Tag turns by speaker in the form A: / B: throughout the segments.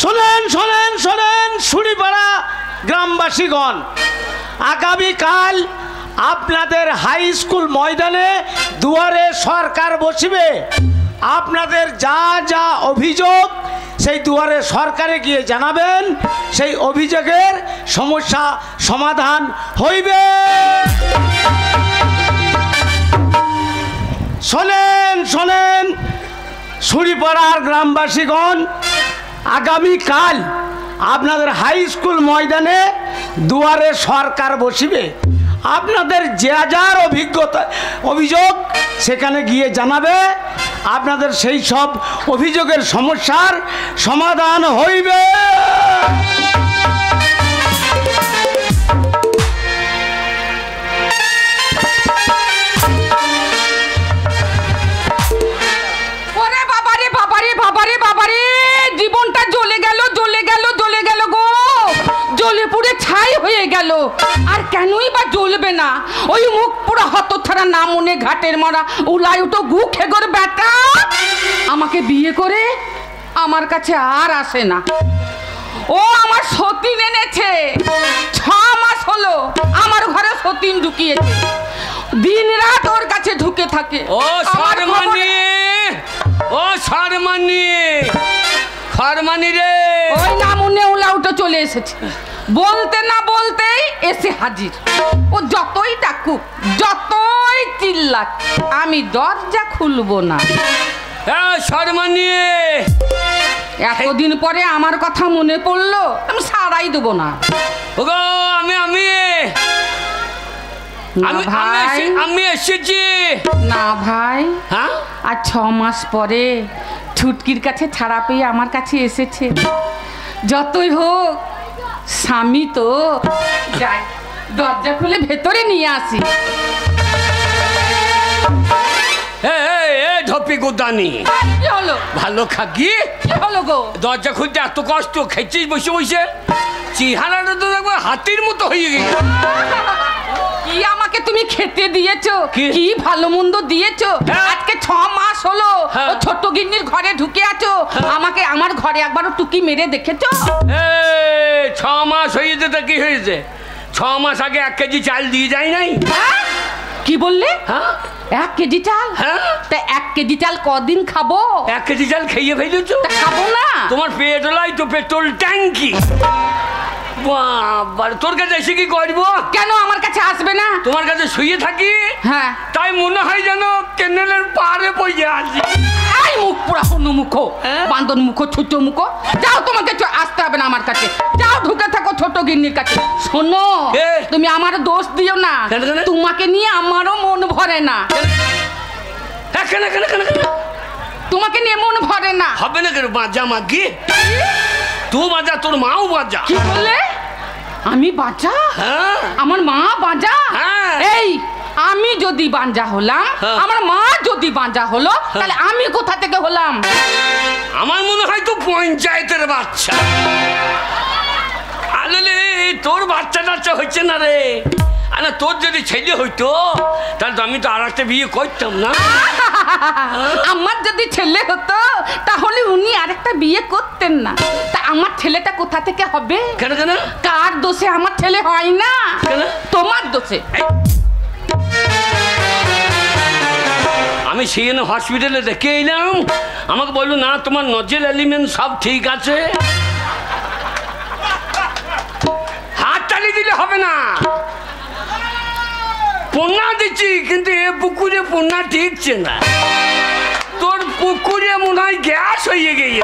A: শোনেন শোনেন শোনেন সুরিপাড়া গ্রামবাসীগণ, আগামীকাল আপনাদের হাই স্কুল ময়দানে দুয়ারে সরকার বসিবে। আপনাদের যা যা অভিযোগ সেই দুয়ারে সরকারে গিয়ে জানাবেন, সেই অভিযোগের সমস্যা সমাধান হইবে। শোনেন শোনেন সুরিপাড়ার গ্রামবাসীগণ, আগামীকাল আপনাদের হাই স্কুল ময়দানে দুয়ারে সরকার বসিবে। আপনাদের যা যার অভিযোগ সেখানে গিয়ে জানাবে, আপনাদের সেই সব অভিযোগের সমস্যার সমাধান হইবে।
B: ওরে বাবারে বাবারে বাবারে বাবারে, জীবনটা জ্বলে গেল জ্বলে গেল জ্বলে গেল গো, জ্বলে পুড়ে ছাই হয়ে গেল। আর কেনই বা জ্বলবে না? ওই মুখ পুরো হতছাড়া না মনে ঘাটের মারা উলাই উঠো গু খেগর বেটা আমাকে বিয়ে করে আমার কাছে আর আসে না। ও আমার সতীন এনেছে, 6 মাস হলো আমার ঘরে সতীন ঢুকিয়েছে, দিন রাত ওর কাছে ঢুকে থাকে।
C: ও শর্মানি, ও শর্মানি, শর্মানি রে,
B: ওই নামুনে উলাউটো চলে এসেছে, বলতে না বলতেই এসে হাজির। ও যতই ডাকুক যতই চিল্লাক আমি দরজা খুলবো না।
C: শর্মানি,
B: এতদিন পরে আমার কথা মনে পড়লো, আমি সারাই দেবো না।
C: ওগো আমি আমি
B: ভাই
C: আমি এসেছি
B: না ভাই।
C: হ্যাঁ,
B: আর 6 মাস পরে ছুটকির কাছে ছাড়া পেয়ে আমার কাছে এসেছে। যতই হোক স্বামী তো, যাই দরজা খুলে ভেতরে নিয়ে আসি।
C: ধপি গুদানি,
B: কি হলো?
C: ভালো খাকি,
B: কি হলো গো?
C: দরজা খুলতে এত কষ্ট, খেয়েছিস বসে বসে? চেহারাটা তো দেখবো হাতির মতো হয়ে গেছে।
B: কি আমাকে তুমি খেতে দিয়েছো,
C: কি?
B: কি ভালো মন্দ দিয়েছো? আজকে 6 মাস হলো ও ছোট গিন্নির ঘরে ঢুকে আছো, আমাকে আমার ঘরে একবারও টুকি মেরে দেখেছো?
C: 6 মাস হয়েছে তো কি হয়েছে? 6 মাস আগে 1 কেজি চাল দিয়ে যায় নাই?
B: কি বললে?
C: হ্যাঁ
B: 1 কেজি চাল?
C: হ্যাঁ,
B: তা 1 কেজি চাল কদিন খাবো?
C: 1 কেজি চাল খেয়ে ফেলেছো?
B: তা খাবো না।
C: তোমার পেট্রোলাই তো পেট্রোল ট্যাঙ্কি। বাবা, তোর কাছে এসে কি করবো?
B: কেন আমার কাছে আসবে না?
C: তোমার কাছে শুয়ে থাকি,
B: হ্যাঁ
C: তাই মনে হয় যেন কেনেলের পাড়ে বসে আছি।
B: এই মুখ পুরা হনু মুখো, বান্দন মুখো, ছোট মুখো, যাও, তোমাকে আসতে হবে না আমার কাছে, যাও ঢুকে থাকো ছোট গিন্নির কাছে। শোনো, তুমি আমার দোষ দিও না, তোমাকে নিয়ে আমারও মন ভরে না। তোমাকে নিয়ে মন ভরে না।
C: হবে না কেন? বাজা মাগি, তুই বাজা, তোর মাও বাজা।
B: কি বললে? আমি বাজা?
C: হ্যাঁ,
B: আমার মা বাজা?
C: হ্যাঁ।
B: এই আমি যদি বাঞ্জা হলাম, আমার মা যদি বাঞ্জা হলো, তাহলে আমি কোথা থেকে হলাম?
C: আমার মনে হয় তো পঞ্চায়েতের বাচ্চা। আলে তোর বাচ্চা টাচ্চা হচ্ছে না রে। আরে তোর যদি ছেলে হইতো তাহলে তো আমি তো আর একটা বিয়ে করতাম না।
B: আমার যদি ছেলে হতো তাহলে উনি আরেকটা বিয়ে করতেন না। তা আমার ছেলেটা কোথা থেকে হবে?
C: কেন কেন?
B: কার দোষে আমার ছেলে হয় না?
C: কেন?
B: তোমার দোষে।
C: আমি সেখানে হসপিটালে দেখে এলাম, আমাকে বললো না তোমার নজেল এলিমেন্ট সব ঠিক আছে। হাত তালি দিলে হবে না, পন্না দিচ্ছি, কিন্তু এ পুকুরে পন্না ঠিকছে না। তোর পুকুরে মনে হয় গ্যাস হয়ে গিয়ে।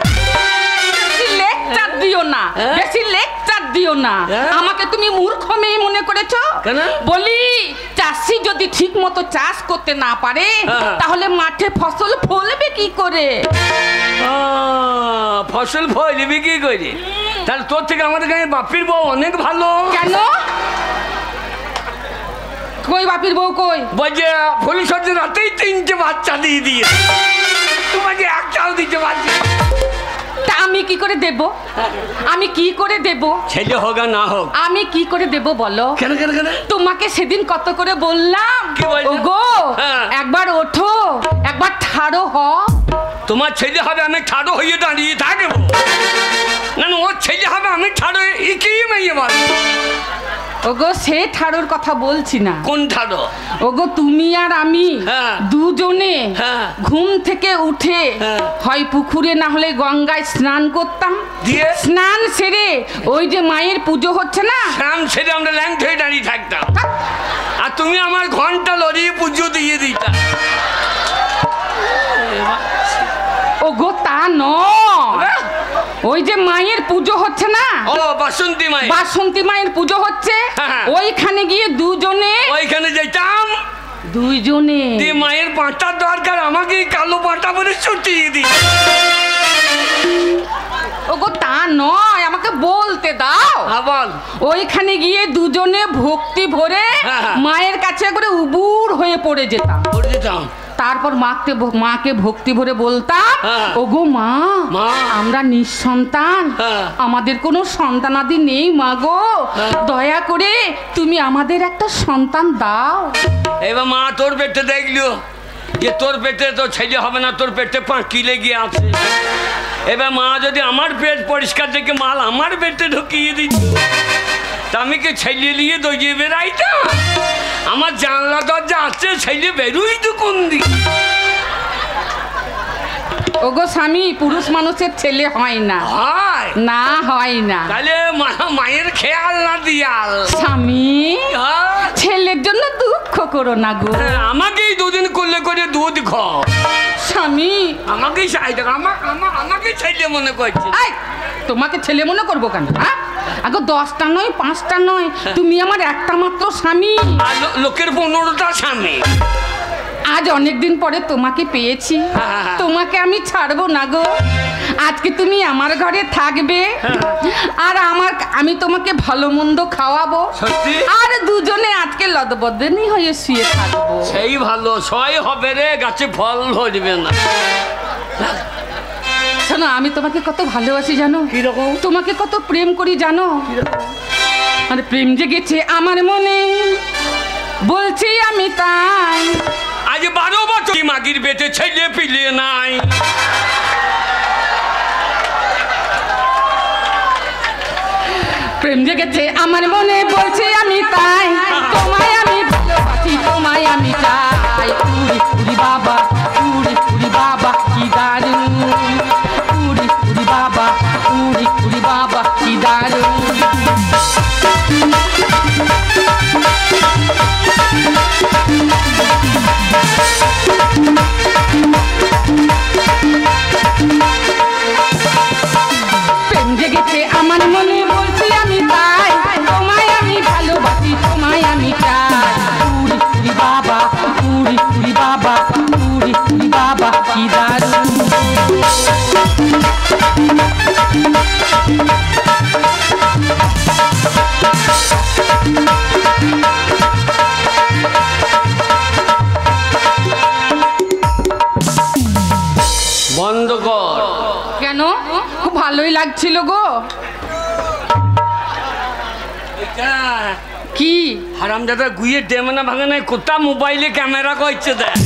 B: বেশি লেকচার দিও না, বেশি লেকচার দিও না। আমাকে তুমি মূর্খ মেয়ে মনে করেছো?
C: কেন?
B: বলি চাষি যদি ঠিক মতো চাষ করতে না পারে তাহলে মাঠে ফসল ফলবে কি করে?
C: ফসল ফলবে কি করে? তাহলে তোর থেকে আমাদের গায়ে বাপির বউ অনেক ভালো।
B: কেন? কই বাপির বউ কই?
C: বলছে ফুল সজ্জা রাতেই 3টে বাচ্চা দিয়ে দিয়ে, তোমাকে একটাও দিতে পারছি।
B: তা আমি কি করে দেব? আমি কি করে দেব?
C: ছেলে হোক আর না হোক
B: আমি কি করে দেব বলো?
C: কেন কেন কেন?
B: তোমাকে সেদিন কত করে বললাম,
C: কি বললে?
B: ওগো একবার ওঠো, একবার ঠাড়ো হও।
C: তোমার ছেলে হবে আমি ঠাড়ো হয়ে দাঁড়িয়ে থাকবো না না, ওর ছেলে হবে আমি ঠাড়ো কি মেয়ে বল।
B: ওগো সে ঠাড়োর কথা বলছি না।
C: কোন ঠাড়ো?
B: ওগো তুমি আর আমি
C: হ্যাঁ।
B: দুজনে
C: হ্যাঁ।
B: ঘুম থেকে উঠে
C: হ্যাঁ।
B: হয় পুকুরে না হলে গঙ্গায় স্নান করতাম,
C: দিয়ে
B: স্নান সেরে ওই যে মায়ের পুজো হচ্ছে না,
C: শ্যাম ছেড়ে আমরা ল্যাংট হয়ে দাঁড়িয়ে থাকতাম, আর তুমি আমার ঘন্টা লড়িয়ে পুজো দিয়ে দিতা।
B: ওগো তা নয়, ওই যে মায়ের পুজো হচ্ছে না,
C: ও বাসন্তী মাই,
B: বাসন্তী মায়ের পুজো হচ্ছে,
C: হ্যাঁ।
B: ওইখানে গিয়ে দুজনে
C: ওইখানে যেতাম,
B: দুইজনে
C: দিয়ে মায়ের পাঁটার দরকার আমাকে কালো পাঁটা বলে ছুটিয়ে দিই।
B: ওগো তা নয়, আমাকে বলতে দাও।
C: বল।
B: ওইখানে গিয়ে দুজনে ভক্তি ভরে
C: হ্যাঁ।
B: মায়ের কাছে করে উবুর হয়ে পড়ে যেতাম,
C: পড়ে যেতাম,
B: তারপর মাকে ভক্তি ভরে বলতাম,
C: হ্যাঁ।
B: ওগো মা,
C: মা।
B: আমরা নিঃসন্তান,
C: হ্যাঁ।
B: আমাদের কোনো সন্তানাদি নেই মা গো,
C: হ্যাঁ।
B: দয়া করে তুমি আমাদের একটা সন্তান দাও।
C: এবার মা তোর পেটে দেখলো যে তোর পেটে তো ছেলে হবে না, তোর পেটে পাঁকি লেগে আছে। এবার মা যদি আমার পেট পরিষ্কার দেখে মাল আমার পেটে ঢুকিয়ে দিত, তা আমি কি ছেলে নিয়ে দইয়ে বেড়াইতাম? আমার জানলা দরজা আছে, ছেলে বেরোই তো কোন দিকে?
B: ওগো স্বামী, পুরুষ মানুষের ছেলে হয় না,
C: হয়
B: না হয় না।
C: তাহলে মায়ের খেয়াল না দিয়াল।
B: স্বামী,
C: হ্যাঁ।
B: ছেলের জন্য দুঃখ করো না গো।
C: আমাকেই দুদিন করলে করে দুধ খাও।
B: স্বামী,
C: আমাকেই আমাকে ছেলে মনে করছে।
B: আই, তোমাকে ছেলে মনে করবো কেন? হ্যাঁ, আগো 10টা নয় 5টা নয়, তুমি আমার একটা মাত্র স্বামী।
C: আর লোকের 15টা স্বামী।
B: আজ অনেকদিন পরে তোমাকে পেয়েছি, তোমাকে আমি ছাড়বো না গো। আজকে তুমি আমার ঘরে থাকবে, আর আমি তোমাকে ভালো মন্দ খাওয়াবো,
C: সত্যি?
B: আর দুজনে আজকে লদবদনি হয়ে শুয়ে থাকবো।
C: সেই ভালো, সয় হবে রে, গাছে ফল ধরবে না।
B: শোনো, আমি তোমাকে কত ভালোবাসি জানো?
C: কিরকম?
B: তোমাকে কত প্রেম করি জানো? আর প্রেম জেগেছে আমার মনে, বলছি আমি তাই।
C: আজ 12 বছর মাগির বেটে ছেলে পিলে নাই।
B: প্রেম জেগেছে আমার মনে, বলছি আমি তাই। তোমায় আমি ভালোবাসি, তোমায় আমি চাই। উড়ি উড়ি বাবা, উড়ি উড়ি বাবা কি দারুণ, উড়ি উড়ি বাবা, উড়ি উড়ি বাবা কি দারুণ। প্রেম জেগেছে আমার মনে, বলছি আমি তাই। তোমায় আমি ভালোবাসি, তোমায় আমি চাই। উড়ি উড়ি বাবা, উড়ি উড়ি বাবা, উড়ি উড়ি বাবা কি দারুণ।
C: বন্ধ কর।
B: কেন? খুব ভালোই লাগছিল গো। কি
C: হারামজাদা গুয়ে দেমনা ভাঙে নাই, কোথা মোবাইলে ক্যামেরা করছে দেখ।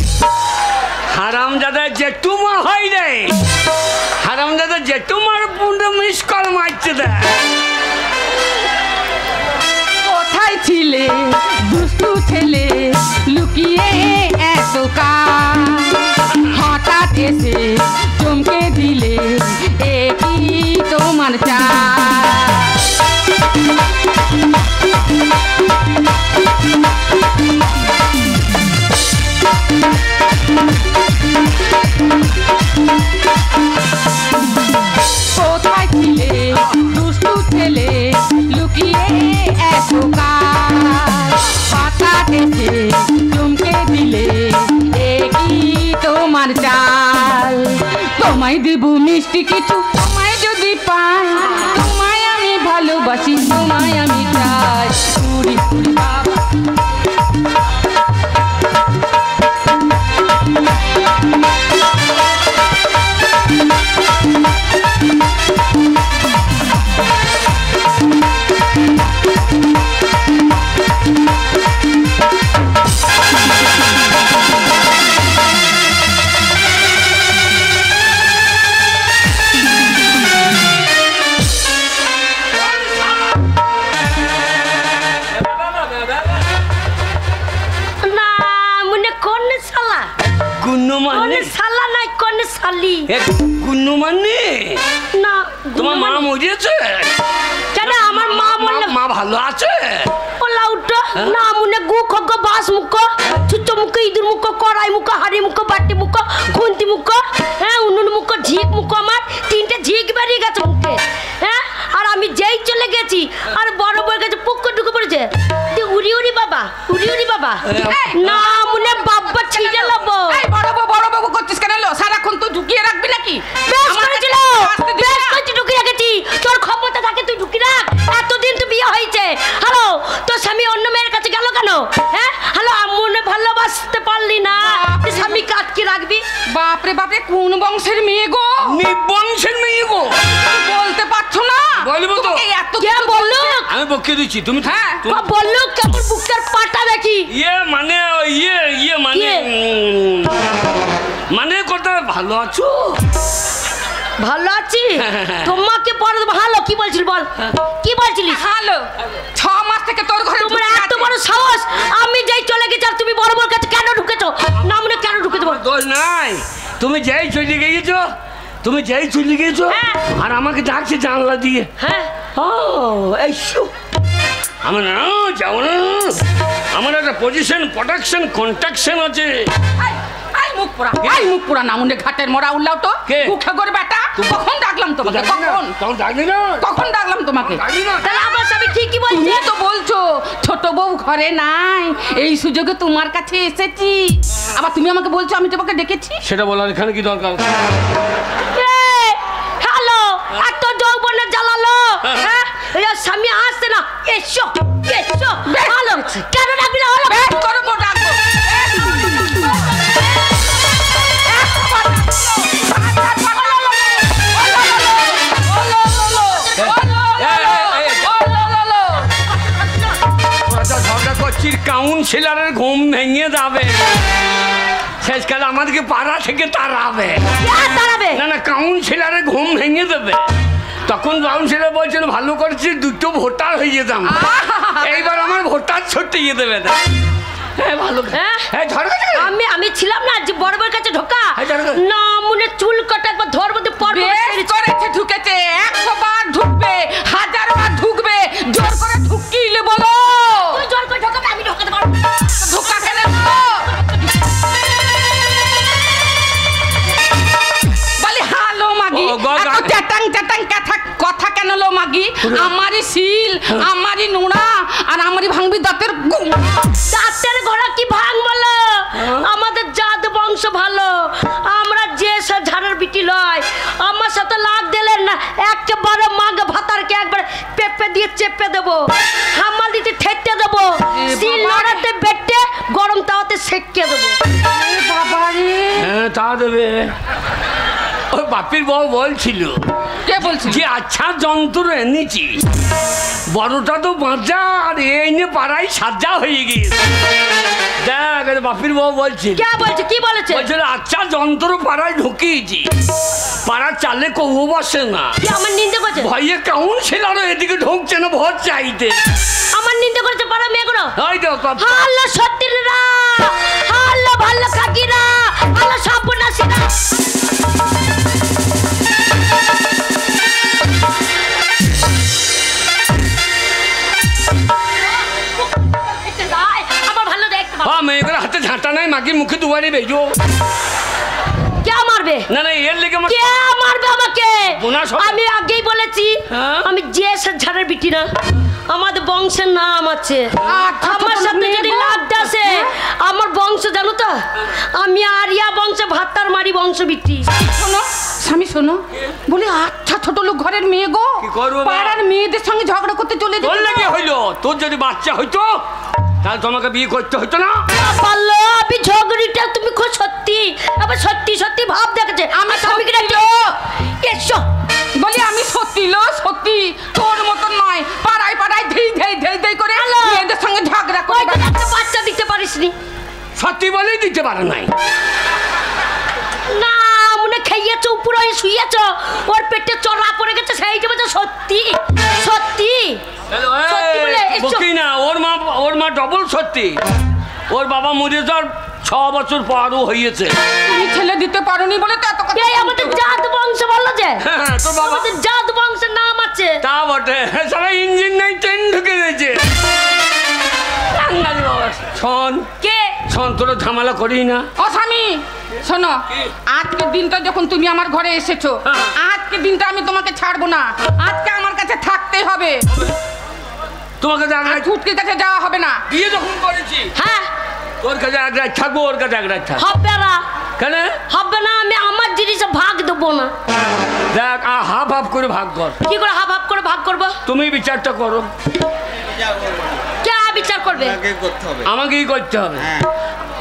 C: হারামজাদা জেঠুমা হয় রে, হারামজাদা জেঠুমার পুন্ড মিস কল মারছে দেখ।
B: কোথায় ছিলে দুষ্টু ছেলে, লুকিয়ে এত কাল? হঠাৎ এসে চমকে দিলে, এ কি তোমার চাল? কোথায় ছিলে দুষ্টু ছেলে, লুকিয়ে এত কাল? হঠাৎ এসে চমকে দিলে, এ কি তোমার চাল? তোমায় দেব মিষ্টি কিছু, তোমায় যদি পাই। তোমায় আমি ভালোবাসি, তোমায় আমি চাই। উড়ি উড়ি বাবা,
C: মানে
D: সালা নাই কোন সালি
C: গুন্নু মানে
D: না
C: তোমার মা মরিয়েছে
D: কেন আমার মা বললে
C: মা ভালো আছে
D: ওলা উঠো না মুনে গু খগ বাস মুখ ছুচ্চ মুখ ইঁদুর মুখ কড়াই মুখ হাড়ি মুখ বাটি মুখ খুন্তি মুখ হ্যাঁ উনুন মুখ ঝিক মুখ আমার তিনটে ঝিক বেরিয়ে গেছে মুখে হ্যাঁ আর আমি যেই চলে গেছি আর বড় বড় গেছে পুকুর ঢুকে পড়েছে উড়ি উড়ি বাবা না মুনে বাবা ছিড়ে লব
B: এই বড় বাবু করছিস কেন লো সারাক্ষণ তুই ঢুকিয়ে রাখবি নাকি
D: বেশ করেছিল বেশ করেছি ঢুকিয়ে রেখেছি তোর ক্ষমতা থাকে তুই ঢুকি রাখ এতদিন তো বিয়ে হয়েছে হ্যালো তোর স্বামী অন্য মেয়ের কাছে গেল কেন হ্যাঁ হ্যালো মনে ভালোবাসতে পারলি না তুই স্বামীকে আটকে রাখবি
B: বাপরে বাপরে কোন বংশের মেয়ে গো
C: নিবংশের মেয়ে গো
B: বলতে পারছো না
C: বলবো তো
B: এই এত
D: কে বললো
C: আমি বকে দিচ্ছি তুমি
B: হ্যাঁ
D: বললো কেমন বুকের পাটা দেখি
C: মানে মানে মানে কথা ভালো আছো
D: ভালো আছি তোমাকে পরে ভালো কি বলছিস বল কি বলছিলিস
B: হ্যালো 6 মাস থেকে তোর ঘরে
D: তোমার এত বড় সাহস আমি যেই চলে গেছি আর তুমি বড় বড় কাছে কেন ঢুকেছো না মনে কেন ঢুকেছো বল
C: দোষ নাই তুমি যেই চলে গিয়েছো
D: হ্যাঁ।
C: আর আমাকে ডাকছে জানলা দিয়ে
D: হ্যাঁ
C: ও এই আমার না যাও না আমার একটা পজিশন প্রোটেকশন কন্ট্রাকশন আছে
B: আই মুখ পোড়া না মুন্ডে ঘাটের মরা উল্লাও তো
C: কে?
B: মুখে করে বেটা কখন ডাকলাম তোমাকে
C: তখন ডাকলি না
B: কখন ডাকলাম তোমাকে
C: ডাকলি না
D: তাহলে আমার স্বামী ঠিকই বলছে
B: তুমি তো বলছো ছোট বউ ঘরে নাই এই সুযোগে তোমার কাছে এসেছি আবার তুমি আমাকে বলছো আমি তোমাকে ডেকেছি
C: সেটা বলার এখানে কি দরকার
D: হ্যালো এত যৌবনে জ্বালালো হ্যাঁ এই স্বামী আসছে না এসো ভালো কেন ডাকবি না হলো
B: বেশ করবো ডাকবো
C: কাউন্সিলরের ঘুম ভেঙে যাবে শেষকালে আমাদেরকে পাড়া থেকে তাড়াবে না কাউন্সিলরের ঘুম ভেঙে দেবে তখন কাউন্সিলর বলছেন ভালো করেছি দুটো ভোটার হয়ে যেতাম এইবার আমার ভোটার ছুটিয়ে দেবে না ভালো
D: আমি ছিলাম না যে বড় বড় কাছে ঢোকা না মনে চুল কাটা একবার ধর মধ্যে
B: করেছে ঢুকেছে 100 বার ঢুকবে 1000 বার ঢুকবে জোর করে ঢুকিলে বলো
D: তুই জোর করে ঢোকাবে আমি ঢোকাতে পারবো
B: ঢোকা কেন বলি হ্যালো মাগি চ্যাটাং কথা কেন লো মাগি আমারই শিল আমারই নোড়া আর আমারই ভাঙবি দাঁতের
D: দাঁতের ঘোড়া কি ভাঙ বলো আমাদের জাত বংশ ভালো আমরা যে সব ঝাড়ের বিটি লয় আমার সাথে লাগ দিলেন না একেবারে মাগ ভাতারকে একবার পেপে দিয়ে চেপে দেবো হামাল দিতে ঠেকতে দেবো শিল লড়াতে বেটে গরম তাওয়াতে সেঁকে দেবো
B: বাবা রে
C: হ্যাঁ তা দেবে ওই বাপির বউ বলছিল
B: কে বলছিল
C: যে আচ্ছা যন্ত্র এনেছি বড়টা তো বাঁচা আর এই নিয়ে পাড়ায় সাজা হয়ে গিয়েছে দেখ বাপির বউ বলছিল
D: কে বলছে কি বলেছে
C: বলছিল আচ্ছা যন্ত্র পাড়ায় ঢুকিয়েছি পাড়ার চালে কবু বসে না
D: কি আমার নিন্দে করছে
C: ভাইয়ে কাউন্সিলরও এদিকে ঢুকছে না ভোট চাইতে
D: আমার নিন্দে করেছে পাড়া মেয়েগুলো
C: ওই তো
D: হাল্লা সত্যিরা হাল্লা ভাল্লা কাকিরা হাল্লা সাবনাসিরা আমার ভালো দেখতে
C: মেয়েগুলো হাতে ঝাঁটা নাই মাগির মুখে দুবারই বেজো
D: কে মারবে
C: না এর লেগে
D: কে মারবে আমাকে আমি আগেই বলেছি আমি যে ঝাড়ের বিটি না আমাদের বংশের নাম আছে আমার সাথে যদি লাগতে আসে আমার বংশ জানো তো আমি আরিয়া বংশে ভাতার মারি বংশ বিটি
B: শোনো স্বামী শোনো বলি আচ্ছা ছোট লোক ঘরের মেয়ে গো পাড়ার মেয়েদের সঙ্গে ঝগড়া করতে চলে
C: তোর লাগে হইলো তোর যদি বাচ্চা হইতো তাহলে তোমাকে বিয়ে করতে হইতো না
D: পারলো আমি ঝগড়িটা তুমি খুব সত্যি আবার সত্যি সত্যি ভাব দেখেছে
B: আমি
D: স্বামীকে এসো
B: বলি আমি সত্যি সত্যি তোর মতন নয় পাড়ায় ধেই করে মেয়েদের সঙ্গে ঝগড়া করে
D: একটা বাচ্চা দিতে পারিসনি
C: সত্যি বলেই দিতে পারে নাই
D: না মনে খেয়েছো উপরে হয়ে শুয়েছো ওর পেটে চড়া পড়ে গেছে সেই যে সত্যি সত্যি
C: বকি না ওর মা ডবল সত্যি ওর বাবা মরে যাওয়ার 6 বছর পারও হয়েছে।
B: তুমি ছেলে দিতে পারোনি বলে তো এত কথা।
D: এই আমাদের জাত বংশ বললো যে
C: হ্যাঁ, তোর বাবা
D: আমাদের জাত বংশের নাম আছে।
C: তা বটে, সারা ইঞ্জিন নাই, ট্রেন ঢুকে গেছে। বাঙালি বাবা, শোন
D: কে
C: শোন, তোরা ঝামেলা করি না।
B: ও স্বামী শোনো, আজকের দিনটা যখন তুমি আমার ঘরে এসেছো,
C: হ্যাঁ।
B: আজকের দিনটা আমি তোমাকে ছাড়বো না। আজকে আমার কাছে থাকতেই হবে,
C: তোমাকে তো
B: আর ছুটকির কাছে যাওয়া হবে না।
C: বিয়ে যখন করেছি
D: হ্যাঁ
C: তোর কাছে এক রাত থাকবো, ওর কাছে এক রাত থাকবো।
D: হবে না
C: কেন?
D: হবে না, আমি আমার জিনিসে ভাগ দেবো না।
C: দেখ, হাফ হাফ করে ভাগ কর।
D: কি করে হাফ হাফ করে ভাগ করবো?
C: তুমি বিচারটা করো।
D: কে বিচার করবে?
E: করতে হবে।
C: আমাকেই করতে হবে।
E: হ্যাঁ,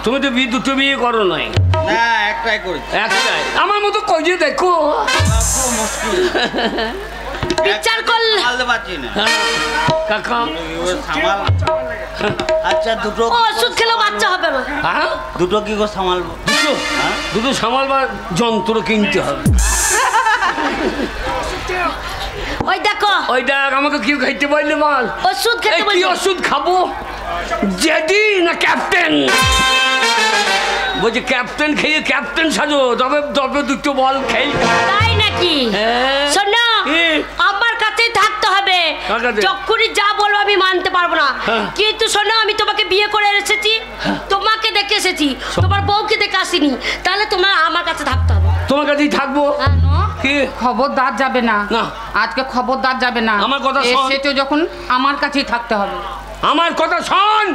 C: তুমি তো দুটো বিয়ে করো নাই,
E: না একটাই করেছি।
C: একটাই। আমার মতো কইয়ে দেখো।
E: খুব মুশকিল।
D: বিচার করলে
E: সামালতে পারছি না।
C: কাকা
E: এবার সামাল। আচ্ছা দুটো
D: ও ওষুধ খেলে বাচ্চা হবে না।
C: হ্যাঁ,
E: দুটো কি করে সামালবো?
C: দুটো
E: হ্যাঁ?
C: দুটো সামালবার যন্ত্র কিনতে হবে।
D: ওই দেখো
C: ওই দেখ, আমাকে কি খাইতে বললে বল।
D: ওষুধ খেতে
C: এই কি
D: বলছি।
C: ওষুধ খাবো? জেডি না ক্যাপ্টেন? বলছি ক্যাপ্টেন খেয়ে ক্যাপ্টেন সাজো, তবে তবে দুটো বল খেয়ে।
D: তাই নাকি?
C: হ্যাঁ।
D: শোনো
C: কি?
D: আমার কাছেই থাকতে হবে।
C: কার কাছে?
D: যখনই যা বলবো আমি মানতে পারবো না।
C: হ্যাঁ।
D: কিন্তু শোনো, আমি তোমাকে বিয়ে করে এসেছি, তোমাকে দেখে এসেছি, তোমার বউকে দেখে আসিনি। তাহলে তোমার আমার কাছে থাকতে হবে।
C: তোমার কাছেই থাকবো।
D: হ্যাঁ।
C: কি?
B: খবরদার যাবে না,
C: না।
B: আজকে খবরদার যাবে না।
C: আমার কথা শোন।
B: এসেছো যখন আমার কাছেই থাকতে হবে।
C: আমার কথা শোন,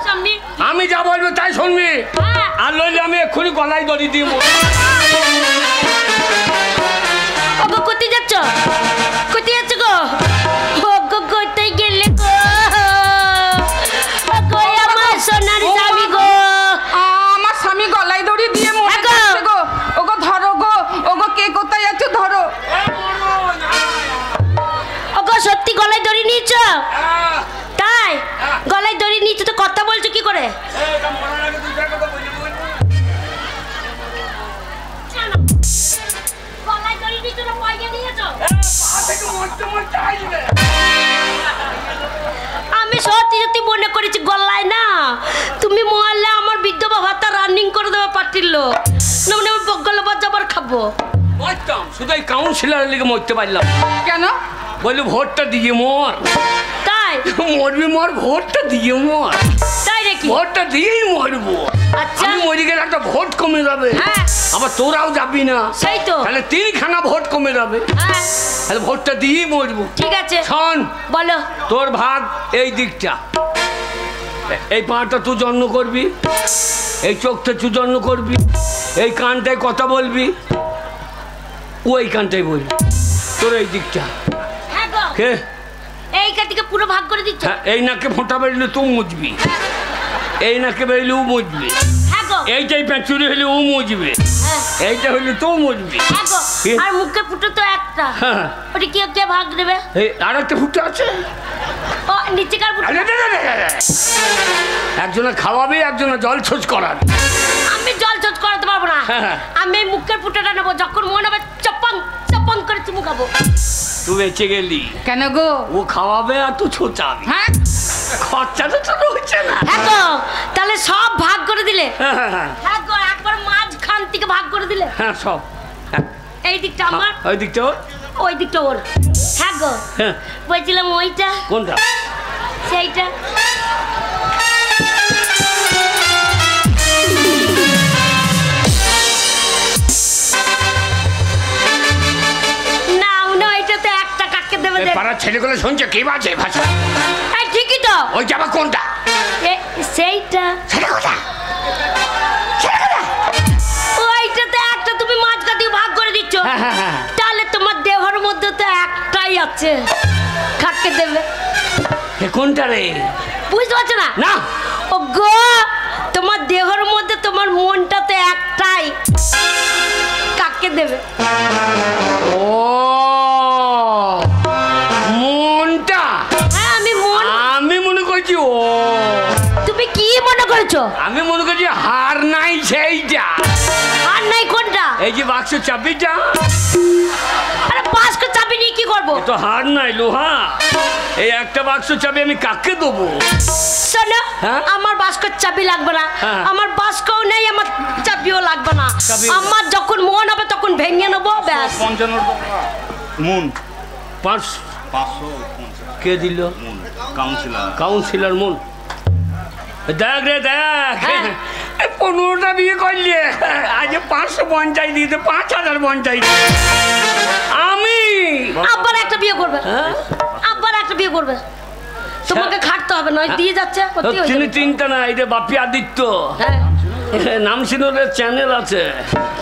D: সামনে
C: আমি যা বলবো তাই শুনবি।
D: হ্যাঁ।
C: আর লইলে আমি এক্ষুনি গলায় দড়ি দিব।
D: ওগো কোথায় যাচ্ছ? কোথায় যাচ্ছ গো? ওগো কোথায় গেলে গো? ওগো আমার সোনার স্বামী গো।
B: আমার স্বামী গলায় দড়ি দিয়ে মরে
D: এগো।
B: যাচ্ছে গো। ওগো ধরো গো, ওগো কে কোথায় আছো ধরো।
D: ওগো সত্যি গলায় দড়ি নিয়েছ? তাই গলায় দড়ি নিয়েছ তো কথা বলছো কি করে? গলায় দড়ি নিয়েছ না পয়সা নিয়েছো? আমি সত্যি সত্যি মনে করেছি গলায় না। তুমি মরলে আমার বিধবা ভাতা রানিং করে দেবে পার্টির লোক। না মানে আমি বগলে বাজাবার খাবো।
C: মরতাম, শুধু এই কাউন্সিলরের লিগে মরতে পারলাম।
B: কেন?
C: বললি ভোটটা দিয়ে মর।
D: তাই
C: মরবি মর, ভোটটা দিয়ে মর।
D: তাই নাকি?
C: ভোটটা দিয়েই মরবো।
D: আচ্ছা।
C: আমি মরে গেলে একটা ভোট কমে যাবে।
D: হ্যাঁ।
C: আবার তোরাও যাবি না,
D: সেই তো।
C: তাহলে 3খানা ভোট কমে যাবে।
D: হ্যাঁ
C: তাহলে ভোটটা দিয়েই মরবো।
D: ঠিক আছে
C: শোন,
D: বলো।
C: তোর ভাগ এই দিকটা, এই পাটা তুই জন্ম করবি, এই চোখটা তুই জন্ম করবি, এই কানটায় কথা বলবি, ওই কানটাই বলবি। তোর এই দিকটা
D: হ্যাঁ গো,
C: কে?
D: এইখান থেকে পুরো ভাগ করে দিচ্ছ।
C: হ্যাঁ, এই নাকে ফোঁটা বেরোলে তুই মুজবি, এই নাকে বেরোলে ও মুজবি,
D: হ্যাঁ গো,
C: এইটাই প্যাঁচুরি হলে ও মুজবে,
D: হ্যাঁ
C: এইটা হলে তুই মুজবি।
D: হ্যাঁ গো।
C: কি?
D: আর মুখে ফুটো তো একটা,
C: হ্যাঁ,
D: ওটা কি কে ভাগ দেবে?
C: এই আর একটা ফুটা আছে।
D: ও নিচেকার ফুটো।
C: আরে, একজনে খাওয়াবি, একজনে জল ছোচ করাবি।
D: আমি জল চোচ করাতে পারবো না।
C: হ্যাঁ।
D: আমি এই মুখের ফুটোটা নেবো, যখন মনে হবে চপং চপং করে চুমু খাবো।
C: তুই বেঁচে গেলি,
B: কেন গো?
C: ও খাওয়াবে আর তুই ছোচাবি।
B: হ্যাঁ,
C: খরচাটা তো হচ্ছে না।
D: হ্যাঁ গো, তাহলে সব ভাগ করে দিলে।
C: হ্যাঁ, হ্যাঁ, হ্যাঁ,
D: হ্যাঁ গো, একবার মাঝখান থেকে ভাগ করে দিলে।
C: হ্যাঁ, সব। হ্যাঁ,
D: এই দিকটা আমার,
C: ওই দিকটা ওর।
D: ওই দিকটা ওর। হ্যাঁ গো,
C: হ্যাঁ,
D: বলছিলাম ওইটা
C: কোনটা?
D: সেইটা। না উনি ওইটাতে একটা কাটকে দেবে।
C: এই পাড়ার ছেলেগুলো শুনছে কি বাজে ভাষা।
D: এই ঠিকই তো।
C: ওই যাবা কোনটা?
D: সেইটা।
C: সেটা কোথা?
D: ওইটাতে একটা তুমি মাঝখান থেকে ভাগ করে দিচ্ছ।
C: হ্যাঁ, হ্যাঁ, হ্যাঁ।
D: তাহলে তোমার দেহর মধ্যে তো একটাই আছে, কাটকে দেবে।
C: এ কোনটা রে?
D: বুঝতে পারছো না?
C: না,
D: ও গো, তোমার দেহর মধ্যে তোমার মনটাতে একটাই, কাকে দেবে?
C: ও মনটা।
D: হ্যাঁ আমি মন।
C: আমি মনে করছি ও,
D: তুমি কি মনে করেছো?
C: আমি মনে করছি হার নাই সেইটা।
D: আর নাই কোনটা?
C: এই যে বাক্স চাবিটা।
D: আরে বাক্স চাবি নিয়ে কি করবো?
C: এ তো হার নাই লোহা, এই একটা বাক্স চাবি আমি কাকে দেবো?
D: শোনো,
C: হ্যাঁ?
D: আমার বাস্কর চাবি লাগবে না,
C: হ্যাঁ।
D: আমার বাস্কও নেই, আমার চাবিও লাগবে না।
C: চাবিও-
D: আমার যখন মন হবে তখন ভেঙে নেবো, ব্যাস।
E: 55 টাকা মুন
C: 500
E: 550
C: কে দিল?
E: Moon councillor.
C: কাউন্সিলর মন, দেখ রে দেখ,
D: হ্যাঁ।
C: 15টা বিয়ে করলে আজ 550 দিতে 5050 আমি
D: আবার একটা বিয়ে করবে,
C: হ্যাঁ?
D: আবার একটা বিয়ে করবে, তোমাকে খাটতে হবে না, ওই দিয়ে যাচ্ছে করতেই হয়ে
C: চিনি
D: যাবে।
C: চিন্তা না, এটা বাপি আদিত্য
D: হ্যাঁ,
C: নাম সিনোরের চ্যানেল আছে,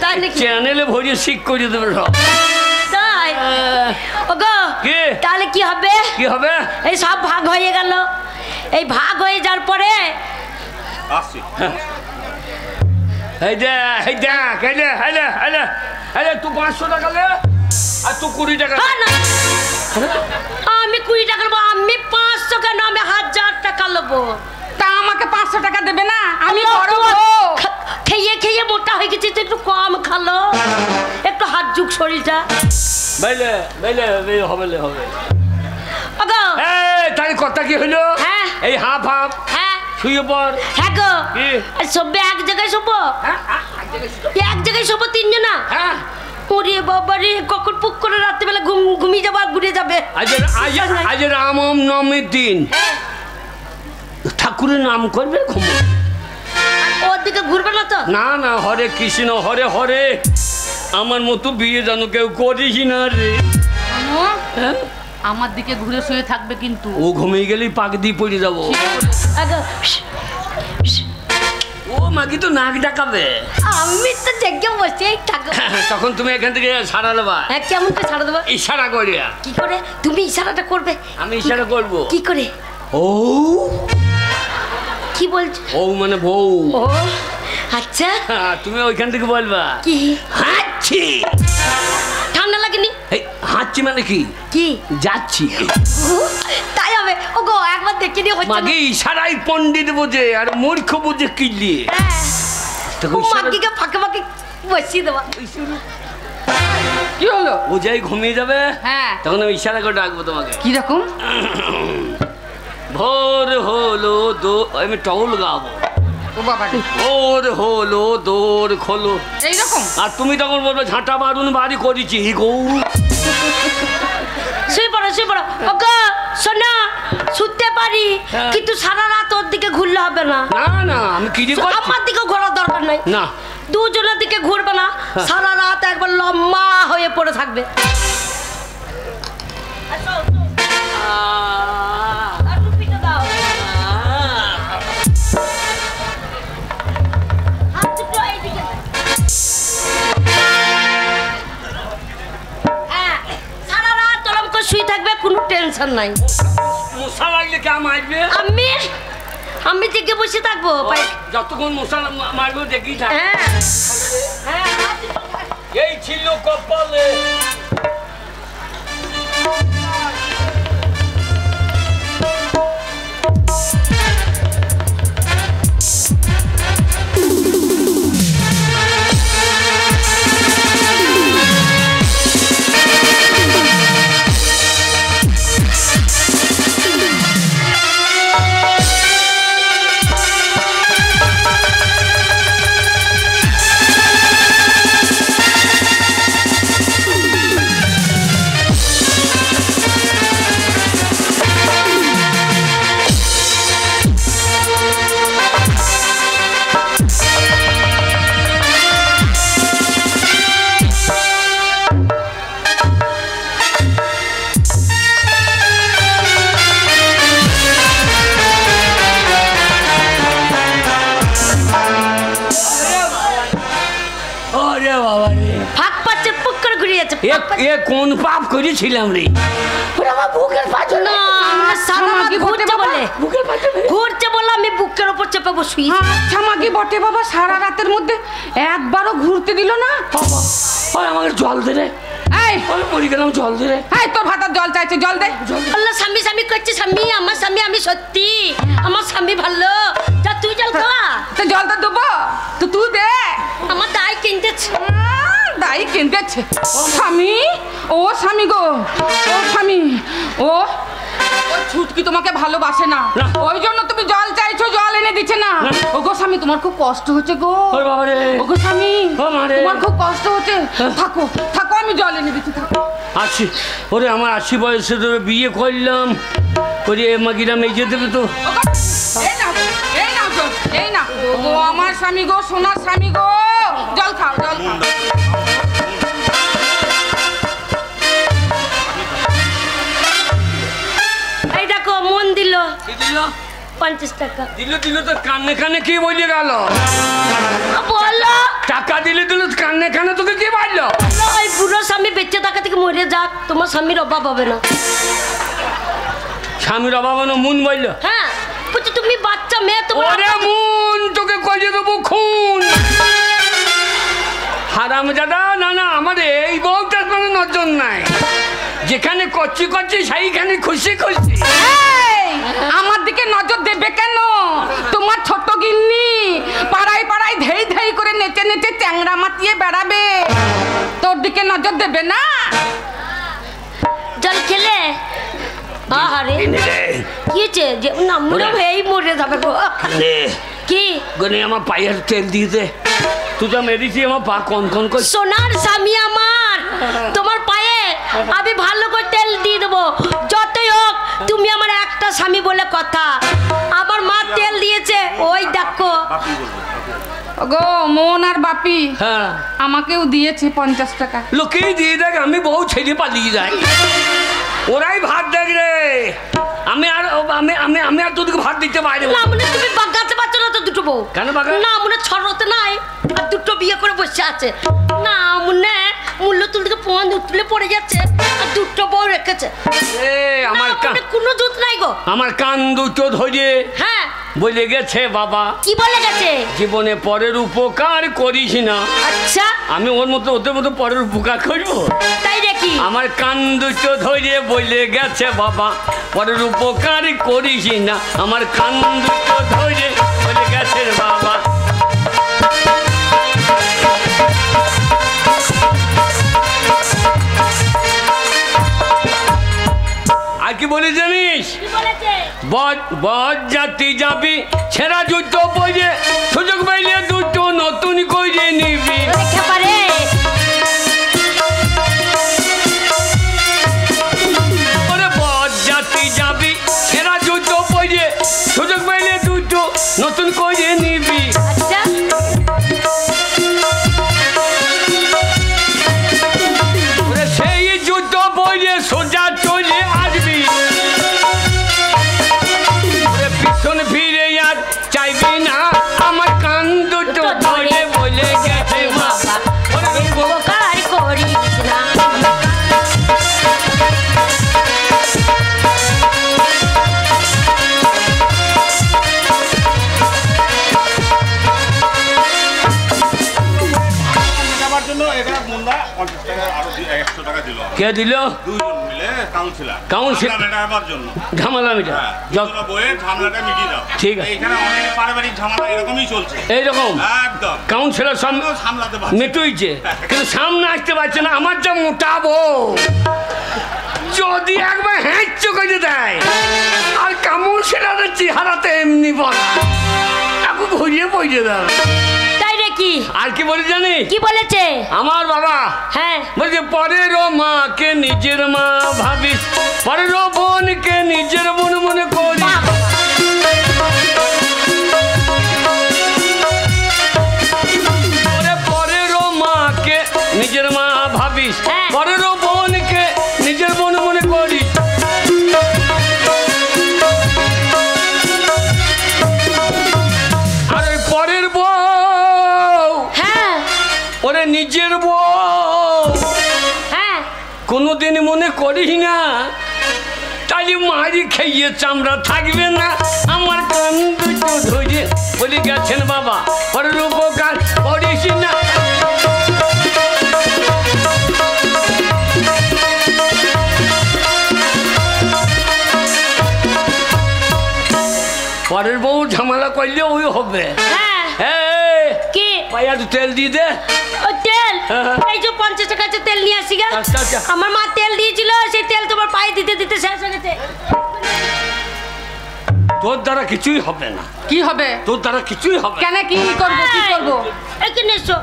D: তাই নাকি?
C: চ্যানেলে ভরিয়ে শিখ করে দেবে সব।
D: তাই ওগো,
C: কি?
D: তাহলে কি হবে?
C: কি হবে?
D: এই সব ভাগ হয়ে গেল, এই ভাগ হয়ে যাওয়ার পরে
E: আসি
C: এই দে এই দেখ, হেলে হেলে হেলে হেলে, তুই 500 টাকা লে আর তুই 20 টাকা
D: হ্যাঁ না, আমি 20 টাকা নেবো, আমি 500 কেন, আমি 1000 টাকা নেবো।
B: তা আমাকে 500 টাকা দেবে না? আমি বড়
D: খেয়ে খেয়ে মোটা হয়ে গেছি, তো একটু কম খালো, একটু হাত যুগ শরীরটা।
C: বেলে বেলে হবে হবে।
D: ওগো,
C: এই তাই কথা কি হলো?
D: হ্যাঁ।
C: এই হাফ হাফ
D: হ্যাঁ
C: শুয়ে পড়।
D: হ্যাঁ গো,
C: কি?
D: আর সবে এক জায়গায় শোবো,
C: হ্যাঁ
D: এক জায়গায় শোবো 3 জনা।
C: হ্যাঁ,
D: ওরে বাবা রে, কখন পুক করে রাত্রিবেলা ঘুমিয়ে যাবো আর ঘুরে যাবে।
C: আজ রাম নবমীর দিন,
D: হ্যাঁ,
C: ঠাকুরের নাম করবে ঘুমো।
D: ওর দিকে ঘুরবে না তো?
C: না না, হরে কৃষ্ণ হরে হরে, আমার মতো বিয়ে যেন কেউ করিস না রে। হ্যাঁ?
B: আমার দিকে ঘুরে শুয়ে থাকবে কিন্তু।
C: ও ঘুমিয়ে গেলেই পাক দিয়ে পড়ে যাবো।
D: আগো,
C: ও মাকে তো নাক ডাকাবে।
D: আমি তো জেগে বসেই থাকবো।
C: তখন তুমি এখান থেকে সারা দেবা,
D: হ্যাঁ, কেমন করে ছাড়া দেবো?
C: ইশারা করিয়া।
D: কি করে তুমি ইশারাটা করবে?
C: আমি ইশারা করবো।
D: কি করে?
C: ও
D: কি বলছো?
C: ও মানে বউ।
D: ও আচ্ছা,
C: হ্যাঁ, তুমি ওইখান থেকে বলবা
D: কি
C: হাঁচছি।
D: ঠান্ডা লাগেনি?
C: এই হাঁচছি মানে কি?
D: কি
C: যাচ্ছি।
D: ও, তাই হবে। ও গো, একবার দেখে নিয়ে হচ্ছে না।
C: মাগে ইশারাই পণ্ডিত বোঝে আর মূর্খ বোঝে কিলি।
D: হ্যাঁ,
C: তোকে
D: ও
C: ইশারা-
D: মাগিকে ফাঁকে ফাঁকে বসিয়ে দেবা।
B: কি হলো?
C: ও যাই ঘুমিয়ে যাবে,
B: হ্যাঁ।
C: তখন আমি ইশারা করে ডাকবো তোমাকে।
B: কি রকম?
C: ভোর হলো আমি টউল গাবো।
B: ও বাবা রে,
C: ভোর হলো দোর খোলো,
B: এইরকম?
C: আর তুমি তখন বলবে ঝাঁটা বারুন বাড়ি করেছি গৌ।
D: শুয়ে পড়ো, শুয়ে পড়ো। ও গো, শোনো, শুতে পারি,
C: হ্যাঁ।
D: কিন্তু সারা রাত ওর দিকে ঘুরলে হবে না।
C: না না, আমি কি যে করছি?
D: আমার দিকেও ঘোরার দরকার নাই।
C: না,
D: দুজনের দিকে ঘুরবে না,
C: হ্যাঁ।
D: সারা রাত একবার লম্বা হয়ে পড়ে থাকবে। আসো, আসো। আর টুপিটা দাও। হাত দুটো এইদিকে। হ্যাঁ, সারা রাত ওরম করে শুয়ে থাকবে, কোনো টেনশন নাই।
C: মশা লাগলে কে মারবে?
D: আমি জেগে বসে থাকবো।
C: যতক্ষণ মশা মারবে দেখি থাক।
D: হ্যাঁ, হ্যাঁ, হাত দুটো দাও।
C: এই ছিল কপালে। ওরে বাবা রে,
D: ফাঁক পাচ্ছে, পুক করে ঘুরে যাচ্ছে। ফাঁক পাচ্ছে।
C: এ কোন পাপ করেছিলাম রে? ওরে আমার বুকের পাঁচন।
D: না, আমরা সারা রাত
B: কি বটে
D: ঘুরছে
B: বাবা?
D: বলে,
C: বুকের পাঁচন।
D: ঘুরছে বলে আমি বুকের ওপর চেপে বসি।
B: আচ্ছা মাগি বটে বাবা, সারা রাতের মধ্যে একবারও ঘুরতে দিল না।
C: বাবা, ওই আমাকে জল দে রে।
B: এই
C: আমি পড়ে গেলাম, জল দে রে।
B: এই তোর ভাতার জল চাইছে, জল দে।
D: আল্লাহ, স্বামী স্বামী করছে, স্বামী আমার স্বামী, আমি সত্যি আমার স্বামী ভালো। যা তুই জল খাওয়া,
B: তো জলটা দেবো তো তুই দে।
D: আমার দায় কিনতেছে।
B: দাই কিনতেছে স্বামী, ও স্বামী গো, ও স্বামী, ও ওই ছুটকি তোমাকে ভালোবাসে না,
C: না।
B: ওই জন্য তুমি জল চাইছো, জল এনে দিচ্ছে না। ও গো স্বামী, তোমার খুব কষ্ট হচ্ছে গো।
C: ওরে বাবা রে।
B: ও গো স্বামী,
C: ও মা রে।
B: তোমার খুব কষ্ট হচ্ছে। থাকো থাকো, আমি জল এনে দিচ্ছি, থাকো।
C: আশি, ওরে আমার 80 বয়সে তো বিয়ে করলাম, ওরে মাগিরা মেজে দেবে তো।
B: ও গো, এই নাও, এই নাও জল, এই নাও। ও গো আমার স্বামী গো, সোনার স্বামী গো, জল খাও, জল খাও।
D: এই দেখো মন দিল
C: কি দিল?
D: 50 টাকা।
C: দিল দিল তো কানে কানে কি বলে গেল?
D: বলো
C: টাকা দিলে দিল কানে কানে তোকে কি বললো?
D: ওই বুড়ো স্বামী বেঁচে থাকা থেকে মরে যাক, তোমার স্বামীর অভাব হবে না।
C: স্বামীর অভাব না, মুন বললো।
D: হ্যাঁ বলছি তুমি বাচ্চা মেয়ে, তোমার
C: ওরে মুন, তোকে কইয়ে দেবো খুন। হারাম দাদা, না না, আমার এই বউটার কোনো নজর নাই। যেখানে কচ্ছি কচ্ছি সেইখানে খুশি খুশি।
B: এই, আমার দিকে নজর দেবে কেন? তোমার ছোট গিন্নি পাড়ায় পাড়ায় ধেই ধেই করে নেচে নেচে চ্যাংড়া মাতিয়ে বেড়াবে, তোর দিকে নজর দেবে না?
D: জল খেলে আহারে
C: এনে রে,
D: কি হয়েছে? যে না মরে এই মরে যাবে গো।
C: নে,
D: কি
C: গনে আমার পায়ের তেল দিয়ে দে। তুই তো মেরেছি আমার পা কন কন করছে।
D: সোনার স্বামী আমার, তোমার পায়ে আমি ভালো করে তেল দিয়ে দেবো। যতই হোক তুমি আমার একটা স্বামী বলে কথা। আমার মা তেল দিয়েছে, ওই দেখো।
E: বাপি বলবো
B: গো মন আর বাপি
C: হ্যাঁ,
B: আমাকেও দিয়েছে 50 টাকা।
C: লোকেই দিয়ে দেখ, আমি বউ ছেড়ে পালিয়ে যাই। ওরাই ভাত দেখ রে, আমি আর আমি আমি আমি আর তোদেরকে ভাত দিতে পারি
D: না মনে তুমি বাগাতে পারছো না তো দুটো বউ?
C: কেন বাগা?
D: না মনে ছড়তে নাই, আর দুটো বিয়ে করে বসে আছে। না মনে মূল্য তুলতে ফোন তুলে পড়ে যাচ্ছে, আর দুটো বউ রেখেছে।
C: এ আমার
D: না, মনে কোনো দুধ নাই গো।
C: আমার কান দুটো ধরে
D: হ্যাঁ
C: বলে গেছে বাবা,
D: কি বলে গেছে?
C: জীবনে পরের উপকার করিস না।
D: আচ্ছা
C: আমি ওর মতো ওদের মতো পরের উপকার করবো?
D: তাই দেখি।
C: আমার কান দুটো ধরে বলে গেছে বাবা, পরের উপকার করিস না। আমার কান দুটো ধরে বলে গেছে বাবা। আর কি বলে জানিস?
D: কি বলেছে?
C: বদ জাতি যাবি ছেঁড়া জুতো পরে, সুযোগ পাইলে দুটো নতুন করে নিবি।
D: দেখতে পারে
C: ওরে বদ জাতি যাবি ছেঁড়া জুতো পরে, সুযোগ পাইলে দুটো নতুন করে নিবি।
D: আচ্ছা
C: ওরে সেই জুতো পরে সোজা চলে আসবি। ওরে পিছন ফিরে আর চাইবি না, আমার কান দুটো ধরে বলে গেছে বাবা। ওরে
D: উপকার করিস না।
E: মেটাবার জন্য এখানে মুন্দা 50 টাকা আরো 100 টাকা দিল।
C: কে দিল?
E: দুইজন মিলে কাউন্সিলর।
C: কাউন্সিলর।
E: ঝামেলা মেটাবার জন্য।
C: ঝামেলা মিটা
E: হ্যাঁ, দুজনে বইয়ে ঝামেলাটা মিটিয়ে দাও।
C: ঠিক আছে।
E: এইখানে অনেক পারিবারিক ঝামেলা এরকমই চলছে।
C: এইরকম
E: একদম।
C: কাউন্সিলর
E: আমিও সামলাতে পারছি না।
C: মেটুইছে, কিন্তু সামনে আসতে পারছে না। আমার যা মোটাবো, যদি একবার হ্যাঁচ করে দেয়, আর কাউন্সিলরের চেহারাতে এমনি বলা, এখন ঘুরিয়ে পড়ে দেয়।
D: তাই নাকি?
C: আর কি বলি জানি?
D: কি বলেছে?
C: আমার বাবা
D: হ্যাঁ
C: বলছে, পরের মাকে নিজের মা ভাবিস, পরের বোনকে নিজের বোন মনে করি।
D: বাবা।
C: ওরে পরের মাকে নিজের মা ভাবিস,
D: হ্যাঁ।
C: পরের বোনকে নিজের বোন মনে করিস। আর ওই পরের বউ,
D: হ্যাঁ
C: ওরে নিজের বউ
D: হ্যাঁ
C: কোনোদিন মনে করিস না, তাহলে মারি খেয়ে চামড়া থাকবে না। আমার কান দুটো ধরে বলে গেছেন বাবা, পরের উপকার করিস না। পরের বউ ঝামেলা করলে ওই হবে।
D: হ্যাঁ
C: হ্যাঁ,
D: কি?
C: ভাইয়া তো তেল দিয়ে দে।
D: ও তেল?
C: হ্যাঁ।
D: এই যে 50 টাকা তেল নিয়ে আসি গা।
C: আচ্ছা, আচ্ছা।
D: আমার মা তেল দিয়েছিল, সেই তেল তোমার পায়ে দিতে দিতে শেষ হয়ে গেছে।
C: তোর দ্বারা কিছুই হবে না।
B: কি হবে?
C: তোর দ্বারা কিছুই হবে না।
B: কেন কি করবো কি করবো?
D: এখানে এসো,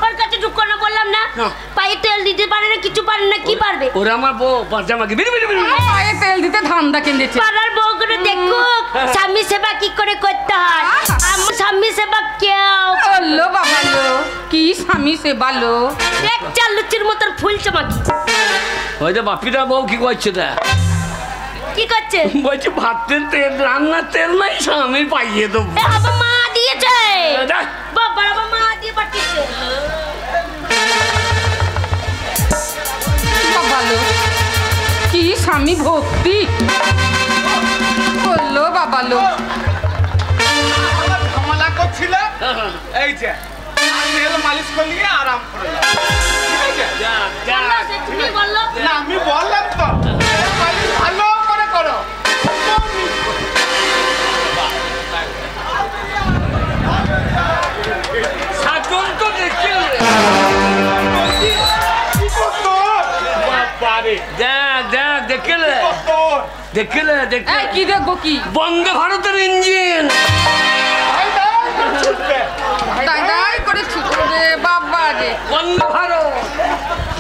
D: ওর কাছে ঢুকো না, বললাম না
C: না।
D: পায়ে তেল দিতে পারে না, কিছু পারে না, কি পারবে?
C: ওরে আমার বউ পাজামাকে বিড়ি বিড়ি বিড়ি
B: আমার পায়ে তেল দিতে ধান্দা কিনেছে।
D: পাড়ার বউগুলো দেখুক স্বামী সেবা কি করে করতে হয়। আমার স্বামী সেবা কেউ
B: বললো বাবা লো, কি স্বামী সে বালো।
D: একটা লুচির মতন ফুলছে মাকি।
C: ওই যে বাপিটা বউ কি করছে তা
D: কি করছে?
C: বলছি ভাতের তেল রান্নার তেল নাই স্বামী পাইয়ে দেবো।
D: এ আবার মা দিয়েছে,
C: দেখ।
D: বাবা আবার মা দিয়ে পাঠিয়েছে।
B: বাবা লো, কি স্বামী ভক্তি। বললো বাবা লো।
E: ঝামেলা করছিল এই যে তেল মালিশ করলে আরাম করে যাবে। ঠিক আছে?
D: বললো সে, তুমি বললো
E: না আমি বললাম তো তেল মালিশ ভালো করে করো।
C: সাজন তো দেখে
E: কি করতো? বাবারে,
C: দেখ দেখ দেখলে
E: তোর
C: দেখলে দেখলে
B: এই কি দেখবো কি?
C: বন্দে ভারতের ইঞ্জিন
E: ভাই ভাই ছুটবে।
B: দাই দাই করে ছুটে রে বাবা রে।
C: বন্দে ভারত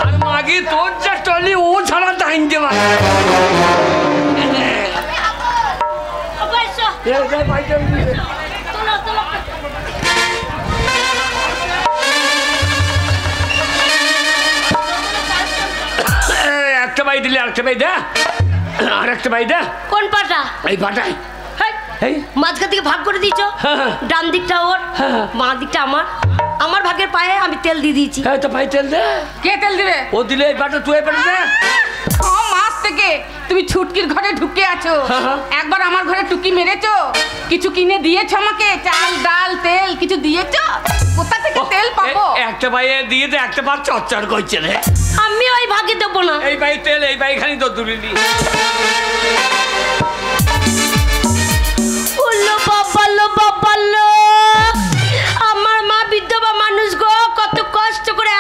C: আর মাগি তোর যা টলি ও ছাড়া টাইনতে পারে
D: বাবা এসো, তোলো তোলো।
C: একটা বাই দিলে আরেকটা বাই দে আর একটা বাই দে
D: কোন পাটা?
C: এই পাটাই
D: হেই,
C: এই
D: মাঝখান থেকে ভাগ করে দিয়েছো।
C: হ্যাঁ।
D: ডান দিকটা ওর,
C: হ্যাঁ।
D: বাঁ দিকটা আমার। আমার ভাগের পায়ে আমি তেল দিয়ে দিয়েছি।
C: হ্যাঁ তো ভাই তেল দে
B: কে তেল দিবে?
C: ও দিলে এই পাটা তুই এই পাটা দে
B: ছ মাস থেকে তুমি ছুটকির ঘরে ঢুকে আছো।
C: হ্যাঁ।
B: একবার আমার ঘরে টুকি মেরেছো? কিছু কিনে দিয়েছো আমাকে? চাল ডাল তেল কিছু দিয়েছো? কোথা থেকে তেল পাবো?
C: একটা বাইয়ে দিয়ে দে একটা বার চচ্চর করছে রে
D: আমি ওই ভাগে দেবো না।
C: এই বাই তেল এই বাই খানি তো তুলিনি
D: উল্লো বাবালো বাবালো, আমার মা বিধবা মানুষ গো, কত কষ্ট করে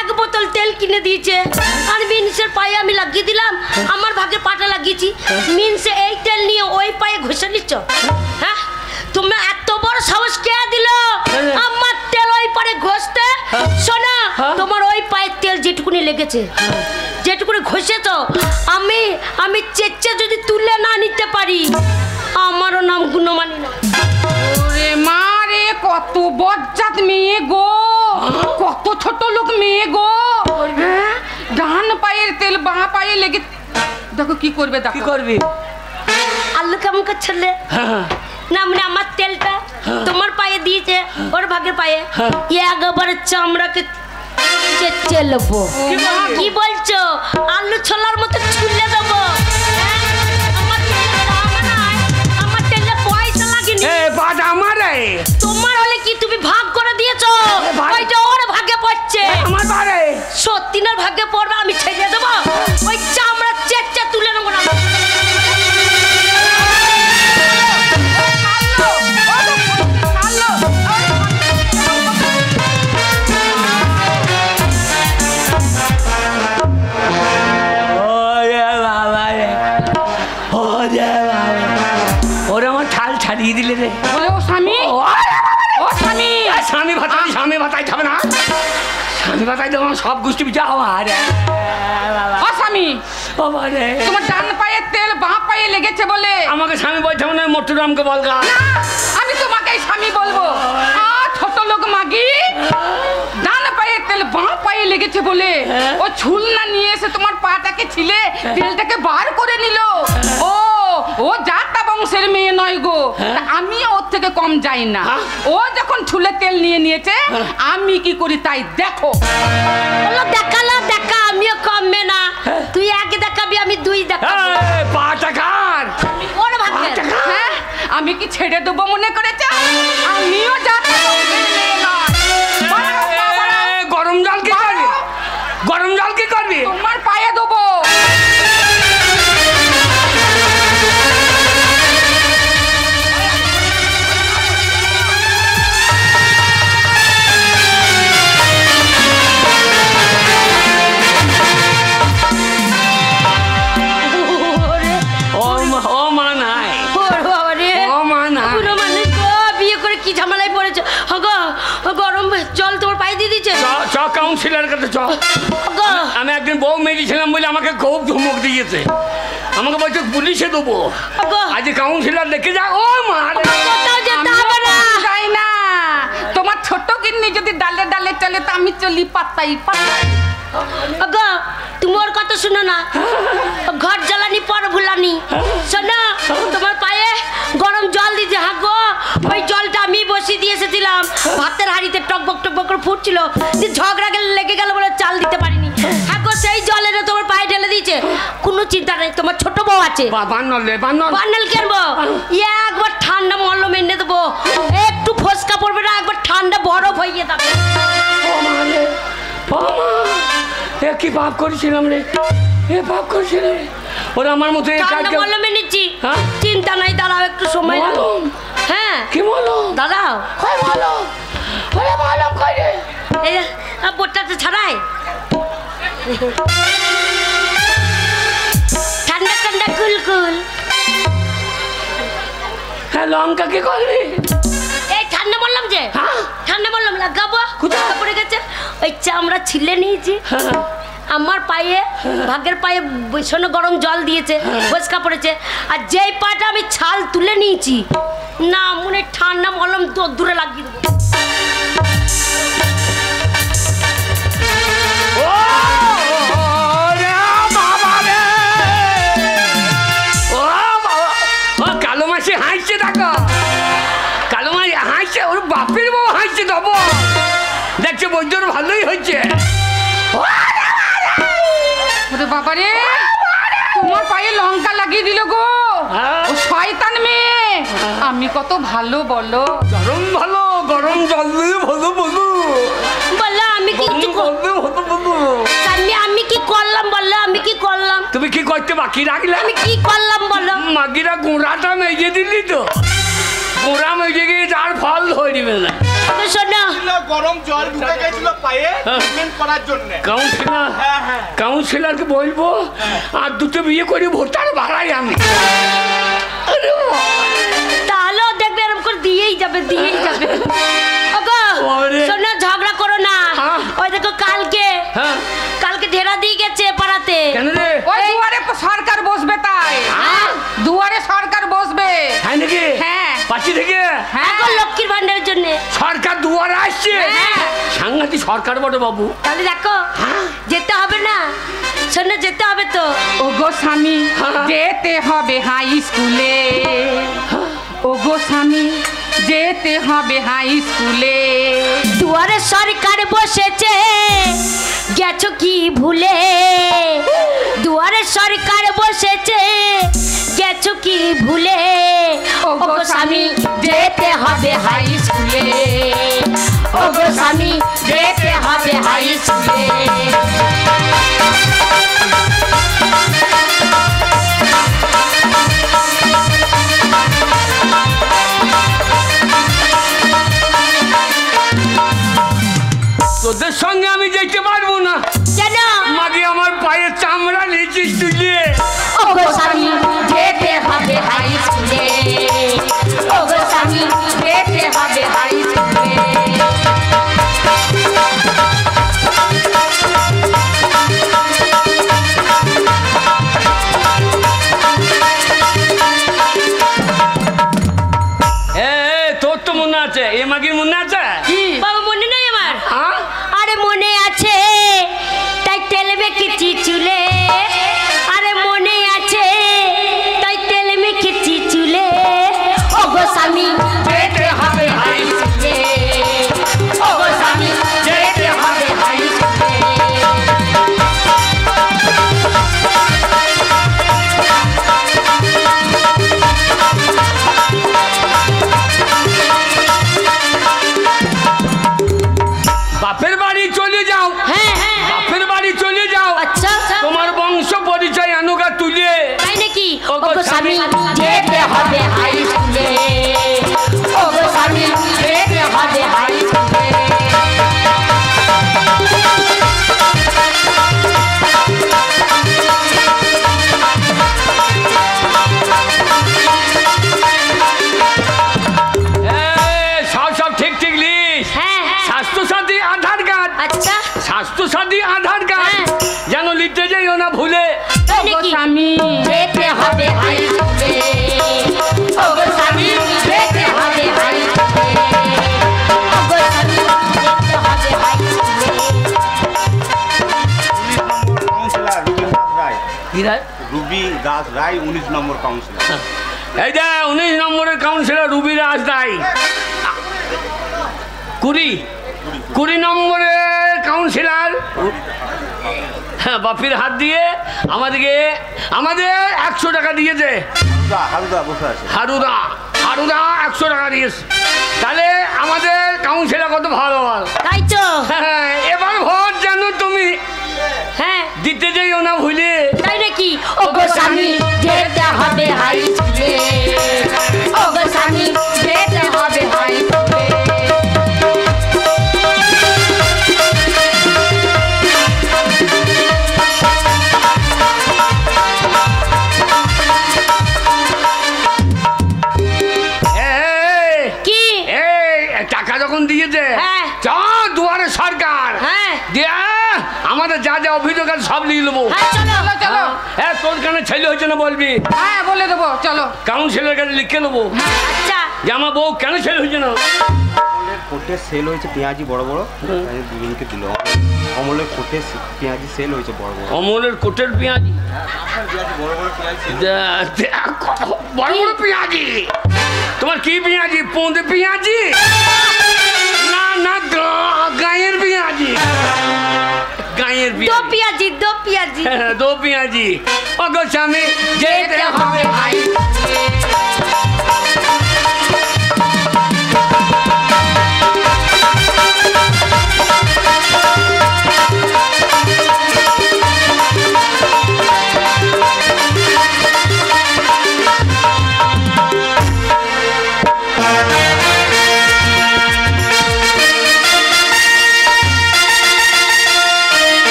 D: এক বোতল তেল কিনে দিয়েছে। আর মিনসের পায়ে আমি লাগিয়ে দিলাম, আমার ভাগে পাটা লাগিয়েছি। মিনসে এই তেল নিয়ে ওই পায়ে ঘষে নিচ্ছ? হ্যাঁ, তুমি এত বড় সাহস কে দিল আমার তেল ওই পারে ঘষতে? শোনা, তোমার ওই পায়ের তেল যেটুকুনি লেগেছে, যেটুকুনি ঘষেছ, আমি চেঁচে যদি তুলে না নিতে পারি, আমারও নাম গুণমানি না।
B: ওরে মা রে, কত বজ্জাত মেয়ে গো, কত ছোট লোক মেয়ে গো। হ্যাঁ, ডান পায়ের তেল বাঁ পায়ে লেগে, দেখো কি করবে
C: কি
B: দেখো।
C: করবি
D: আল্লু কেমন করছিলে না, মানে আমার তেলটা তোমার পায়ে দিয়েছে, ওর ভাগের পায়ে একবারে চামড়াকে চেঁচে নেবো। কি বলছো? আলু ছোলার মতো ছুলে দেবো। হ্যাঁ? আমার তেলের দাম নাই, আমার তেলে পয়সা লাগেনি।
C: এ পাটা আমার রে
D: তোমার হলে কি তুমি ভাগ করে দিয়েছো?
C: ভাগ-
D: ওইটা ওর ভাগে পড়ছে।
C: আমার বারে
D: সত্যিনার ভাগে পড়বে, আমি ছেড়ে দেবো। ওই চামড়া চেঁচে তুলে নেবো না।
C: ওরে আমার ঠাল ছাড়িয়ে দিলে রে
B: বলে ও স্বামী, ও স্বামী,
C: স্বামী ভাতাই যাবে না, স্বামী ভাতাই দেবো সব গোষ্ঠী বিচার হওয়া রে
B: ও স্বামী,
C: বাবা রে
B: তোমার ডান পায়ের তেল বাঁ পায়ে লেগেছে বলে
C: আমাকে স্বামী বলছে মানে মোটুরামকে বলগা
B: আমি তোমাকে স্বামী বলবো। ছোট লোক মাগি, ডান পায়ের তেল বাঁ পায়ে লেগেছে বলে ও ঝুলনা নিয়ে এসে তোমার পাটাকে ছিলে তেলটাকে বার করে নিল। ও জাতা বংশের মেয়ে নয় গো, তা আমি ওর থেকে কম যাই না। ও যখন ছুলে তেল নিয়ে নিয়েছে, আমি কি করি তাই দেখো।
D: বলো দেখালো দেখা, আমিও কমবে না। তুই এক দেখাবি, আমি দুই দেখাবো।
C: পাটা কার
D: ওর ভাগে
B: হ্যাঁ, আমি কি ছেড়ে দেবো মনে করেছ? আমিও জাতা বংশের মেয়ে নয়। বাড়াও, বাড়াও।
C: গরম জল কি করবি, গরম জল কি করবি?
B: তোমার পায়ে দেবো।
C: কাউন্সিলর কাছে চ।
D: ওগো
C: আমি একদিন বউ মেরেছিলাম বলে আমাকে খুব ধমক দিয়েছে, আমাকে বলছে পুলিশে দেবো।
D: ওগো
C: আজ কাউন্সিলর দেখে যা। ও মা রে।
D: কোথাও যেতে হবে না।
B: যাই না, তোমার ছোট গিন্নি যদি ডালে ডালে চলে তো আমি চলি পাতাই পাতাই।
D: ওগো তুমি ওর কথা শুনো না, ঘর জ্বালানি পর ভুলানি। শোনো তোমার পায়ে গরম জল দিতে। হ্যাঁ গো ওই জলটা আমি বসিয়ে দিয়ে এসেছিলাম, ভাতের হাঁড়িতে টকবক টকবক করে ফুটছিল, ঝগড়া লেগে গেল বলে চাল দিতে পারিনি। হ্যাঁ গো সেই জল এনে তোমার পায়ে ঢেলে দিয়েছে। কোনো চিন্তা নেই, তোমার ছোট বউ আছে। বান্নাল কিনবো, একবার ঠান্ডা মলম এনে দেবো, একটু ফসকা পড়বে না, একবার ঠান্ডা বরফ হয়ে যাবে।
C: কি পাপ করেছিলাম রে, এ পাপ করেছিলাম রে। ওরা আমার মতো
D: ঠান্ডা মলম এনেছি।
C: হ্যাঁ?
D: চিন্তা নাই, দাঁড়াও একটু সময় দাও।
C: মলম?
D: হ্যাঁ
C: কি বলো?
D: দাঁড়াও।
C: বলো বলো করে
D: এই বোটটাতে ছাড়াই ঠান্ডা ঠান্ডা কুলকুল।
C: হ্যাঁ লঙ্কা কি করবি?
D: এই ঠান্ডা বললাম যে,
C: হ্যাঁ?
D: ঠান্ডা বললাম লাগাবো।
C: কোথায়?
D: পড়ে গেছে ওই চামড়া ছিলে নিয়েছি আমার পায়ে, ভাগের পায়ে ভীষণ গরম জল দিয়েছে, ফসকা পড়েছে। আর যেই পাটা আমি ছাল তুলে নিয়েছি না, মনে ঠান্ডা মলম দূরে লাগিয়ে দেবো।
C: কালো মাসি হাসছে, দেখো কালো মাসি হাসছে, ওর বাপের বউ হাসছে। দেবো দেখছে বৈদ্যর ভালোই হচ্ছে।
B: ওরে বাবা রে, তোমার পায়ে লঙ্কা লাগিয়ে দিল গো। ও শয়তান মেয়ে, আমি কত ভালো বলো।
C: গরম ভালো, গরম জল দিয়ে ভালো বলো।
D: বললো আমি কি আমি কি করলাম, বললো আমি কি করলাম।
C: তুমি কি করতে বাকি রাখলে?
D: আমি কি করলাম বলো।
C: মাগিরা গোড়াটা মেজে দিলি তো, গোড়া মেজে গিয়ে যার ফল ধরবে না।
D: শোনো
E: গরম জল ঢুকে গেছিল পায়ে ট্রিটমেন্ট করার জন্য।
C: কাউন্সিলর, কাউন্সিলরকে বলবো আর দুটো বিয়ে করে ভোটার বাড়াই আমি।
D: তাহলেও দেখবে এরকম করে দিয়েই যাবে, দিয়েই যাবে। ওগো শোনো ঝগড়া করো না। ওই দেখো কালকে ঢেরা দিয়ে গেছে পাড়াতে।
C: কেন রে?
B: ওই দুয়ারে সরকার বসবে, তাই দুয়ারে সরকার বসবে।
C: হ্যাঁ নাকি?
B: হ্যাঁ।
C: পাচ্ছি থেকে?
B: হ্যাঁ
D: লক্ষ্মীর ভান্ডারের জন্য
C: সরকার দুয়ারে আসছে। সাংঘাতিক সরকার বটে বাবু।
D: তাহলে দেখো যেতে হবে না, শোনো যেতে হবে তো।
B: ওগো স্বামী যেতে হবে হাই স্কুলে, ওগো স্বামী যেতে হবে হাই স্কুলে।
D: দুয়ারে সরকার বসেছে গেছো কি ভুলে, দুয়ারে সরকার বসেছে গেছো কি ভুলে। ওগো স্বামী যেতে হবে হাই স্কুলে, ওগো স্বামী যেতে হবে হাই স্কুলে।
C: তোদের সঙ্গে আমি যেতে পারবো না।
D: কেন?
C: মাগে আমার পায়ের চামড়া নিয়েছিস তুলে।
D: ওগো স্বামী যেতে হবে হাই স্কুলে, ওগো স্বামী যেতে হবে হাই স্কুলে।
C: তোর তো মনে আছে, এ মাগির মনে আছে?
D: বাবা মনে নেই আমার? আরে মনে আছে, তাই তেল মেখেছি চুলে। আরে মনে আছে, তাই তেল মেখেছি চুলে। ওগো স্বামী যেতে হবে হাই স্কুলে, ওগো স্বামী যেতে হবে হাই স্কুলে।
C: বাপের বাড়ি চলে যাও।
D: হ্যাঁ
C: বাপের বাড়ি চলে যাও।
D: আচ্ছা
C: তোমার বংশ পরিচয় আনুগা তুলে।
D: তাই নাকি?
C: ওগো
D: ওগো স্বামী যেতে হবে হাই স্কুলে, ওগো স্বামী যেতে হবে হাই স্কুলে।
C: সব ঠিক ঠিক লিস।
D: হ্যাঁ
C: স্বাস্থ্যসাথী, আধার কার্ড,
D: আচ্ছা
C: আধার কার্ড
D: হ্যাঁ।
C: যেন লিখতে যাইও না ভুলে।
D: তাই নাকি?
B: স্বামী
D: যেতে হবে হাই স্কুলে, ওগো স্বামী যেতে হবে হাই স্কুলে, ওগো স্বামী যেতে হবে হাই স্কুলে।
E: কাউন্সিলর
C: কি রায়?
E: রুবি দাস রায় 19 নম্বর কাউন্সিলর।
C: এই যে 19 নম্বরের কাউন্সিলর রুবি রাজ দাই। 20 নম্বরের কাউন্সিলর হ্যাঁ বাপির হাত দিয়ে আমাদের 100 টাকা দিয়েছে।
E: হারুদা বসে আছে।
C: হারুদা 100 টাকা দিয়েছে। তাহলে আমাদের কাউন্সিলর কত ভালো ভালো।
D: তাই তো।
C: হ্যাঁ, এবার ভোট জানো তুমি
D: হ্যাঁ
C: দিতে যাইও না ভুলে।
D: তাই নাকি? ওগো স্বামী যেতে হবে হাই স্কুলে, ওগো স্বামী যেতে হবে হাই স্কুলে।
C: এই,
D: কি?
C: এই টাকা যখন দিয়েছে
D: হ্যাঁ।
C: চ দুয়ারে সরকার
D: হ্যাঁ
C: দিয়া আমাদের যা যা অভিযোগ আছে সব নিয়ে নেবো।
D: হ্যাঁ চলো
B: চলো
C: হ্যাঁ তোর কানে ছেলে হয়েছে না বলবি,
B: হ্যাঁ বলে দেবো চলো।
C: কাউন্সিলর কাছে লিখে নেবো
D: আচ্ছা
C: যে আমার বউ কেন ছেলে হয়েছে না।
E: কোটে সেল হয়েছে পেঁয়াজি বড় বড়, তাই দুজনকে দিল। অমলের কোটে পেঁয়াজি সেল হয়েছে বড় বড়।
C: অমলের কোটের পেঁয়াজি
E: বড় বড় পেঁয়াজি।
C: বড় বড় পেঁয়াজি। তোমার কি পেঁয়াজি? পোঁদে পেঁয়াজি না না গায়ের পেঁয়াজি। গায়ের
D: দো
C: পেঁয়াজি
D: পিয়াজি দো পিয়াজি।
C: হ্যাঁ, দো পেঁয়াজি। ওগো স্বামী যেতে হবে
D: হাই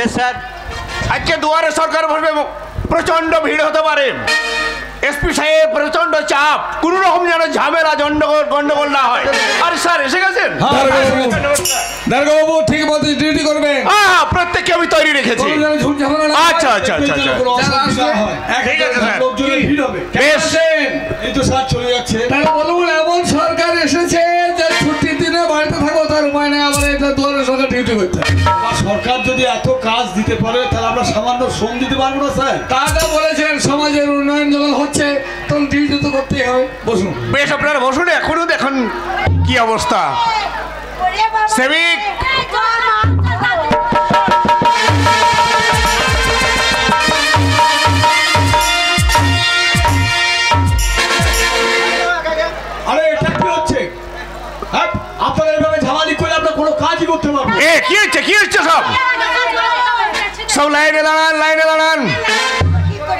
E: এ স্যার, আজকে দুয়ারে সরকার বসবে, প্রচন্ড ভিড় হতে পারে। এসপি সাহেব প্রচন্ড চাপ, কোন রকম যেন ঝামেলা গন্ডগোল না হয়। আরে স্যার এসে গেছেন?
F: দারোগাবাবু ঠিক মতো ডিউটি করবেন।
E: হ্যাঁ, প্রত্যেককে আমি তৈরি রেখেছি।
F: কোনো যেন ঝুট ঝামেলা না হয়।
E: আচ্ছা, আচ্ছা, আচ্ছা, আচ্ছা।
F: কোনো অসুবিধা না হয়।
E: ঠিক আছে, স্যার।
F: লোকজনের ভিড় হবে।
E: বেশ।
F: এই তো স্যার চলে যাচ্ছে। তাহলে বলুন, এমন সরকার এসেছে যে ছুটির দিনে বাড়িতে থাকবো, তার উপায় নেই, আবার এটা দুয়ারে সরকার ডিউটি করতে হবে।
G: আমার সরকার যদি এত কাজ দিতে পারে তাহলে আমরা সামান্য শ্রম দিতে পারবো না স্যার?
F: টাকা বলেছেন, সমাজের উন্নয়ন যখন হচ্ছে তখন ডিউটি তো করতেই হবে। বসুন।
E: বেশ, আপনারা বসুন। এখনো দেখুন কি অবস্থা। সেবিক
G: আরে এটা কি হচ্ছে? হ্যাঁ, আপনারা এইভাবে ঝামালি করে আমরা কোনো কাজই করতে পারবো না।
E: এ কি হচ্ছে, কি হচ্ছে? সব সব লাইনে দাঁড়ান, লাইনে দাঁড়ান।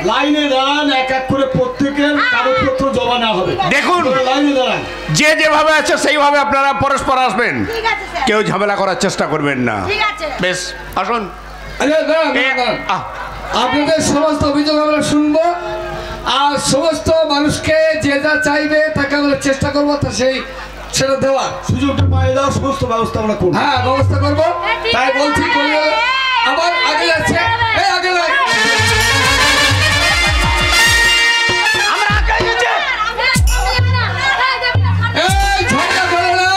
G: লাইনে দাঁড়ান, এক এক করে প্রত্যেকের কাগজপত্র জমা নেওয়া হবে।
E: দেখুন।
G: আপনারা লাইনে দাঁড়ান।
E: যে যেভাবে আছে সেইভাবে আপনারা পরস্পর আসবেন,
D: ঠিক আছে স্যার।
E: কেউ ঝামেলা করার চেষ্টা করবেন না।
D: ঠিক আছে।
E: বেশ, আসুন।
F: আচ্ছা, দাঁড়ান,
E: এ,
F: দাঁড়ান।
E: আহ,
F: আপনাদের সমস্ত অভিযোগ আমরা শুনবো, আর সমস্ত মানুষকে যে যা চাইবে তাকে আমরা চেষ্টা করবো তা সেটা দেওয়ার।
G: সুযোগটা পাই দাও, সমস্ত ব্যবস্থা আমরা করবো।
F: হ্যাঁ, ব্যবস্থা করবো। তাই বলছি, করলে আবার আগে যাচ্ছে। এই আগে যাই। এই ঝগড়া করো না।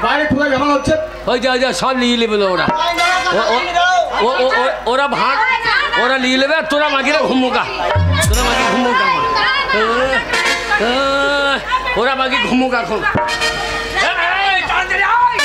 G: বাইরে কোথায় ঝামেলা হচ্ছে?
C: ওই যে সব নিয়ে নেবে ওরা। ওরা ভাগ ওরা নিয়ে নেবে, আর তোরা মাগিরা ঘুমুকা। তোরা মাগি ঘুমুকা। ওরা মাগি ঘুমুকা এখন। এই, তাড়াতাড়ি আয়।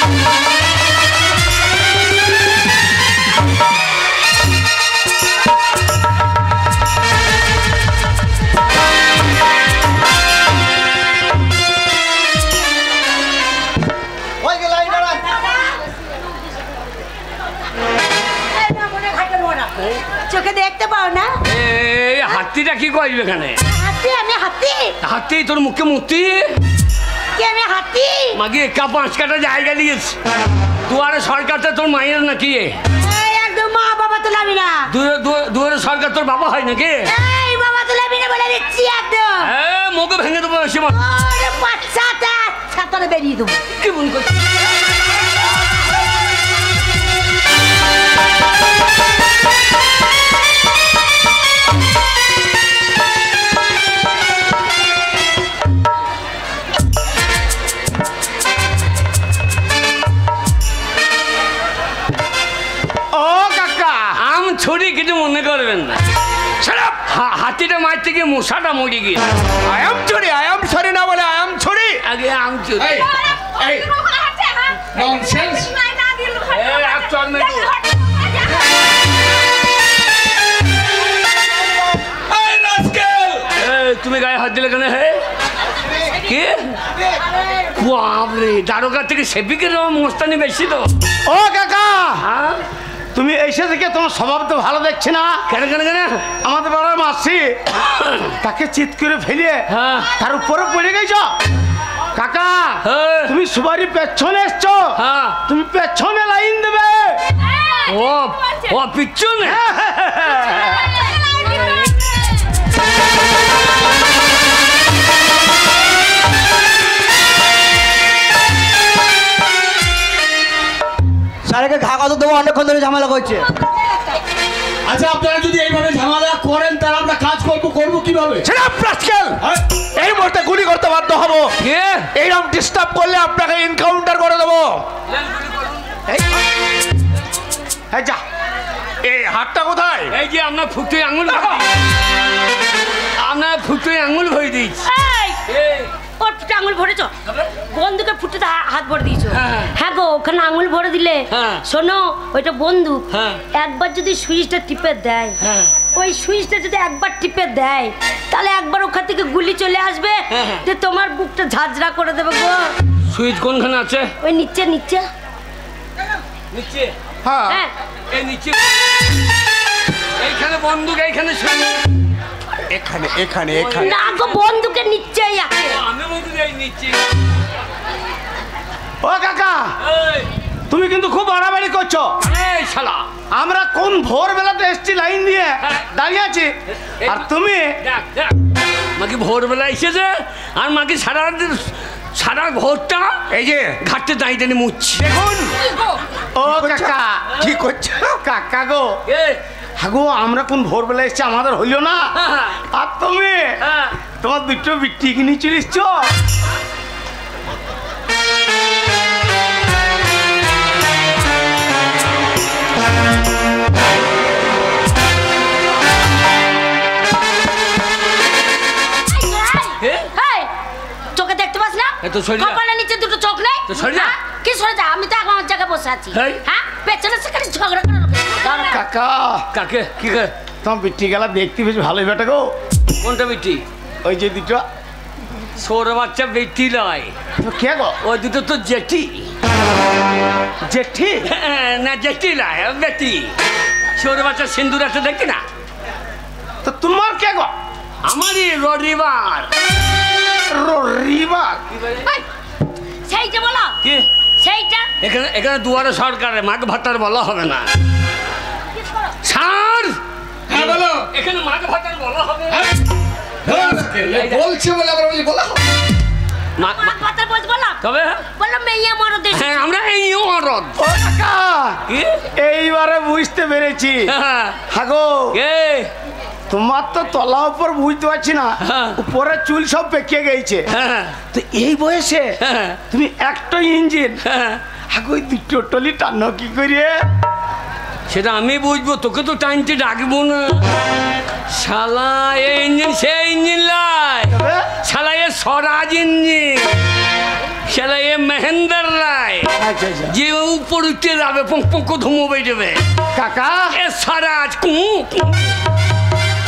D: চোখে দেখতে পাও না?
C: এই হাতিটা কি করবে এখানে?
D: হাতি, আমি হাতি।
C: হাতি তোর মুখে মূর্তি
D: কি আমি হাতি?
C: মাগি একা 5 কাটা জায়গা দিয়েছে। দুয়ারে সরকারটা তোর মায়ের নাকি?
D: এই একদম মা বাবা তুলাবি না।
C: দুয়ারে সরকার তোর বাবা হয় নাকি?
D: এই বাবা তুলাবি না বলে দিচ্ছি একদম।
C: হ্যাঁ মুখে ভেঙে দেবো সীমা।
D: ওরে বাচ্চাটা ছাতরে বেরিয়ে দেবো।
C: কি মন করছিস? ছড়ি কিছু মনে করবেন না, হাতিটা মারতে গিয়ে মশাটা মরে গিয়ে
E: আয়াম ছড়ি না বলে আয়াম ছড়ি
C: আগে আম চুরি।
F: ননসেন্স।
C: তুমি গায়ে হাত দিলে কেন? হে কি বাপরে, দারোগা থেকে সেবিকের মস্তানি বেশি তো।
A: ও কাকা,
C: হ্যাঁ
A: তুমি এসে থেকে তোমার স্বভাব তো ভালো দেখছি না।
C: কেন কেন কেন?
A: আমাদের পাড়ার মাসি তাকে চিৎ করে ফেলিয়ে
C: হ্যাঁ
A: তার উপরে পড়ে গেছ। কাকা
C: হ্যাঁ।
A: তুমি সুবারি পেছনে এসছো,
C: হ্যাঁ
A: তুমি পেছনে লাইন দেবে।
C: ও ও পিছনে
H: স্যারকে ঘা কত দেবো, অনেকক্ষণ ধরে ঝামেলা করছে।
G: আচ্ছা আপনারা যদি এইভাবে ঝামেলা করেন তাহলে আমরা কাজ করবো কিভাবে?
E: এই মুহূর্তে গুলি করতে বাধ্য হবো।
C: কে
E: এইরকম ডিস্টার্ব করলে আপনাকে এনকাউন্টার করে দেবো।
A: এই যা,
E: এই হাতটা কোথায়?
C: এই যে আপনার ফুটে আঙুল আপনার ফুটে আঙুল ভরে দিয়েছি।
D: এই ওর ফুটে আঙুল ভরেছ? বন্দুকে ফুটে হাত ভরে দিয়েছো?
C: হ্যাঁ।
D: হ্যাঁ গো, ওখানে আঙুল ভরে দিলে
C: হ্যাঁ।
D: শোনো, ওইটা বন্দুক।
C: হ্যাঁ।
D: একবার যদি সুইচটা টিপে দেয়,
C: হ্যাঁ।
D: ওই সুইচটা যদি একবার টিপে দেয় তাহলে একবার ওখান থেকে গুলি চলে আসবে,
C: হ্যাঁ।
D: যে তোমার বুকটা ঝাঁঝরা করে দেবে গো।
C: সুইচ কোনখানে আছে?
D: ওই নিচে নিচে।
C: নিচে?
E: হ্যাঁ
D: হ্যাঁ
C: এই নিচে এইখানে বন্দুক, এইখানে
E: এখানে এখানে এখানে।
D: না গো, বন্দুকের নিচেই আছে।
C: আমি বলছি এই নিচে।
A: ও কাকা
C: এই
A: তুমি কিন্তু খুব বাড়াবাড়ি করছো।
C: এই শালা,
A: আমরা কোন ভোরবেলাতে এসছি লাইন দিয়ে দাঁড়িয়ে আছি, আর তুমি
C: দেখ দেখ মাকে ভোরবেলা এসেছে আর মাকে সারা ভোরটা
E: এই যে
C: ঘাটতে দাঁড়িয়ে দাঁড়িয়ে মুচ্ছি।
E: দেখুন
A: ও কাকা
E: কি করছে?
A: কাকা গো,
C: এ
A: হাগো আমরা কোন ভোরবেলা এসছি, আমাদের হইলো না।
C: হ্যাঁ।
A: আর তুমি
C: হ্যাঁ
A: তোমার দুটো বিটি কিনে চলে এসছো।
C: এ?
D: হেই, চোখে দেখতে পাস না?
C: এ তো সরে যা।
D: কপালের নিচে দুটো চোখ নেই?
C: তো সরে যা।
D: হ্যাঁ? কি সরে যা? আমি তো এখন আমার জায়গায় বসে আছি।
C: হেই।
D: হ্যাঁ, পেছনে সেখানে ঝগড়া করে ঝগড়া।
A: কাকা
C: কাকে কি কে?
A: তোমার বিটি গেলা দেখতে বেশ ভালোই বেটা গো।
C: কোনটা বেটি?
A: ওই যে দুটো
C: সোর বাচ্চা বেটি নয়,
A: কে গো?
C: ওই দুটো তো জেঠি।
A: জেঠি?
C: না জেঠি নয়, বেটি। সোর বাচ্চা সিন্দুর আছে দেখি না?
A: তো তোমার কে গো?
C: আমারই রবিবার।
A: রিবা?
D: এই, সেইটা বলো,
C: কি
D: সেইটা।
C: এখানে এখানে দুয়ারে সরকারের মাঘ ভাতার বলা হবে না স্যার।
F: হ্যাঁ বলো।
C: এখানে মাঘ ভাতার বলা হবে না।
F: বলছে বলে আবার বলি বলা হবে।
D: আমার কথা বলতে বলো।
C: তবে
D: বললো মেয়ে মরো দেশ।
C: হ্যাঁ আমরা এই অরদ।
A: ও কাকা
C: কি
A: এইবারে বুঝতে পেরেছি।
C: হ্যাঁ।
A: হাগো
C: কে
A: তোমার তো তলা উপর বুঝতে পারছি না,
C: হ্যাঁ।
A: উপরে চুল সব পেকে গেছে।
C: হ্যাঁ
A: তো এই বয়সে
C: হ্যাঁ।
A: তুমি একটা ইঞ্জিন
C: হ্যাঁ
A: হাগো দুটো টলি টানো কি করে?
C: সেটা আমি বুঝবো, তোকে তো টাইমটি ডাকবো না। শালা এই ইঞ্জিন সে ইঞ্জিন লাই,
A: তবে?
C: শালা এ স্বরাজ ইঞ্জিন, শালা এ মহেন্দ্র রায়,
A: আচ্ছা আচ্ছা
C: যে উপর উঠতে যাবে পঙ্ক ধুমো বেজবে।
A: কাকা
C: এ স্বরাজ কু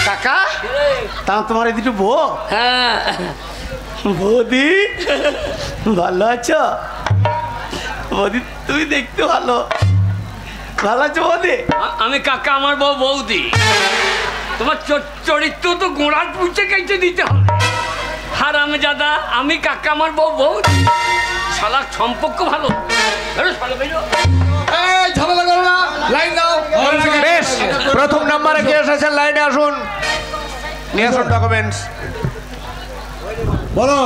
A: কাকা তা তোমার এই দুটো বউ?
C: হ্যাঁ
A: বৌদি ভালো আছো? বৌদি তুমি দেখতে ভালো, ভালো আছো বৌদি?
C: আমি কাকা, আমার বউ বৌদি। তোমার চরিত্র তো গোড়ার পুঁচে কেটে দিতে হবে। হারামে জাদা, আমি কাকা, আমার বউ বৌদি। শালার সম্পর্ক ভালো।
F: এই ঝামেলা করো না। লাইন দাও।
E: বেশ, প্রথম নম্বরে কে এসেছেন লাইনে আসুন, নিয়ে আসুন ডকুমেন্টস।
F: বলো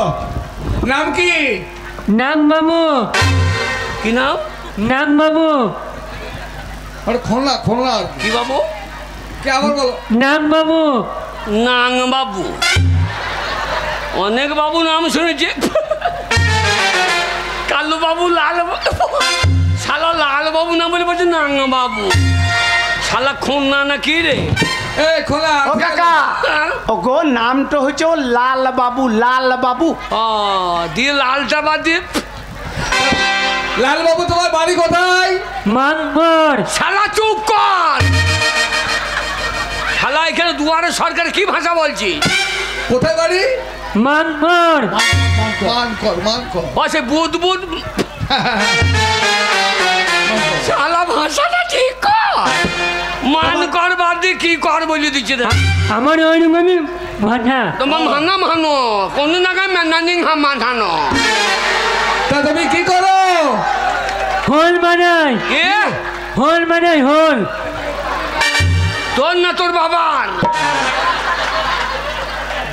F: নাম কি?
I: নাগ বাবু।
C: কি নাম?
I: নাগ বাবু।
F: আরে খোলা খোলা
C: কি বাবু?
F: কে আবার বলো।
I: নাগ বাবু।
C: নাং বাবু। অনেক বাবু নাম শুনেছি, কালু বাবু, লাল বাবু, শালা লাল বাবু না বলে বলছে নাং বাবু, শালা খুন্না না কি রে?
F: এই খোলা
A: ও কাকা, ও গো নামটা হচ্ছে ও লাল বাবু, লাল বাবু।
C: ও দিয়ে লালটা বাদ দিয়ে
F: লাল বাবু তোমার বাড়ি কোথায়?
I: মানপুর।
C: শালা চুপ কর, শালা এখানে দুয়ারে সরকার কি ভাষা বলছি?
F: কোথায় বাড়ি?
I: মানপুর।
F: মান কর মান কর।
C: ও সে বুধ বুধ, শালা ভাষাটা ঠিক কর, মান কর বাদ দিয়ে কি কর বলে দিচ্ছে না।
I: আমার ওই রকমই ভাষা।
C: তোমার ভাঙা ভানো কোনো জায়গায় ম্যানানিং হামা ধানো।
F: তা তুমি কি করো?
I: হোল বানাই।
C: এ
I: হোল বানাই হোল।
C: তোর না তোর বাবার?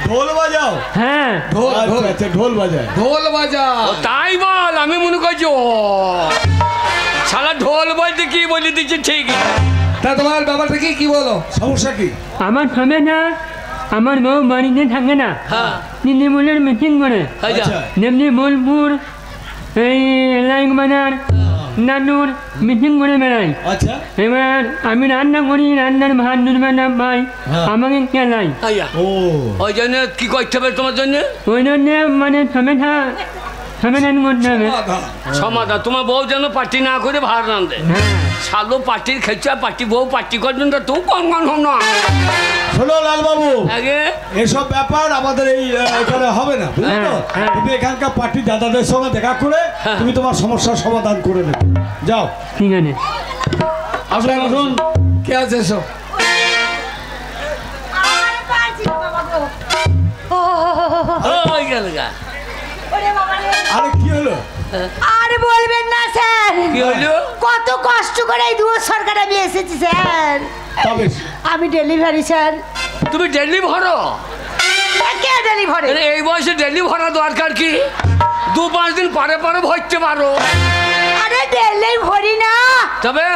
G: ঢোল বাজাও?
I: হ্যাঁ।
F: ঢোল ঢোল
G: আচ্ছা, ঢোল বাজায়।
F: ঢোল বাজা।
C: ও তাই বল, আমি মনে করছি ও শালা ঢোল বলতে কি বলে দিচ্ছে ঠিক।
F: তা তোমার ব্যাপারটা কি কি বলো?
G: সমস্যা কি?
I: আমার হবে না, আমার বউ বাড়িতে থাকে না,
C: হ্যাঁ
I: তৃণমূলের মিটিং করে।
G: আচ্ছা,
I: যেমনি বোলপুর, এই লাইক বাজার, নানুর মিটিং করে বেড়াই।
G: আচ্ছা,
I: এবার আমি রান্না করি, রান্নার ভাত দুর্বানা পাই,
G: হ্যাঁ।
I: আমাকে খেলাই।
C: আইয়া
G: ও
C: ওই জন্য কি করতে হবে তোমার জন্য?
I: ওই জন্য মানে সমাধান করতে হবে।
C: সমাধান তোমার বউ যেন পার্টি না করে ভাত রাঁধে।
I: হ্যাঁ।
C: শালো পার্টির খেলছে, পার্টি বউ পার্টি করবেন তো তুই কন কন হন না
G: শোনো লাল বাবু,
C: আগে।
G: এসব ব্যাপার আমাদের এই এখানে হবে না, বুঝলে তো?
I: হ্যাঁ।
G: তুমি এখানকার পার্টি দাদাদের সঙ্গে দেখা করে তুমি তোমার সমস্যার সমাধান করে নেবে। যাও,
I: ঠিক আছে।
G: আসুন আসুন।
F: কে আছে এসব?
C: ওই গেল গা।
G: আরে কি হলো?
D: আর বলবেন না স্যার,
C: কি হলো?
D: কত কষ্ট করে এই দুয়ার সরকার আমি এসেছি স্যার।
G: তবে
D: আমি ডেলিভারি স্যার।
C: তুমি ডেলি ভরো?
D: কে ডেলিভারি?
C: আরে এই বয়সে ডেলি ভরা দরকার কি? 2-5 দিন পরে পরে ভরতে পারো।
D: আরে ডেলিভারি না,
C: তবে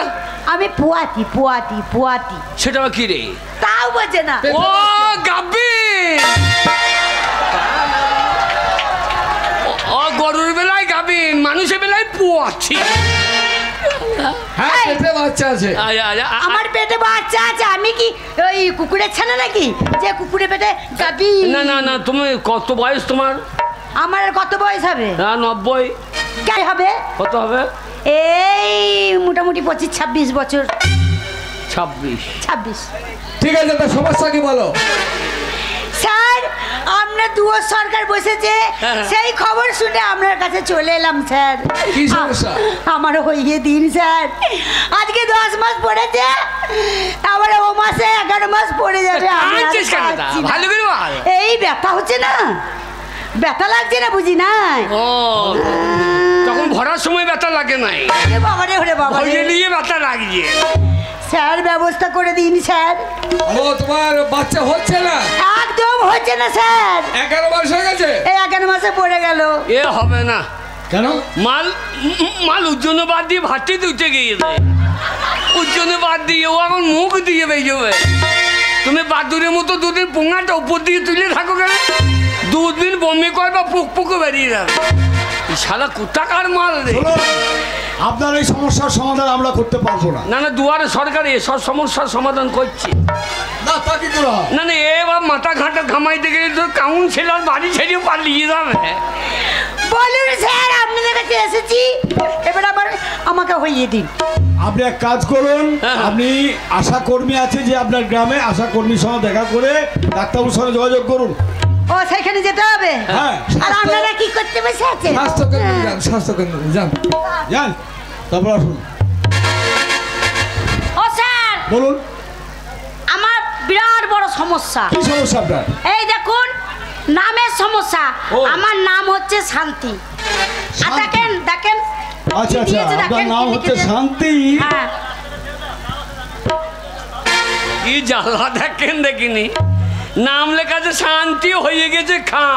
D: আমি পুয়াতি পুয়াতি পুয়াতি।
C: সেটা আবার কি রে?
D: তাও বোঝে না।
C: ও গাব্বি, ও গরুর বেলায় গাবিন, মানুষের বেলায় পুয়াচ্ছি।
F: হ্যাঁ পেটে বাচ্চা আছে।
D: আমার পেটে বাচ্চা আছে, আমি কি ওই কুকুরের ছানা নাকি যে কুকুরের পেটে গাবি?
C: না না না, তুমি কত বয়স তোমার?
D: আমার আর কত বয়স হবে?
C: 90।
D: কে হবে?
C: কত হবে?
D: এই মোটামুটি 25-26 বছর।
C: 26।
F: ঠিক আছে, তা সমস্যা কি বলো?
D: স্যার আমরা দুয়ার সরকার বসেছে, সেই খবর শুনে আপনার কাছে চলে এলাম স্যার।
F: কি সমস্যা?
D: আমার হইয়ে দিন স্যার, আজকে 10 মাস পড়েছে, আবার ও মাসে 11 মাস পড়ে যাবে। আমি আর
C: আনছিস কেন তা?
D: পারছি না।
C: ভালো করে বল।
D: এই ব্যথা হচ্ছে না, ব্যথা লাগছে না বুঝি না।
C: ও তখন ভরার সময় ব্যথা লাগে নাই,
D: বাবারে ওরে বাবা,
C: ভরিয়ে নিয়ে ব্যথা লাগছে।
D: স্যার ব্যবস্থা করে দিন স্যার।
F: ও তোমার বাচ্চা হচ্ছে না?
D: একদম হচ্ছে না স্যার।
F: 11 মাস হয়ে গেছে?
D: এই 11 মাসে পড়ে গেল।
C: এ হবে না।
F: কেন?
C: মাল উজ্জনে বাদ দিয়ে ভাতটি দুটে গিয়েছে, উজ্জনে বাদ দিয়ে ও এখন মুখ দিয়ে বেজবে। তুমি বাদুরের মতো দুদিন পোঙাটা উপর দিয়ে তুলে থাকো কেন? 2 দিন বমি করবা, পুক পুকো বেরিয়ে যাবে। শালা কোথাকার মাল রে।
G: আপনার এই সমস্যার সমাধান আমরা করতে পারবো না।
C: না না, দুয়ারে সরকার এসব সমস্যার সমাধান করছে।
G: না তা কি করে হয়?
C: না না, এবার মাথা ঘাটা ঘামাইতে গেলে তো কাউন্সিলর বাড়ি ছেড়ে পালিয়ে যাবে।
D: বলুন স্যার, আপনাদের কাছে এসেছি, এবার আবার আমাকে হইয়ে দিন।
G: আপনি এক কাজ করুন, আপনি আশা কর্মী আছে যে আপনার গ্রামে, আশা কর্মীর সঙ্গে দেখা করে ডাক্তারবাবুর সঙ্গে যোগাযোগ করুন।
D: ও সেখানে যেতে হবে?
G: হ্যাঁ।
D: আর আপনারা কি করতে বসে আছেন?
F: স্বাস্থ্যকেন্দ্র যান, স্বাস্থ্যকেন্দ্র যান।
G: যান, তারপর আসুন।
D: ও স্যার
G: বলুন,
D: আমার বিরাট বড় সমস্যা।
G: কি সমস্যা আপনার?
D: এই দেখুন, নামের সমস্যা।
G: ও।
D: আমার নাম হচ্ছে শান্তি। আর
G: শান্তি?
D: দেখেন দেখেন
G: আচ্ছা
D: কি
G: আচ্ছা,
D: দিয়েছে,
G: আপনার
D: দেখেন
G: নাম
D: কি
G: হচ্ছে
D: লিখেছে।
G: শান্তি।
D: হ্যাঁ।
C: কি জ্বালা দেখেন দেখিনি, নাম লেখাতে শান্তি হয়ে গেছে খা।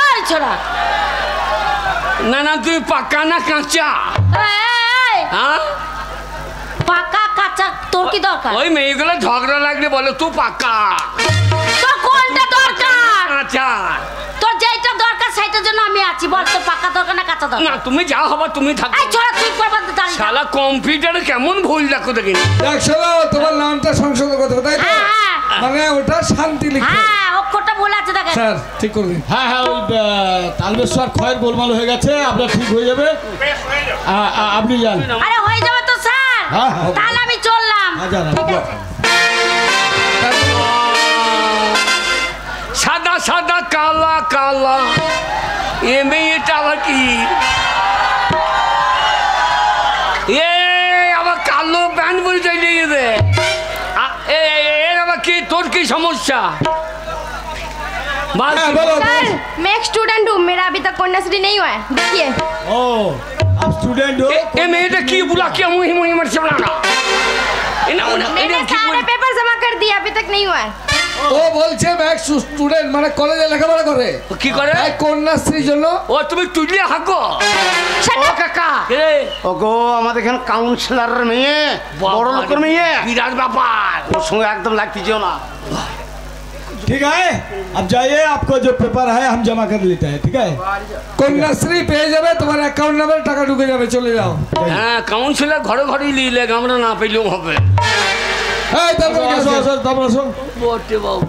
D: এই ছোড়া,
C: না না তুই পাকা না কাঁচা?
D: এই,
C: হ্যাঁ
D: পাকা কাঁচা তোর কি দরকার?
C: ওই মেয়েগুলো ঝগড়া লাগলে বলে তুই পাকা।
D: তোর কোনটা দরকার?
C: কাঁচা।
D: তোর যেটা দরকার সেটার জন্য আমি আছি। বল তোর পাকা দরকার না কাঁচা দরকার?
C: না তুমি যা হবা তুমি থাকো।
D: এই ছোড়া তুই করবার দাঁড়িয়ে থাক।
C: শালা কম্পিউটারে কেমন ভুল দেখো দেখিনি।
F: দেখছো তোমার নামটা সংশোধন করতে হবে, তাই তো?
D: হ্যাঁ, হ্যাঁ।
F: মানে ওটা শান্তি লিখতে হবে।
D: হ্যাঁ, অক্ষরটা ভুল আছে দেখেন।
F: স্যার ঠিক করে দিন।
G: হ্যাঁ হ্যাঁ, ওই তালবেশ্বর ক্ষয়ের গোলমাল হয়ে গেছে, আপনার ঠিক হয়ে যাবে। আপনি যান।
D: আরে হয়ে যাবে তো স্যার।
G: হ্যাঁ, হ্যাঁ।
D: তাহলে আমি চললাম।
G: হ্যাঁ, যান,
D: ঠিক
G: যান।
D: আছে।
C: সাদা সাদা কালা কালা, এ মেয়েটা আবার কি? এ আবার কালো প্যান্ট পরে চলে গেছে। এর আবার কি, তোর কি সমস্যা?
G: হ্যাঁ, বলো।
J: सर मैं एक स्टूडेंट हूँ, मेरा अभी तक कन्याश्री नहीं हुआ है, देखिए।
G: ও आप स्टूडेंट हो?
C: এ মেয়েটা কি বুলা কি মুহি মুহি মারছে না?
J: मैंने सारे पेपर जमा कर दिए, अभी तक नहीं हुआ है।
F: ও বলছে ম্যাক্স স্টুডেন্ট, মানে কলেজে লেখাপড়া করে।
C: কি করে?
F: এই কন্যাশ্রীর জন্য।
C: ও তুমি তুলিয়ে হাঁকো।
A: ও কাকা, ও গো আমাদের এখানে কাউন্সিলরের মেয়ে, বড় লোকের মেয়ে,
C: বিরাট ব্যাপার।
A: ওর সঙ্গে একদম লাগতে যেও না।
G: ठीक है, अब जाइए, आपको जो पेपर है हम जमा कर लेते हैं, ठीक है?
F: কন্যাশ্রী পেয়ে যাবে, তোমার অ্যাকাউন্ট নাম্বারে টাকা ঢুকে যাবে, চলে যাও।
C: হ্যাঁ কাউন্সিলর ঘরে ঘরেই লিলে, আমরা না পেলেও হবে।
F: এই তারপর কি
G: আসো
F: আছে?
G: আসো, তারপর আসো।
C: বটে বাবু।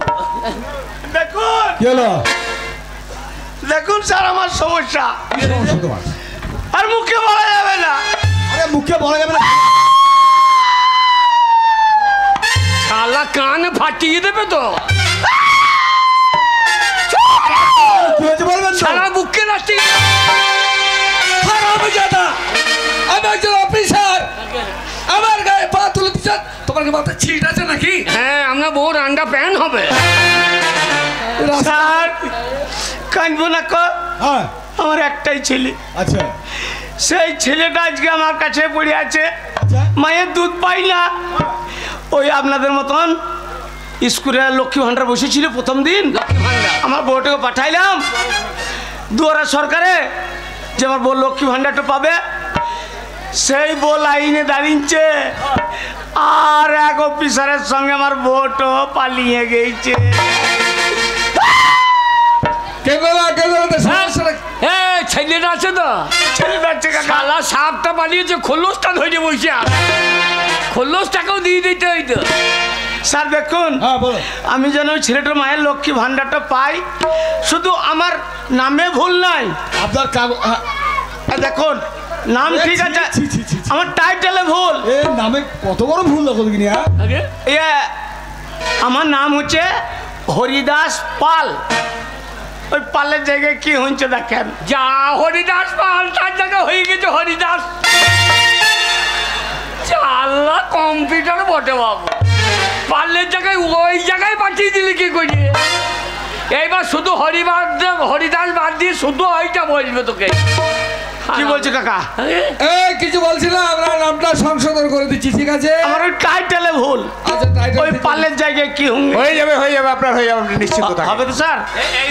A: দেখুন
G: কি হলো?
A: দেখুন স্যার আমার সমস্যা,
G: কি সমস্যা তোমার?
A: আর মুখে বলা যাবে না।
G: আরে মুখে বলা যাবে না।
C: শালা কান ফাটিয়ে দেবে তো।
G: কি হয়েছে বলবেন তো?
C: শালা বুকে নাচি।
F: হারামজাদা, আমি একজন অফিসার, আমার গায়ে পা তুলে দিচ্ছেন। তোমার কি মাথায় ছিট আছে নাকি?
C: হ্যাঁ আমরা বউ রান্ডা প্যান হবে।
A: স্যার কাঁদবো না কর,
G: হ্যাঁ,
A: আমার একটাই ছেলে,
G: আচ্ছা
A: সেই ছেলেটা আজকে আমার কাছে পড়ে আছে,
G: আচ্ছা।
A: মায়ের দুধ পাই না। ওই আপনাদের মতন স্কুলে লক্ষ্মী ভাণ্ডার বসেছিল প্রথম দিন,
C: লক্ষ্মী ভান্ডার।
A: আমার বউটাকে পাঠাইলাম দুয়ারা সরকারে যে আমার বউ লক্ষ্মী ভাণ্ডারটা পাবে। সেই বউ লাইনে দাঁড়িয়েছে, আর এক অফিসারের সঙ্গে আমার বউটো পালিয়ে গেছে।
C: ছেলেটা আছে তো,
A: ছেলেটা আছে কাকা।
C: শালা সাপটা পালিয়েছে, খোলসটা ধরে বসে আছে। খোলসটাকেও দিয়ে দিতে হইতো।
A: স্যার দেখুন,
G: হ্যাঁ বলো।
A: আমি যেন ওই ছেলেটার মায়ের লক্ষ্মী ভাণ্ডারটা পাই, শুধু আমার নামে ভুল নাই।
G: আপনার কাগজ,
A: দেখুন নাম ঠিক আছে,
G: ছি, ছি, ছি, ছি।
A: আমার টাইটেলে ভুল।
G: এ নামে কত বড় ভুল দেখো দেখিনি। হ্যাঁ,
C: আগে
A: এ আমার নাম হচ্ছে হরিদাস পাল। ওই পালের জায়গায় কি হচ্ছে দেখেন।
C: যা হরিদাস পাল, তার জায়গায় হয়ে গেছে হরিদাস। চাল্লা কম্পিউটার বটে বাবু, পালের জায়গায় ওই জায়গায় পাঠিয়ে দিলি কি করি? এইবার শুধু হরিদাস বাদ দিয়ে শুধু ওইটা বলবে তোকে।
A: কি বলছে কাকা?
F: কিছু বলছি না, আমরা নামটা সংশোধন করে দিচ্ছি, ঠিক আছে?
A: আমার ওই টাইটেলে ভুল,
F: আচ্ছা, টাইটেল
A: ওই পালের জায়গায় কি হুঙ্গে
E: হয়ে যাবে আপনার, হয়ে যাবে, আপনি নিশ্চিন্ত থাকুন।
A: হবে তো স্যার?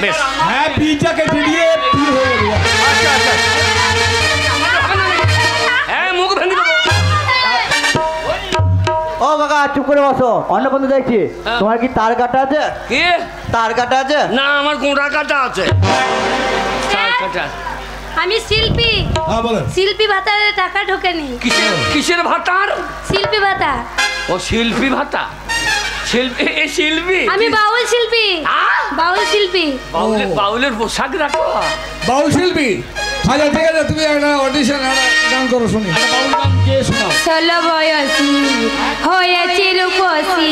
A: বেশ,
G: হ্যাঁ, বিটা কেটে দিয়ে পি হয়ে যাবে।
A: আচ্ছা আচ্ছা।
C: হ্যাঁ মুখ ভেঙে দেবো।
H: ও কাকা চুপ করে বসো, অন্য বন্ধু দেখছি। তোমার কি তার কাটা আছে?
C: কি?
H: তার কাটা আছে?
C: না আমার গোড়া কাটা আছে। তার কাটা।
D: আমি শিল্পী,
G: হ্যাঁ বলো।
D: শিল্পী ভাতার টাকা ঢোকেনি।
C: কিসের ভাতার?
D: শিল্পী ভাতা।
C: ও শিল্পী ভাতা। শিল্পী, এ শিল্পী।
D: আমি বাউল শিল্পী। বাউল শিল্পী।
C: বাউলের পোশাক রাখো।
F: বাউল শিল্পী। আচ্ছা ঠিক আছে, তুমি একটা অডিশন গান করো শুনি।
G: বাউল গান কে শোনাও?
J: 16 বয়সী হয়েছি রূপসী,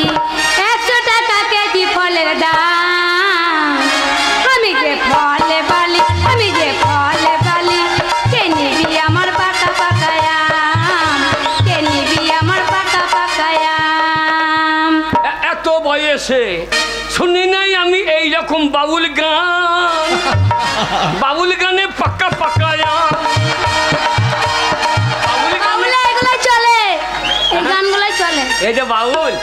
J: 100 টাকা কেজি ফলের দাম। আমি যে ফলে বালি, আমি যে ফলে বালি, কে নিবি আমার পাকা পাকায়াম, কে নিবি আমার পাকা পাকায়াম।
C: এত বয়সে শুনি নাই আমি এইরকম বাউল গান। বাউল গানে পাক্কা পাকায়া।
J: বাউলে এগুলো চলে, এই গানগুলোই চলে।
C: এই যে বাউল।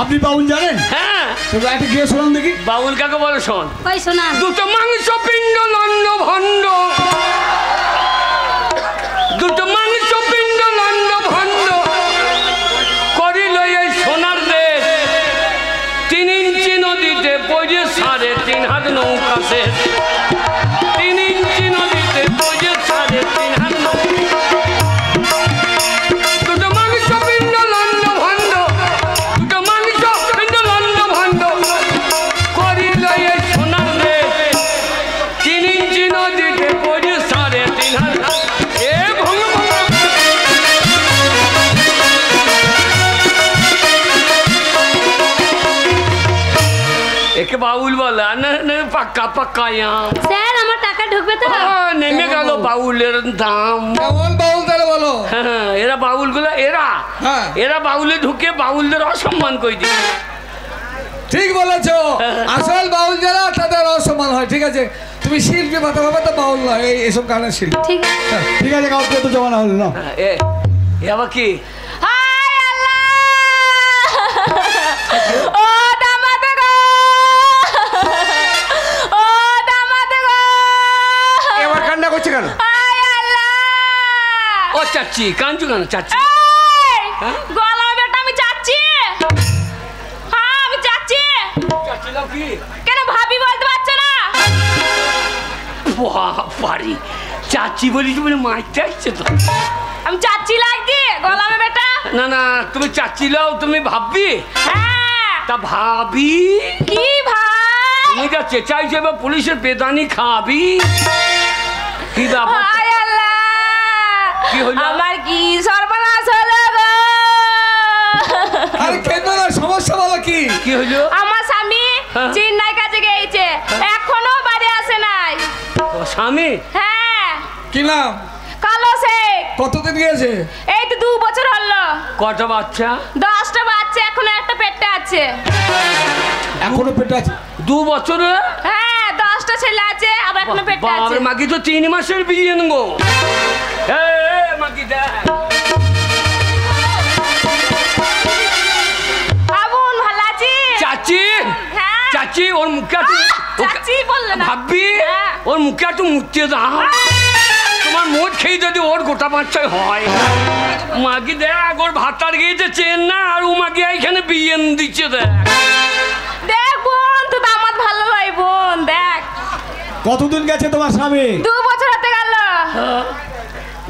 G: আপনি বাউল জানেন?
C: হ্যাঁ।
G: তবে একটা গিয়ে শোনান দেখি।
C: বাউল কাকে বলো শোন।
D: কই শোনা।
C: দুটো মাংস পিণ্ড লন্ড ভণ্ড, দুটো মাংস পিণ্ড লন্ড ভণ্ড করিল এই সোনার দেশ। 3 ইঞ্চি নদীতে পড়ে 3.5 হাত নৌকা শেষ। 3 ইঞ্চি নদীতে পড়ে 3.5 হাত নৌকা। দুটো মাংস পিণ্ড লন্ড ভণ্ড, দুটো মাংস পিণ্ড লন্ড ভণ্ড করিল এই সোনার দেশ। 3 ইঞ্চি নদীতে পড়ে 3.5 হাত। এ ভঙ্গ একে বাউল বলা না, পাক্কা পাক্কা ইয়াম।
D: স্যার আমার টাকা ঢুকবে তো?
C: নেমে গেল বাউলের দাম।
F: কেমন বাউল তাহলে বলো?
C: হ্যাঁ, এরা বাউল গুলো এরা বাউলে ঢুকে বাউলদের অসম্মান করে দিচ্ছে।
F: ঠিক বলেছো, আসল বাউল যারা তাদের অসম্মান হয়। ঠিক আছে, তুমি শিল্পী কথা ভাবে তো বাউল নয়, এইসব গানের শিল্পী।
D: ঠিক আছে
G: ঠিক আছে, কাউকে তো জমানা হলো না।
C: এ আবার কি?
B: হায় আল্লাহ! ও দামাদ গো! ও দামাদ গো!
E: এবার কান্না করছে কেন?
B: হায় আল্লাহ!
C: ও চাচি কাঞ্চু কেন চাচি?
B: এই! গলা বেটা আমি যাচ্ছি। হ্যাঁ আমি যাচ্ছি।
C: চাচি লাও কি?
B: কেন ভাবি বলতে পারছো না?
C: পারি চাচি বলিস বলে মারতে আসছে তো।
B: আমি চাচ্ছি লাগছি গলা বেটা।
C: না না, তুমি চাচি লাও, তুমি ভাববি?
B: হ্যাঁ।
C: তা ভাবি
B: কি ভাই?
C: তুমি যা চেঁচাইছো এবার পুলিশের বেদানি খাবি। কি ব্যাপার?
B: হায় আল্লাহ!
C: কি হলো?
B: আমার কি সর্বনাশ হলো গো!
F: আরে কেন না, সমস্যা বলো কি?
C: কি হলো?
B: আমার স্বামী
C: হ্যাঁ।
B: চেন্নাই কাছে গিয়েছে, এখনো বাড়ি আসে নাই।
C: তোমার স্বামী?
B: হ্যাঁ,
F: কি নাম?
B: কালো শেখ।
F: কতদিন গিয়েছে?
B: এই তো 2 বছর হলো।
C: কটা বাচ্চা?
B: 10টা বাচ্চা, এখনো একটা পেটে আছে।
G: এখনো পেটে আছে?
C: 2 বছরে?
B: হ্যাঁ, 10টা ছেলে আছে, আবার এখনো পেটে আছে।
C: বাবার মাগি তো 3 মাসের বিয়ে গো। মাগি দেখ
B: আবুন ভালো আছি?
C: চাচি।
B: হ্যাঁ।
C: চাচি ওর মুখে
B: চাচি বললে না।
C: ভাববি
B: হ্যাঁ।
C: ওর মুখে একটু মুতে দাও। তোমার মোট খেয়ে যদি ওর গোটা বাচ্চাই হয়। মাগি দেখ ওর ভাতার গিয়েছে চেন না, আর ও মাগি এইখানে বিয়ে দিচ্ছে। দেখ
B: দেখ বোন, তো দামাদ ভালো হয় বোন, দেখ।
G: কতদিন গেছে তোমার স্বামী?
B: 2 বছর হতে গেল।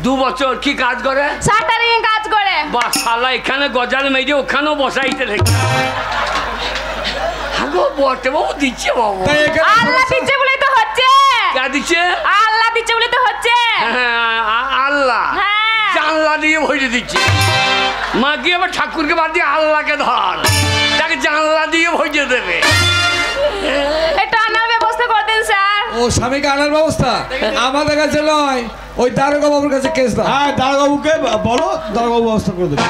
C: 2 বছর কি কাজ করে?
B: শাটারিং কাজ করে।
C: বা শালা এখানে গজাল মেজে ওখানেও বসাইতে রেখে। আগো বটে বাবু দিচ্ছে বাবু।
F: তাই এখানে
B: আল্লাহ
F: সমস্যা-
B: দিচ্ছে বলেই তো হচ্ছে।
C: কে দিচ্ছে?
B: আল্লাহ দিচ্ছে বলেই তো হচ্ছে।
C: হ্যাঁ, আল্লাহ
B: হ্যাঁ।
C: জানলা দিয়ে ভরে দিচ্ছে। মাগি আবার ঠাকুরকে বাদ দিয়ে আল্লাহকে ধর, তাকে জানলা দিয়ে ভরে দেবে।
B: এটা আনার ব্যবস্থা করে দেন স্যার।
F: ও স্বামীকে আনার ব্যবস্থা আমাদের কাছে নয়, ওই দারোগা বাবুর কাছে কেস দাও।
G: হ্যাঁ, দারোগাবুকে বলো, দারোগাবু ব্যবস্থা করে দেবে।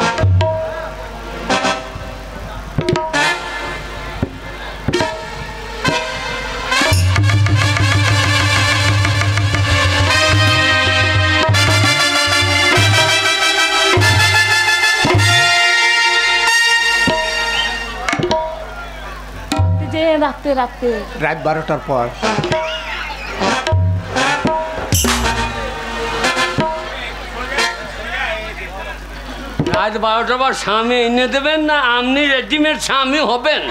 B: যে রাতে রাতে
E: রাত 12টার পর
C: রাত 12টার পর স্বামী এনে দেবেন না আপনি রেডিমেড স্বামী হবেন?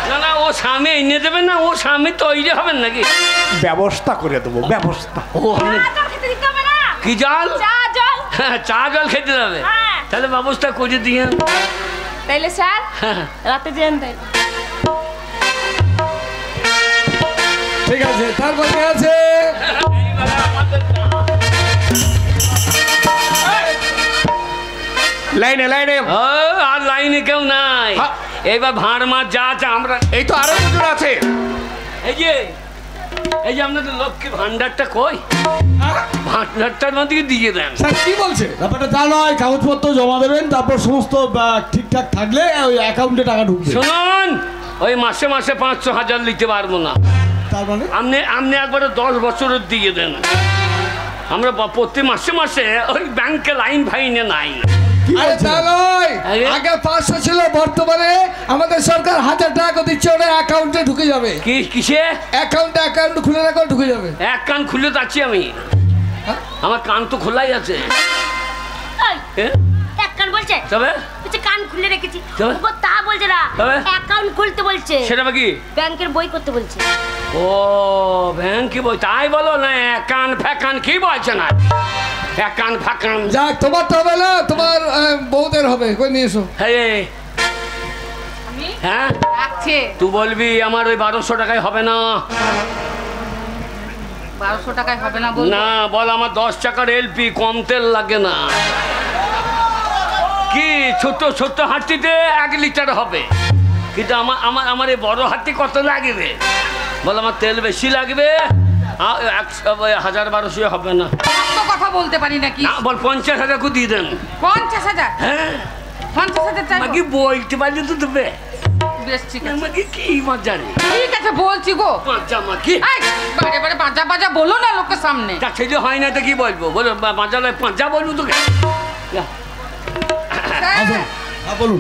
C: না না, ও স্বামী এনে দেবেন না, ও স্বামী তৈরি হবেন নাকি?
E: ব্যবস্থা করে দেবো, ব্যবস্থা।
C: ও আপনি
B: জল খেতে দিতে হবে না।
C: কি জল?
B: চা জল।
C: হ্যাঁ, চা জল খেতে হবে।
B: হ্যাঁ।
C: তাহলে ব্যবস্থা করে দিয়ে।
B: তাইলে স্যার
C: হ্যাঁ।
B: রাতে যেন তাই।
F: ঠিক আছে, তারপর কে আছে?
E: লাইনে লাইনে
C: ও, আর লাইনে কেউ নাই।
E: হ্যাঁ।
C: এইবার ভাঁড় মাছ যা আছে আমরা
E: এই তো আরো দুজন আছে।
C: এই যে আপনাদের লক্ষ্মী ভান্ডারটা কই? ভান্ডারটার মধ্যে দিয়ে দেন।
F: স্যার কি বলছে?
G: ব্যাপারটা তা নয়, কাগজপত্র জমা দেবেন, তারপর সমস্ত ঠিকঠাক থাকলে ওই অ্যাকাউন্টে টাকা ঢুকবে।
C: শুনুন, ওই মাসে মাসে 500,000 নিতে পারবো না।
G: তার মানে
C: আপনি একবারে 10 বছরের দিয়ে দেন। আমরা প্রতি মাসে মাসে ওই ব্যাংকে লাইন ফাইনে নাই।
G: কি
F: আরে
G: বলছেন?
F: তা নয়,
C: আরে?
F: আগে 500 ছিল, বর্তমানে আমাদের সরকার 1000 টাকা দিচ্ছে, ওটা অ্যাকাউন্টে ঢুকে যাবে।
C: কি কিসে
F: অ্যাকাউন্ট খুলে রাখো, ঢুকে যাবে।
C: এক কান খুলে যাচ্ছি আমি, আমার কান তো খোলাই আছে।
D: এই,
C: এ?
D: এক কান বলছে
C: তবে
D: বলছে কান খুলে রেখেছি।
C: তবে?
D: ও তা বলছে না,
C: তবে?
D: অ্যাকাউন্ট খুলতে বলছে,
C: সেটা বা কি?
D: ব্যাংকের বই করতে বলছে।
C: ও ব্যাংক কি বই, তাই বলো না এক কান ফ্যাকান কি বলছে না, এক কান ফ্যাকান।
F: যাক, তোমার তো হবে না, তোমার বউদের হবে, কই নিয়ে এসো।
C: হ্যাঁ
B: রাখছে
C: তুই বলবি আমার ওই 1200 টাকায় হবে না।
B: 1200 টাকায় হবে না বল
C: না বল আমার 10 টাকার এলপি, কম তেল লাগে না। কি ছোট ছোট হাঁটিতে 1 লিটার হবে, কিন্তু আমার আমার আমার এই বড় হাঁটি কত লাগবে বল, আমার তেল বেশি লাগবে, 1000-1200 হবে না।
B: এত কথা বলতে পারি নাকি?
C: না বল 50,000 কো দিয়ে দেন।
B: 50,000?
C: হ্যাঁ
B: 50,000 চাই?
C: আমাকে বলতে পারলে তো দেবে।
B: বেশ ঠিক আছে,
C: আমাকে কি মজা রে,
B: ঠিক আছে বলছি গো।
C: পাঁচা মাকি
B: এই, বারে বারে বাজা বাজা বলো না লোকের সামনে।
C: তা ছেলে হয় না তো কি বলবো, বলো বাজালে পাঁচা বলবো তোকে।
G: আসুন, হ্যাঁ, বলুন।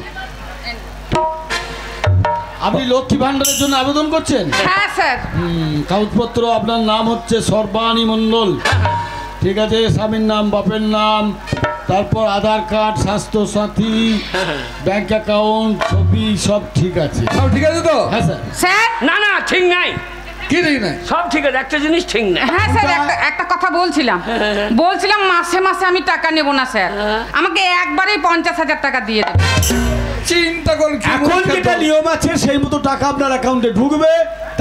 G: আপনি লক্ষ্মী ভান্ডারের জন্য আবেদন করছেন?
B: হ্যাঁ স্যার।
G: কাগজপত্র, আপনার নাম হচ্ছে সর্বাণী মণ্ডল, ঠিক আছে, স্বামীর নাম, বাপের নাম, তারপর আধার কার্ড, স্বাস্থ্য সাথী, ব্যাংক অ্যাকাউন্ট, ছবি, সব ঠিক আছে।
F: সব ঠিক আছে তো?
G: হ্যাঁ স্যার।
B: স্যার
C: না না ঠিক নাই,
F: কি ঠিক নাই?
C: সব ঠিক আছে, একটা জিনিস ঠিক নাই।
B: হ্যাঁ স্যার, একটা কথা বলছিলাম মাসে মাসে আমি টাকা নেব না স্যার, আমাকে একবারেই 50,000 টাকা দিয়ে দেবেন।
F: চিন্তা করুন,
G: এখন যেটা নিয়ম আছে সেই মতো টাকা আপনার অ্যাকাউন্টে ঢুকবে,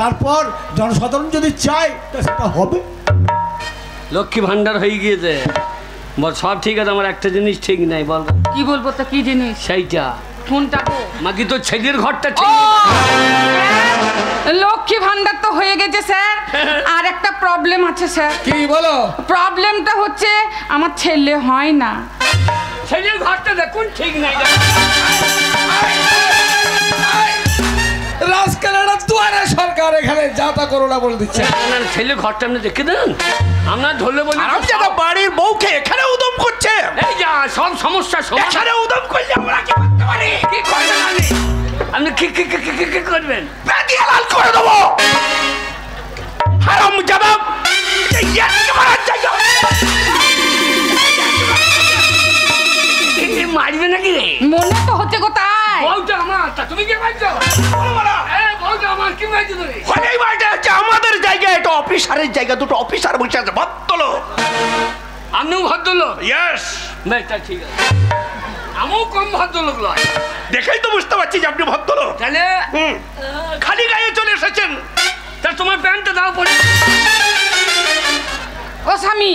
G: তারপর জনসাধারণ যদি চায় তা সেটা হবে।
C: লক্ষ্মী ভান্ডার হয়ে গিয়েছে, বল সব ঠিক আছে, আমার একটা জিনিস ঠিক নাই। বল
B: কি বলবো তো, কি জিনিস?
C: সেইটা
B: কোনটা গো?
C: মাকি তো ছেলের ঘরটা
B: ও,
C: ঠিক
B: স্যার, লক্ষ্মী ভান্ডার তো হয়ে গেছে স্যার, আর একটা প্রবলেম আছে স্যার।
F: কি বলো?
B: প্রবলেমটা হচ্ছে আমার ছেলে হয় না।
C: ছেলের ঘরটা দেখুন ঠিক নাই।
F: রাজকালের দুয়ারে সরকার এখানে যাতা করো না বলে দিচ্ছে।
C: আপনার ছেলের ঘরটা আপনি দেখে দেন, আমরা ধরলে বলি
E: আরাম যারা বাড়ির বউকে এখানে উদম করছে,
C: এই যা সব সমস্যা
E: এখানে উদম করলে আমরা কি করতে পারি?
C: কি করবেন আপনি কি কি কি কি কি করবেন?
E: বেদিয়া লাল করে দেবো। হারাম জাদা, ইয়াকে মারার জায়গা।
C: মারবে নাকি রে?
B: মনে তো হচ্ছে কোথায়।
C: বউটা আমার, তা তুমি কি মারছো? বউটা আমার, কি মারছো তুমি?
E: এই বাড়িটা হচ্ছে আমাদের জায়গা, এটা অফিসারের জায়গা, দুটো অফিসার বসে আছে, ভদ্রলোক।
C: আমিও ভদ্রলোক?
E: ইয়েস।
C: তা ঠিক আছে, আমিও কম ভদ্রলোক নয়,
E: দেখেই তো বুঝতে পারছি যে আপনি ভদ্রলোক।
C: তাহলে
E: খালি গায়ে চলে এসেছেন।
C: তা তোমার প্যান্টটা দাও পরে।
B: ও স্বামী,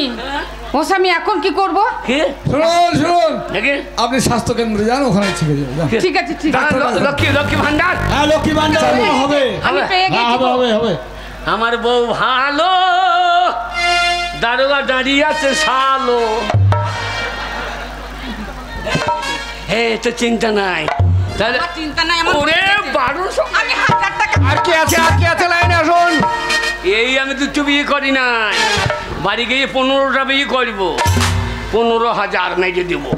B: ও স্বামী, এখন কি করব?
C: কি
F: শুনুন,
C: দেখি
F: আপনি স্বাস্থ্য কেন্দ্রে যান, ওখানে ঠিক হয়ে যাবে।
B: ঠিক আছে, ঠিক আছে।
C: লক্ষ্মী ভান্ডার।
G: হ্যাঁ, লক্ষ্মী ভান্ডার হবে,
B: আমি পেয়ে
G: হ্যাঁ,
B: গেছি
G: হবে
B: গো।
G: হবে হবে।
C: আমার বউ ভালো, দারোগা দাঁড়িয়ে আছে শালো। হে তো চিন্তা নাই, তাহলে
B: আমার চিন্তা নাই, আমার
C: ওরে
B: হয়ে গেছে।
C: 1200।
B: আমি 1000 টাকা।
E: আর কি আছে, আর কি আছে, লাইনে আসুন।
C: এই আমি দুটো বিয়ে করি নাই, বাড়ি গিয়ে 15টা বিয়ে করব, 15,000 মেজে দেবো,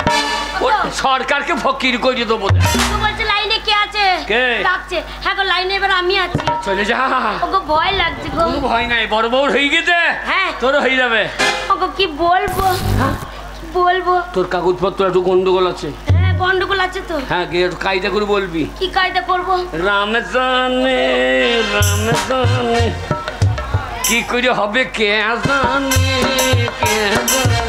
C: সরকারকে ফকির করে দেবো।
D: তো বলছে লাইনে কে আছে?
C: কে?
D: ডাকছে। হ্যাঁ গো, লাইনে এবার আমি আছি।
C: চলে যা,
D: ওগো ভয় লাগছে গো।
C: কোনো ভয় নাই, বড় বউর হয়ে গেছে,
D: হ্যাঁ।
C: তোর হয়ে যাবে।
D: ওগো কি বলবো, কি বলবো?
C: তোর কাগজপত্র একটু গন্ডগোল আছে।
D: হ্যাঁ, গন্ডগোল আছে তো।
C: হ্যাঁ গিয়ে একটু কায়দা করে বলবি।
D: কি কায়দা করবো?
C: রাম জানে কি করে হবে, কে জানে কে জানে।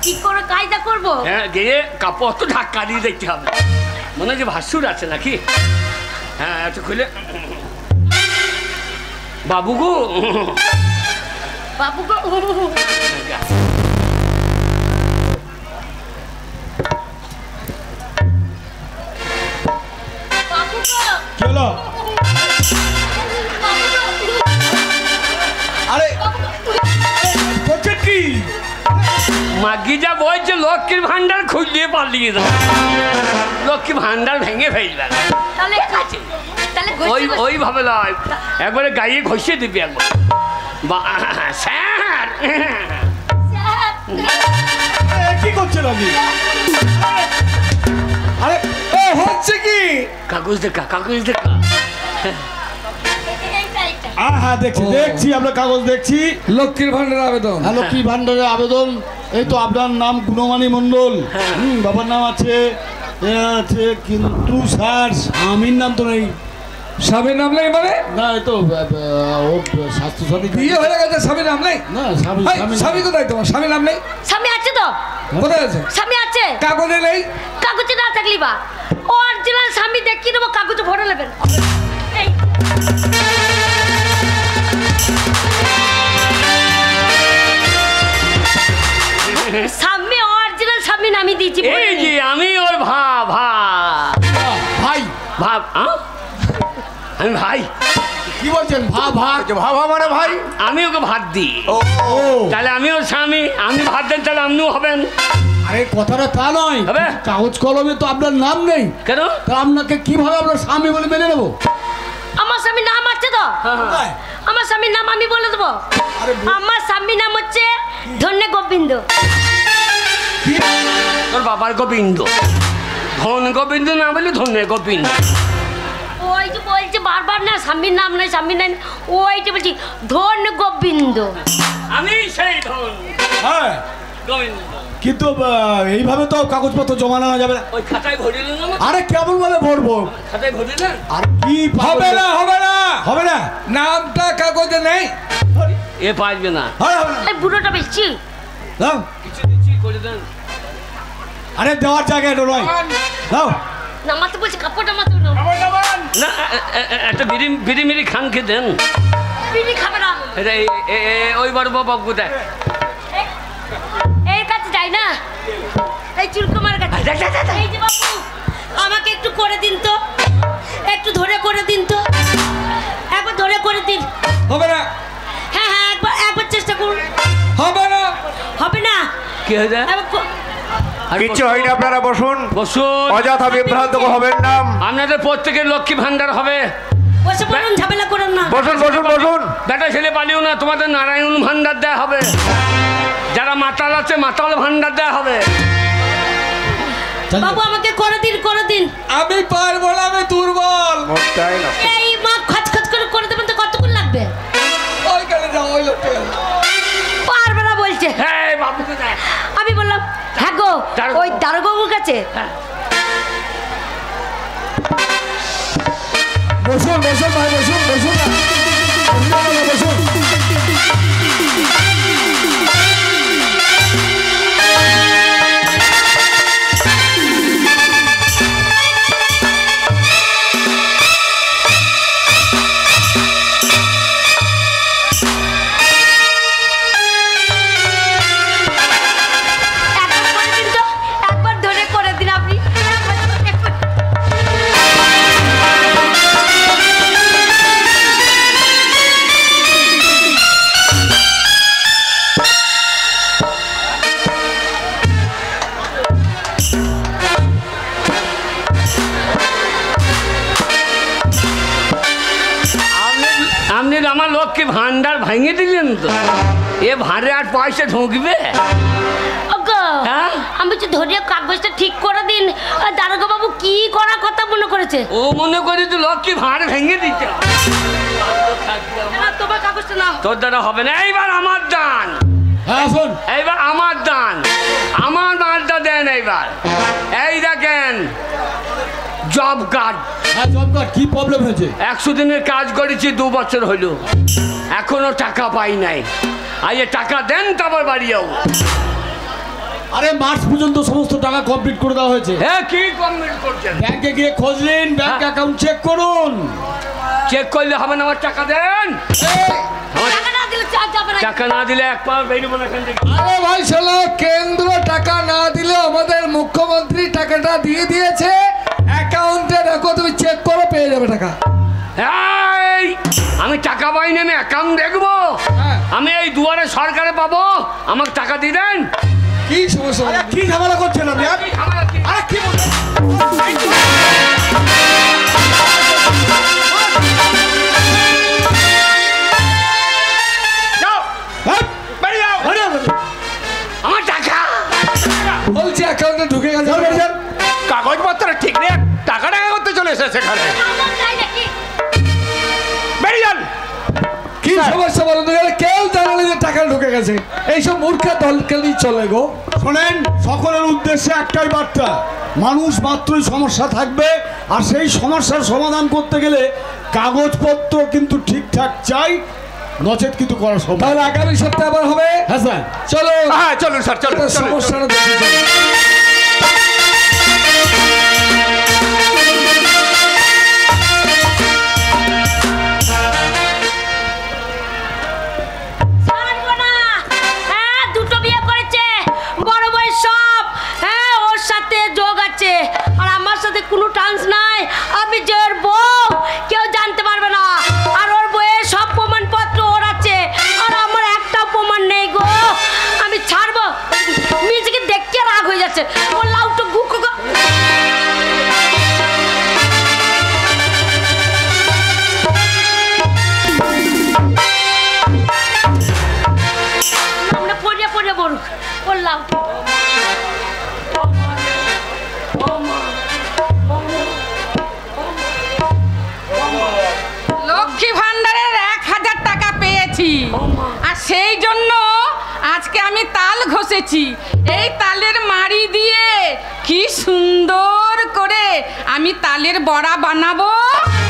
D: কি করে কায়দা করবো?
C: হ্যাঁ গিয়ে কাপড় তো ধাক্কা দিয়ে দেখতে হবে, মনে হয় যে ভাসুর আছে নাকি। হ্যাঁ একটু খুলে, বাবু গো।
D: বাবু গো। বাবু গো।
G: কি হলো?
D: বাবু গো।
G: আরে করছেন কি?
C: মাগি যা বলছে লক্ষ্মীর ভান্ডার খুলিয়ে পালিয়ে দাও, লক্ষ্মী ভান্ডার ভেঙে ফেলবে।
D: তাহলে তাহলে
C: ওইভাবে নয়, একবারে গায়ে ঘষিয়ে দিবি একবার। স্যার
G: কি করছেন আপনি?
F: আরে এ হচ্ছে কি?
C: কাগজ দেখা, কাগজ দেখা।
G: হ্যাঁ দেখছি দেখছি, আপনার কাগজ দেখছি।
F: লক্ষ্মীর ভান্ডারের আবেদন।
G: হ্যাঁ, লক্ষ্মী ভান্ডারের আবেদন। এই তো আপনার নাম গুণমানী মণ্ডল, বাবার নাম আছে, এ আছে, কিন্তু স্যার স্বামীর নাম তো নেই।
F: স্বামীর নাম নেই মানে?
G: না, এই তো ওর স্বাস্থ্যসাথী
F: বিয়ে হয়ে গেছে, স্বামীর নাম নেই?
G: না, স্বামী
F: এই, স্বামী কোথায় তোমার? স্বামীর নাম নেই?
D: স্বামী আছে তো,
F: কোথায় আছে?
D: স্বামী আছে,
F: কাগজে নেই?
D: কাগজে না থাকলি বা অরিজিনাল স্বামী দেখিয়ে দেবো, কাগজে ভরে নেবেন। এই স্বামী, অরিজিনাল স্বামী নামি দিয়েছি।
C: এই যে আমি ওর
G: ভাই।
C: ভাব, আমি ভাই।
G: কি বলছেন?
E: ভাবা মানে ভাই?
C: আমি ওকে ভাত দিই,
E: ও
C: তাহলে আমি ওর স্বামী। আপনি ভাত দেন, তাহলে আপনিও হবেন।
G: আরে কথাটা তা নয়,
C: হবে?
G: কাগজ কলমে তো আপনার নাম নেই,
C: কেন?
G: তা আপনাকে কিভাবে আপনার স্বামী বলে মেনে নেবো?
D: আমার স্বামীর নাম আছে তো, আমার স্বামীর নাম আমি বলে দেবো। আমার স্বামীর নাম হচ্ছে ধন্যে গোবিন্দ।
C: তোর বাবার গোবিন্দ, ধন গোবিন্দ না বলে ধন্য গোবিন্দ।
D: ওই যে বলছে বারবার না স্বামীর নাম নাই, স্বামীর নাই, ওই যে বলছি ধন্য গোবিন্দ।
C: আমি সেই ধন
G: হ্যাঁ,
C: গোবিন্দ।
G: কিন্তু এইভাবে তো কাগজপত্র জমা নেওয়া যাবে না।
C: ওই খাতায় ভরিলেন না?
G: আরে কেমন ভাবে ভরবো?
C: খাতায় ভরিলেন?
G: আর কি
F: হবে না, হবে না,
G: হবে না,
F: নামটা কাগজে নেই।
C: এ পারবে না।
G: হবে না।
D: এই বুড়োটা বেশি
G: দাও।
C: কিছু দিচ্ছি, করে দেন।
G: আরে দেওয়ার জায়গা এটা নয়, দাও।
D: নামাতে বলছি, কাপড়টা মাত্র না,
C: না, একটা বিড়ি মিড়ি খানকে দেন।
D: বিড়ি খাবে না।
C: ওই বড় বাবা কোথায়?
D: এর কাছে যাই না, এই চুলকুমার কাছে। এই যে বাবু, আমাকে একটু করে দিন তো, একটু ধরে করে দিন তো, একবার ধরে করে দিন।
F: হবে না,
D: হ্যাঁ হ্যাঁ, একবার চেষ্টা করুন।
F: হবে না,
D: হবে না।
C: কি হয়ে যায়?
E: কিচ্ছু হয়নি, আপনারা বসুন।
C: বসুন,
E: অযথা বিভ্রান্ত হবেন না।
C: আপনাদের প্রত্যেকের লক্ষ্মী ভান্ডার হবে।
D: বসে বলুন, ঝামেলা করুন না।
E: বসুন বসুন বসুন।
C: বেটা ছেলে পালিও না, তোমাদের নারায়ণ ভান্ডার দেয়া হবে। যারা মাতাল আছে মাতাল ভান্ডার দেয়া হবে।
D: বাবু আমাকে করে দিন, করে দিন।
F: আমি পারবো না, আমি দুর্বল।
E: মোটাই না।
D: এই মা খচ খচ করে দেবেন তো কতক্ষণ লাগবে?
F: ওইখানে যাও, ওই লোকটা।
D: পারবে না বলছে।
C: হ্যাঁ বাবু কোথায়?
D: আমি বললাম হ্যাঁ গো,
C: দারোগা।
D: ওই দারোগাবুর কাছে।
G: বসুন বসুন ভাই, বসুন বসুন না, বসুন।
D: একবার করে দিন তো, একবার ধরে করে দিন আপনি।
C: আপনি আমার লক্ষ্মী ভান্ডার ভেঙে দিলেন তো। এ ভাঁড়ে আর পয়সা ঢুকবে?
D: ওগো,
C: হ্যাঁ?
D: আমি তো ধরে কাগজটা ঠিক করে দিন। দারোগা বাবু কি করার কথা মনে করেছে?
C: ও মনে করি তো লক্ষ্মী ভাঁড় ভেঙে দিচ্ছে।
D: না, তোমার কাগজটা নাও।
C: তোর দ্বারা হবে না। এইবার আমার দান,
G: হ্যাঁ আসুন।
C: এইবার আমার দান, আমার মালটা দেন। এইবার এই দেখেন জব কার্ড।
G: হ্যাঁ জব কার্ড, কি প্রবলেম হয়েছে?
C: 100 দিনের কাজ করেছি, 2 বছর হইল, এখনো টাকা পাই নাই। আর এ টাকা দেন, তারপর বাড়ি যাবো।
G: আরে মার্চ পর্যন্ত সমস্ত টাকা কমপ্লিট করে দেওয়া হয়েছে।
C: হ্যাঁ, কি কমপ্লিট করছেন?
G: ব্যাংকে গিয়ে খোঁজ নিন, ব্যাংক অ্যাকাউন্ট চেক করুন।
C: চেক করলে হবে না, আমার টাকা দেন।
D: টাকা না দিলে চার্জ যাবে না।
C: টাকা না দিলে এক পা বেরিয়ে এখান থেকে।
F: আরে ভাই শোনো, কেন্দ্র টাকা না দিলে আমাদের মুখ্যমন্ত্রী টাকাটা দিয়ে দিয়েছে। অ্যাকাউন্টে রাখো, তুমি চেক করো, পেয়ে যাবে টাকা।
C: এই, আমি টাকা পাইনি, আমি অ্যাকাউন্ট দেখবো।
F: হ্যাঁ।
C: আমি এই দুয়ারে সরকারে পাবো, আমাকে টাকা দিয়ে দেন।
F: কি সমস্যা?
G: আরে কি ঝামেলা করছেন আপনি? আরে কি বলছেন?
E: যাও, বাড়ি যাও।
C: আমার টাকা
F: বলছি অ্যাকাউন্টে ঢুকে গেছে। ঢুকে গেছে। এইসব মূর্খের দলকালি চলে গো।
G: শোনেন, সকলের উদ্দেশ্যে একটাই বার্তা, মানুষ মাত্রই সমস্যা থাকবে, আর সেই সমস্যার সমাধান করতে গেলে কাগজপত্র কিন্তু ঠিকঠাক চাই, নচেত কিন্তু করা সম্ভব।
F: তাহলে আগামী সপ্তাহে আবার হবে।
G: হ্যাঁ স্যার,
F: চলো।
E: হ্যাঁ চলুন স্যার, চলুন চলুন।
F: সমস্যাটা দেখি চলো।
D: হ্যাঁ, দুটো বিয়ে করেছে, বড় বই সব। হ্যাঁ, ওর সাথে যোগ আছে, আর আমার সাথে কোনো টান্স নাই। আমি যে ওর বউ, কেউ জানতে পারবে না। আর ওর বইয়ের সব প্রমাণপত্র ওর আছে, আর আমার একটা প্রমাণ নেই গো। আমি ছাড়বো। নিজেকে দেখতে রাগ হয়ে যাচ্ছে। ওর লাউটো গুক গো। আমরা পড়ে পড়ে বলুক বললাম।
B: লক্ষ্মী ভান্ডারের 1000 টাকা পেয়েছি, আর সেই জন্য আজকে আমি তাল ঘষেছি। এই তালের মাড়ি দিয়ে কি সুন্দর করে আমি তালের বড়া বানাবো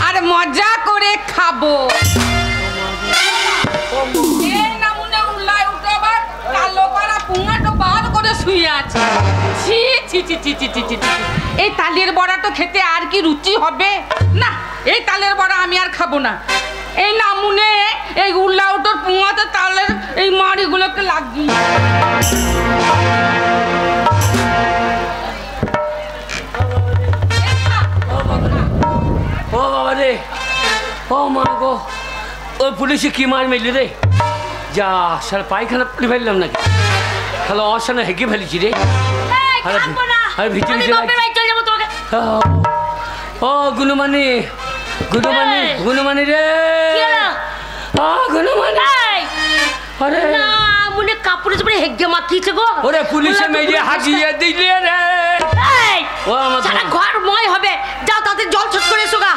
B: আর মজা করে খাবো। এই নামুনে উল্লায় উঠে আবার কালো পাড়া পুঙ্গাটো বাদ করে শুয়ে আছে। ছি ছি ছি ছি ছি ছি ছি ছি। এই তালের বড়া তো খেতে আর কি রুচি হবে না। এই তালের বড়া আমি আর খাবো না। এই নামুনে এই উল্লা উটোর পুঙ্গাতে তালের এই মাড়িগুলোকে লাগিয়ে
C: ও বাবা রে, ও মা গো, ওই পুলিশে কি মার মেলি রে। যা সার পায়খানা পুড়ে ফেললাম নাকি, তাহলে অসানে হেঁকে ফেলেছি রে। আরে ভিতরে ও গুনুমানি, গুনুমানি, গুনুমানি রে। গুনুমানি, আরে
D: মনে কাপড়ে চোপড়ে হেগে মাখিয়েছে গো।
C: ওরে পুলিশে মেরে হাগিয়ে দিলে রে। ও আমার
D: সারা ঘর ময় হবে। যাও তাতে জল ছট করে এসো গা।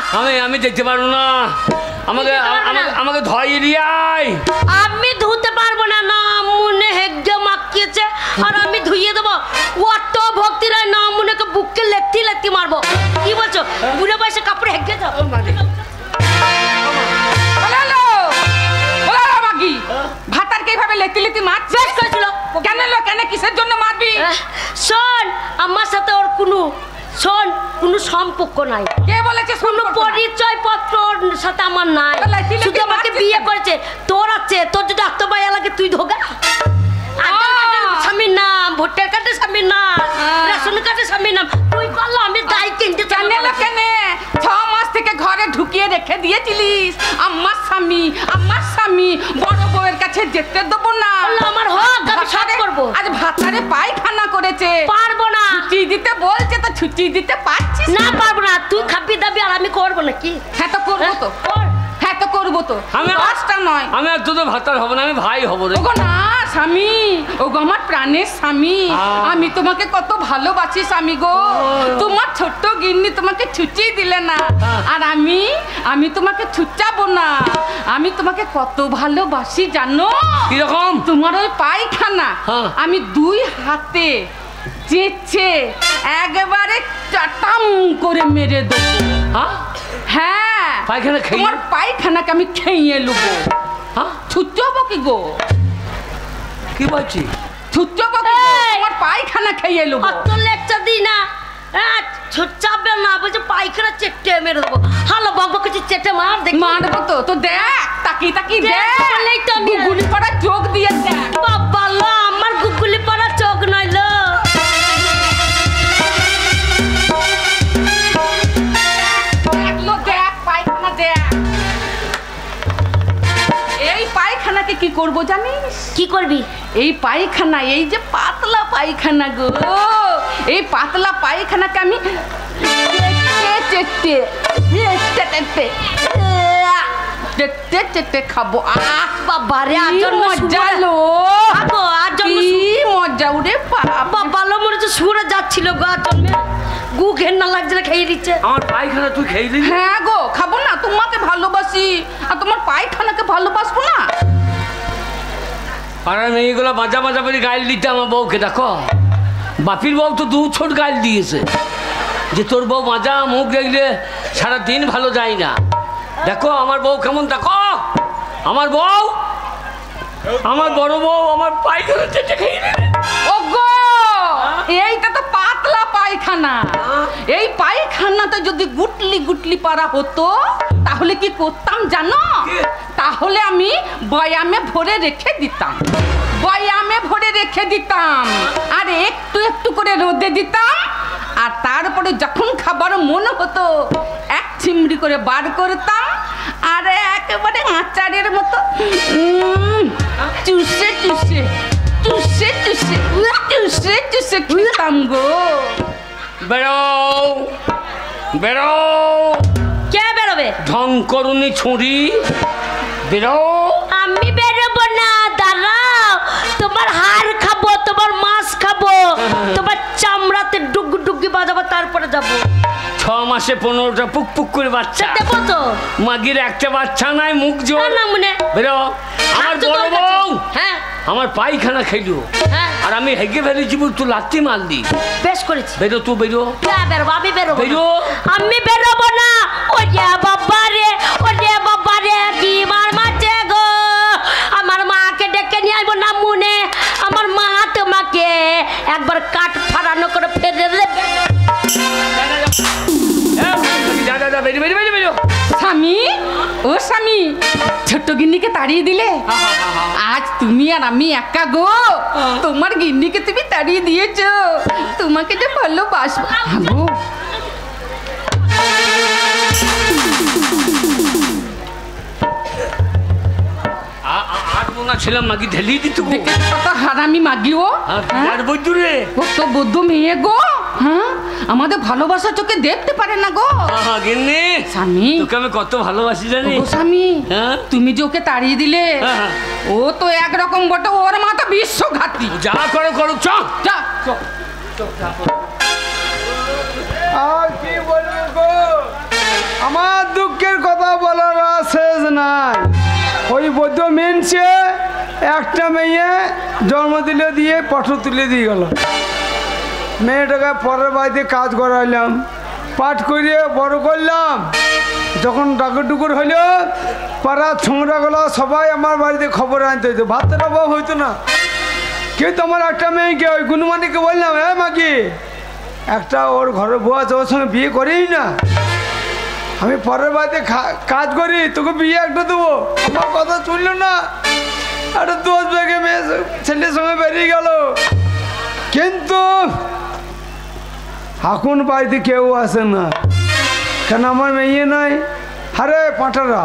C: আমি দেখতে পারবো না, আমাকে আমাকে ধোয়াই দিয়াই।
D: আমি ধুতে পারবো না, না মনে হেগে মাখিয়েছে, আর আমি ধুইয়ে দেবো। অত ভক্তি নয়, না মনেকে বুককে লেথি লেথি মারবো। কি বলছো? বুড়ে বয়সে কাপড়ে হেগে যাও।
B: ভাতারকে এইভাবে লেতি লেতি মারছে কেন? কেন কিসের জন্য মারবি?
D: শোন, আমার সাথে ওর কোনো সম্পর্ক নাই।
B: কে বলেছে?
D: কোনো পরিচয় পত্র ওর সাথে আমার নাই। শুধু আমাকে বিয়ে করেছে। তোর আছে, তোর যদি আত্মবায়া লাগে তুই ধোগা। স্বামীর নাম, ভোটার কার্ডের স্বামীর নাম, রেশন কার্ডের স্বামীর নাম তুই করলো। আমি দায় কিনতে
B: কেন? 6 মাস থেকে ঘরে ঢুকিয়ে রেখে দিয়েছিলিস। আমার স্বামী বড় বউয়ের কাছে যেতে দেবো না।
D: আমার হোক, আমি সব করবো।
B: আজ ভাতারে পায়খানা করেছে,
D: পারবো না।
B: ছুটি দিতে বলছে তো ছুটি দিতে পারছিস
D: না? পারবো না। তুই খাবি দাবি, আর আমি করবো না। কি?
B: হ্যাঁ তো করবো তো, হ্যাঁ তো করবো তো।
C: আমি
B: কাজটা নয়,
C: আমি আর দুটো ভাতার হবো না, আমি ভাই হবো রে।
B: ওগো না স্বামী, ওগো আমার প্রাণের স্বামী। আমি তোমাকে কত ভালোবাসি স্বামী গো। তোমার ছোট্ট গিন্নি তোমাকে ছুটি দিলে না, আর আমি তোমাকে ছুটাবো না। আমি তোমাকে কত ভালোবাসি জানো?
C: কিরকম?
B: তোমার ওই পায়খানা আমি 2 হাতে চেঁচে একবারে চাটাম করে মেরে দেবো। হ্যাঁ,
C: পায়খানা খেয়ে?
B: তোমার পায়খানাকে আমি খেয়ে নেবো। ছুটাবো কি গো?
C: কি বলছি?
B: ছুটাবো কি? তোমার পায়খানা খেয়ে নেবো।
D: অত লেকচার দিই না। ছুটাবে না, বলছে পায়খানা চেটে মেরে দেবো। হালো বাবা কিছু চেটে মার। দেখি
B: মারবো তো। তো দেখ, তাকি দেখ, গুলি করা চোখ দিয়ে দেখ।
D: বাবা লো, আমার গুগুলি পড়া চোখ নয় লো।
B: দেখ পায়খানা দেখ। এই পায়খানাকে কি করবো জানিস?
D: কি করবি?
B: এই পায়খানা, এই যে পাতলা পায়খানা গো, এই পাতলা পায়খানাকে আমি চেটে খাবো।
D: বাবা রে,
B: মজা লো, মজা উড়ে
D: বাবা লো, মনে হচ্ছে সুরে যাচ্ছিল গো। জন্মে গু ঘেন্না লাগছে না, খেয়ে দিচ্ছে।
C: আমার পায়খানা তুই খেয়ে দিবি?
B: হ্যাঁ গো, খাবো না? তোমাকে ভালোবাসি, আর তোমার পায়খানাকে ভালোবাসবো না?
C: পাড়ার মেয়েগুলো বাজা বাজা করে গাইল দিতে আমার বউকে দেখো, বাপির বউ তো 2 ছোট গাইল দিয়েছে যে তোর বউ মাজা মুখ দেখলে সারাদিন ভালো যায় না। দেখো আমার বউ কেমন, দেখো আমার বউ, আমার বড় বউ আমার পায়খানা চেটে খেয়ে নেবে।
B: ওগো এইটা তো পাতলা পায়খানা, এই পায়খানাতে যদি গুটলি গুটলি পারা হতো তাহলে কি করতাম জানো? তাহলে আমি বয়ামে ভরে রেখে দিতাম, বয়ামে ভরে রেখে দিতাম, আর একটু একটু করে রোদে দিতাম, আর তারপরে যখন খাবার মনে হতো 1 চিমড়ি করে বার করতাম, আর একেবারে আচারের মতো চুষে চুষে চুষে চুষে চুষে চুষে খেতাম গো।
C: বেরো বেরো,
D: কে বেরোবে?
C: ঢং করুনি ছুরি, বেরো।
D: আমি বেরোবো না, দাঁড়াও, তোমার হাড় খাবো, তোমার মাছ খাবো, তোমার চামড়াতে ডুগডুগি বাজাবো, তারপরে যাবো।
C: 6 মাসে 15টা পুক পুক করে বাচ্চা
D: দেবো তো।
C: মাগির একটা বাচ্চা নাই, মুখ জোর
D: না মনে
C: বেরো। আমার বড় বউ
D: হ্যাঁ
C: আমার পায়খানা খাইলো,
D: হ্যাঁ,
C: আর আমি হেগে ফেলেছি, তুই লাত্তি মারলি।
D: বেশ করেছি।
C: বেরো, তুই বেরো।
D: বেরোবো, আমি বেরোবো।
C: বেরো।
D: আমি বেরোবো না। ও যে বাবা রে, ও যে বাবা রে, কি মার মারছে গো। আমার মাকে ডেকে নিয়ে আইবো না মনে, আমার মা তোমাকে একবার কাঠ ফাড়ানো করে ফেলে দেবে।
B: স্বামী, ও স্বামী, ছোট্ট গিন্নিকে তাড়িয়ে দিলে, আজ তুমি আর আমি একা গো। তোমার গিন্নিকে তুমি তাড়িয়ে দিয়েছো, তোমাকে যে ভালোবাসবো গো।
C: ছিলাম মাগি ঢেলি দিত
B: কত হারামি মাগিও, কত বদ্ধ মেয়ে গো। হ্যাঁ, আমাদের ভালোবাসা চোখে দেখতে পারে না গো। স্বামী,
C: তোকে আমি কত ভালোবাসি জানি।
B: স্বামী, তুমি যে ওকে তাড়িয়ে দিলে, ও তো একরকম বটে, ওর মা তো বিশ্বঘাতী।
C: যা করে করুক, চ
B: যা।
A: আর কি বলবো গো, আমার দুঃখের কথা বলার শেষ নাই। ওই বৌদ্ধ মেনছে একটা মেয়ে জন্ম দিলে দিয়ে পট তুলে দিয়ে গেল। মেয়েটাকে পরের বাড়িতে কাজ করাইলাম, পাঠ করিয়ে বড় করলাম। যখন ডাকুর হইলো পাড়ার ছোঁড়াগুলো সবাই আমার বাড়িতে খবর আনতে হইতো, ভাতের অভাব হইতো না। কিন্তু আমার একটা মেয়েকে ওই গুণমানিকে বললাম, হ্যাঁ মাকি, একটা ওর ঘরে বউ আছে, ওর সঙ্গে বিয়ে করেই না, আমি পরের বাড়িতে কাজ করি, তোকে বিয়ে একটা দেবো। আমার কথা শুনলো না, একটা 10 বেগে মেয়ে ছেলের সঙ্গে বেরিয়ে গেল। কিন্তু এখন বাড়িতে কেউ আসে না, কেন আমার মেয়ে নাই। আরে পাঁঠারা,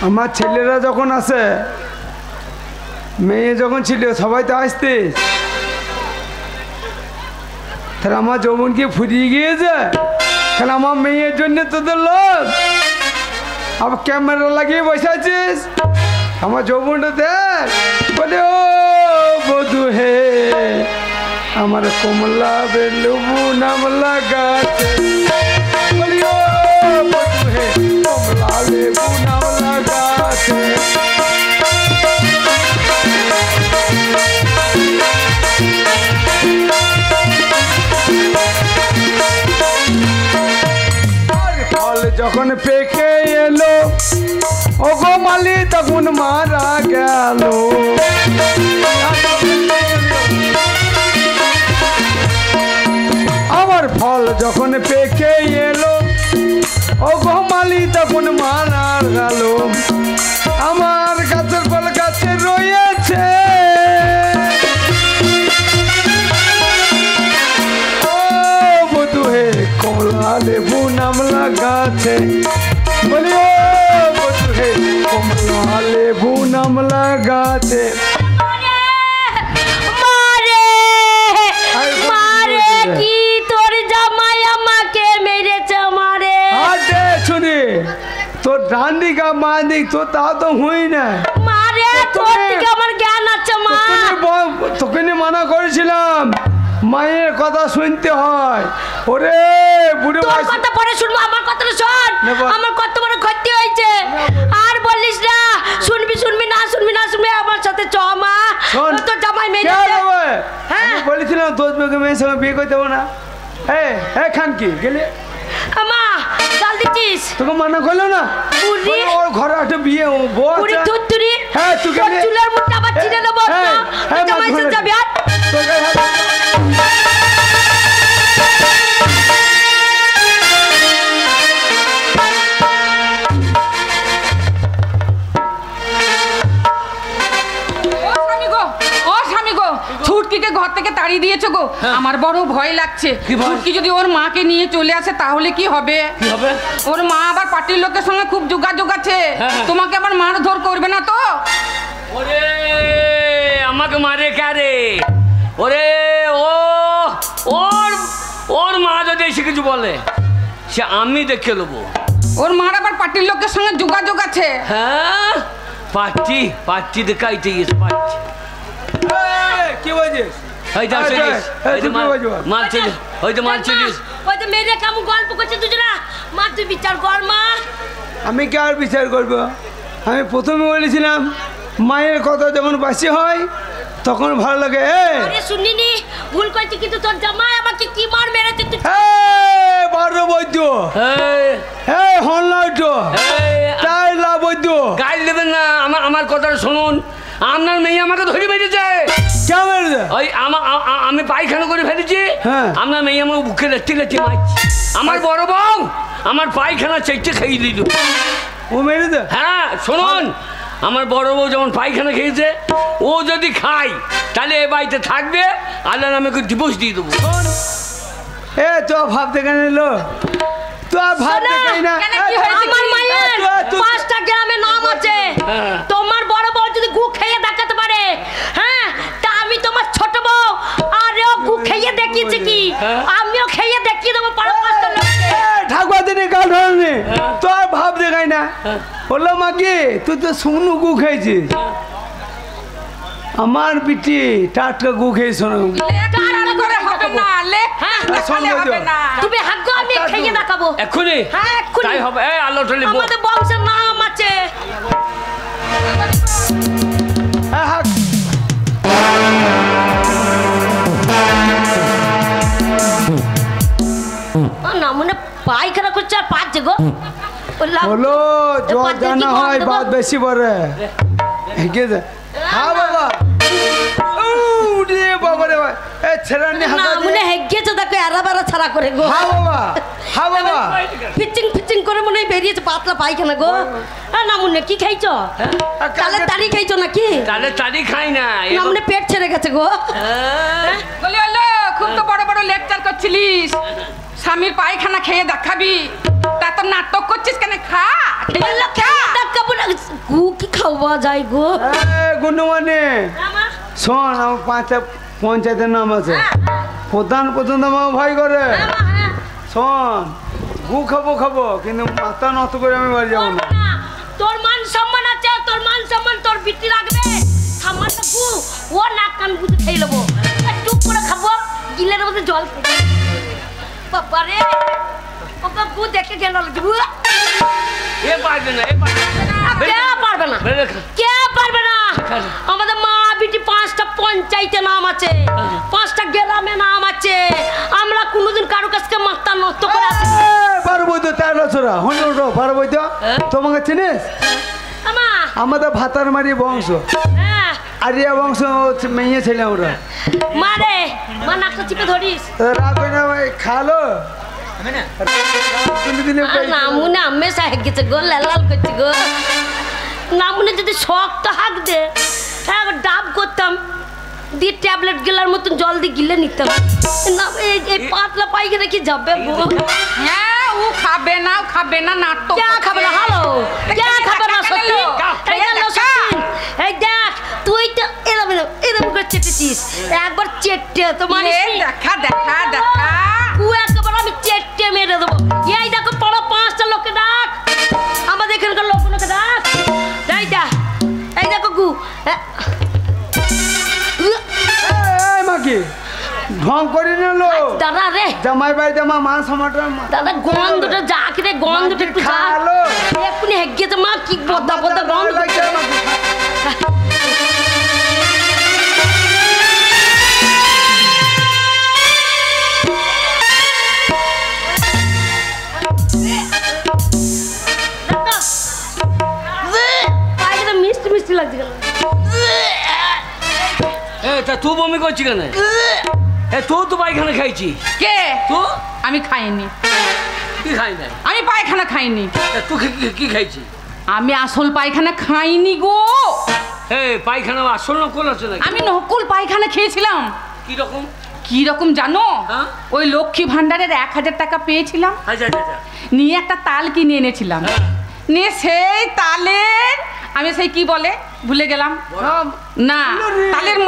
A: আমার ছেলেরা যখন আসে, মেয়ে যখন ছিল সবাই তো আসতিস, তাহলে আমার যৌবন কি ফুরিয়ে গিয়েছে? কেন আমার মেয়ের জন্য তোদের লোক আবার ক্যামেরা লাগিয়ে বসে আছিস? আমার যৌবনটা দেখ, বলে ও বধু হে আমার কমলা বেলুবু নাম লাগাছে, বলি ও বধু হে কমলা লেবু নাম লাগাছে। যখন পেকে এলো ও গো মালি তখন মারা গেল। আমার ফল যখন পেকে এলো ও গো মালি তখন মারা গেল। আমার গাছের ফল গাছে রয়েছে, কমলা লেবু নাম লাগাছে, বলি ও বধু হে কমলা লেবু নাম লাগাছে।
D: মারে কি তোর জামাই আমাকে মেরেছে মারে।
A: আরে শুনি, তোর ডান দিক আর মা দিক তোর তাও তো হুই না
D: মারে, তোর দিকে আমার জ্ঞান আছে মা।
A: তোকে মানা করেছিলাম, মায়ের কথা শুনতে হয়। ওরে বুড়ো
D: তোর কথা পরে শুনবো, আমার কথাটা শোন। আমার কত বড় ক্ষতি হয়েছে, আর বলিস না। শুনবি শুনবি না শুনবি না শুনবি, আমার সাথে চ মা।
A: দোষ বেগে মেয়ের সঙ্গে বিয়ে করতে দেবো না। হ্যাঁ খান কি গেলে
D: আমা চাল দিচ্ছিস
A: তোকে মানা করলো না
D: পুরি
A: ওর ঘরে একটা বিয়ে ও বউ
D: পুরি
A: আছে।
D: তুতুরি
A: হ্যাঁ তুই গেলে
D: চুলের মুঠটা আবার ছিঁড়ে দেবো
A: হ্যাঁ
D: জামাই সাথে যাবি আর
A: তোকে
B: ছুটকিকে ঘর থেকে তাড়িয়ে দিয়েছো গো। আমার বড় ভয় লাগছে, ছুটকি যদি ওর মাকে নিয়ে চলে আসে তাহলে কি হবে? ওর মা আবার পার্টির লোকের সঙ্গে খুব যোগাযোগ আছে, তোমাকে আবার মারধর করবে না তো?
C: ওরে আমাকে মারে কারে? ওরে ও ওর মা যদি এসে কিছু বলে সে আমি দেখে নেবো।
B: ওর মার আবার পার্টির লোকের সঙ্গে যোগাযোগ আছে।
C: হ্যাঁ পার্টি দেখাইতে গেছে পার্টি।
A: কি বলছিস?
D: মেরে কেমন গল্প করছে দুজনা। মা তুই বিচার কর মা।
A: আমি কি আর বিচার করব? আমি প্রথমে বলেছিলাম মায়ের কথা যখন বাসি হয় তখন ভালো লাগে।
D: আরে শুনিনি ভুল করেছি, কিন্তু তোর জামাই আমাকে কি মার মেরেছে তুই।
A: বারো বৈদ্য হল্লাট তাই লা বৈদ্য
C: গাইল দেবেন না। আমার কথাটা শুনুন, আপনার মেয়ে আমাকে ধরে বেরিয়েছে। ওই আমি পায়খানা করে ফেলেছি, আপনার মেয়ে আমাকে বুকে লেটে লেটে মারছে। আমার বড় বউ আমার পায়খানা চেটে খেয়ে দিল।
A: ও মেরেছে?
C: হ্যাঁ শুনুন, আমার বড় বউ যেমন পায়খানা খেয়েছে, ও যদি খায় তাহলে এ বাড়িতে থাকবে, আল্লাহ আমাকে ডিভোর্স দিয়ে দেবো।
A: তো ভাবতে কেন এলো?
D: আমার মায়ের 5টা গ্রামে নাম আছে। তোমার বড় বউ যদি গু খেয়ে দেখাতে পারে, হ্যাঁ তা আমি তোমার ছোট বউ আরে ও গু খেয়ে দেখিয়েছে কি, আমিও খেয়ে দেখিয়ে দেবো।
A: ঠাকুর দিনে কাল ধরনে তো আর ভাব দেখাই না। বললো মা কি তুই তো শুকনো গু খেয়েছিস, আমার বিটি টাটকা গু খেয়ে শোনো।
D: তুমি হাগো আমি খেয়ে দেখাবো
C: এক্ষুনি।
D: হ্যাঁ এক্ষুনি
C: তাই হবে। আলো টলি
D: আমাদের বংশের নাম আছে। না মনে পায়খানা করছে আর পাচ্ছে গো।
A: বলো জল জানা হয় বাদ বেশি পরে। হ্যাঁ বাবা বাবা রে ছেড়া নিয়ে
D: মনে হেগেছে দেখো এরাবারা ছাড়া করে গো।
A: হ্যাঁ বাবা
D: ফিচিং করে মনে বেরিয়েছে পাতলা পায়খানা গো। না মনে কি খাইছো? তাহলে তারি খাইছো নাকি?
C: তাহলে তারি খাই না,
D: না মনে পেট ছেড়ে গেছে গো।
B: বলি হলো খুব তো বড় বড় লেকচার করছিলিস, স্বামীর পায়খানা খেয়ে দেখাবি, তা তো নাটক করছিস কেন? খা
D: গু কি খাওয়া যায় গো?
A: গুণমানে শোন, আমার 5টা পঞ্চায়েতের নাম আছে, প্রধান আমার ভয় করে। শোন গু খাবো কিন্তু মাথা নত করে আমি বাড়ি যাবো না।
D: তোর মান সম্মান আছে, তোর মান সম্মান তোর বিটি রাখবে। সামান্য গু ও নাক কান বুঝে খেয়ে নেবো, চুপ করে খাবো, গিলের মধ্যে জল বাবা রে। ওকে গু দেখে গেল পারবে না। আমাদের মা বিটি 5টা পঞ্চায়েতে নাম আছে, 5টা গ্রামে নাম আছে। আমরা কোনোদিন কারো কাছকে মাথা নষ্ট করে
A: পারবৈদ্য 13 হলো পারবৈদ্য তোমাকে চিনিস? আমাদের ভাতার মারি বংশ, আরিয়া বংশ মেয়ে ছেলে আমরা।
D: মারে মা নাকটা চিপে ধরিস
A: রাত না খালো
D: নামুনে আমেশা হয়ে গেছে গো, লাল করছি গো। নামুনে যদি শক্ত হাঁক দে ডাব করতাম, দিয়ে ট্যাবলেট গেলার মতন জল দিয়ে গিলে নিতাম। এই পাতলা পায়খানা কি যাবে গো?
B: হ্যাঁ ও খাবে না নাটক
D: খাবে না। হ্যালো খাবে না সত্যি? এই দেখ তুই তো এরকম করে চেটেছিস, একবার চেটে তো মানে
B: দেখা
D: একেবারে আমি চেটে মেরে দেবো। এই দেখো পড়ো 5টা লোককে ডাক, আমাদের এখানকার লোকগুলোকে ডাক। এই দেখো গু
A: মাকে ঢং করে নিল
D: দাদা রে।
A: জামাই বাড়িতে মা মান সমাটা
D: দাদা গন্ধটা যা কিরে গন্ধটা একটু
A: খালো
D: এক্ষুনি হেগেছে মা কি বদা গন্ধ
A: লাগছে।
D: লাগছে কেন?
C: তা তুই বমি করছি কেন? তুই তো পায়খানা খাইছি।
B: কে?
C: তো
B: আমি খাইনি।
C: কি খাই না?
B: আমি পায়খানা খাইনি।
C: তুই কি খাইছি?
B: আমি আসল পায়খানা খাইনি গো।
C: পায়খানা আসল নকল আছে নাকি?
B: আমি নকল পায়খানা খেয়েছিলাম।
C: কি রকম?
B: কি রকম জানো? ওই লক্ষ্মী ভান্ডারের 1000 টাকা পেয়েছিলাম, নিয়ে একটা তাল কিনে এনেছিলাম। নিয়ে সেই তালের আমি সেই কি বলে ভুলে গেলাম না, তালের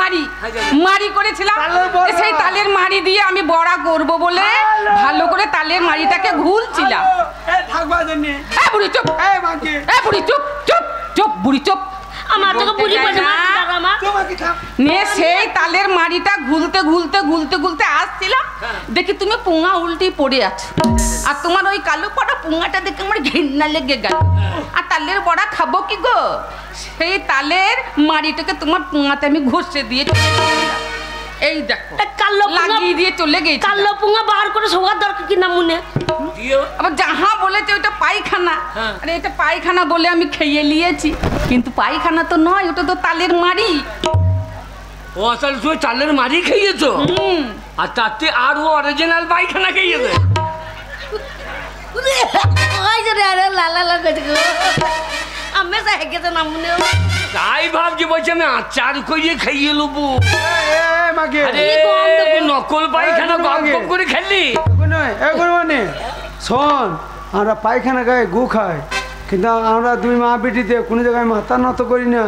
B: মাড়ি করেছিলাম। সেই তালের মাড়ি দিয়ে আমি বড়া করব বলে ভালো করে তালের মাড়িটাকে ঘুলছিলাম। বুড়ি চুপ, বুড়ি চুপ চুপ চুপ, বুড়ি চুপ।
D: আমার তোকে বুড়ি বলে
B: নিয়ে সেই তালের মাড়িটা ঘুলতে ঘুলতে ঘুলতে ঘুলতে আসছিলাম, দেখি তুমি পুঙা উল্টি পড়ে আছো। আর তোমার ওই কালো পড়া পুঙাটা দেখে আমার ঘৃণা লেগে গেল। আর তালের বড়া খাবো কি গো? সেই তালের মাড়িটাকে তোমার পুঙাতে আমি ঘষে দিয়ে এই দেখো
D: কালো
B: লাগিয়ে দিয়ে চলে গেছে।
D: কালো পুঙা বার করে শোয়ার দরকার কি না মনে?
B: আবার যাহা বলেছে ওইটা পায়খানা। আরে এটা পায়খানা বলে আমি খেয়ে নিয়েছি, কিন্তু পায়খানা তো নয়, ওটা তো তালের মাড়ি।
C: ও আসলে তুই তালের মাড়ি খেয়েছো? আর তাতে আর ও অরিজিনাল পায়খানা খেয়েছে। তাই ভাবছি, বলছি আমি আচার করিয়ে খাইয়ে নেবো। নকল পায়খানা গপ করে খেললি?
A: শোন, আমরা পায়খানা খাই, গু খাই, কিন্তু আমরা দুই মা বেটিতে কোনো জায়গায় মাথা নত করি না।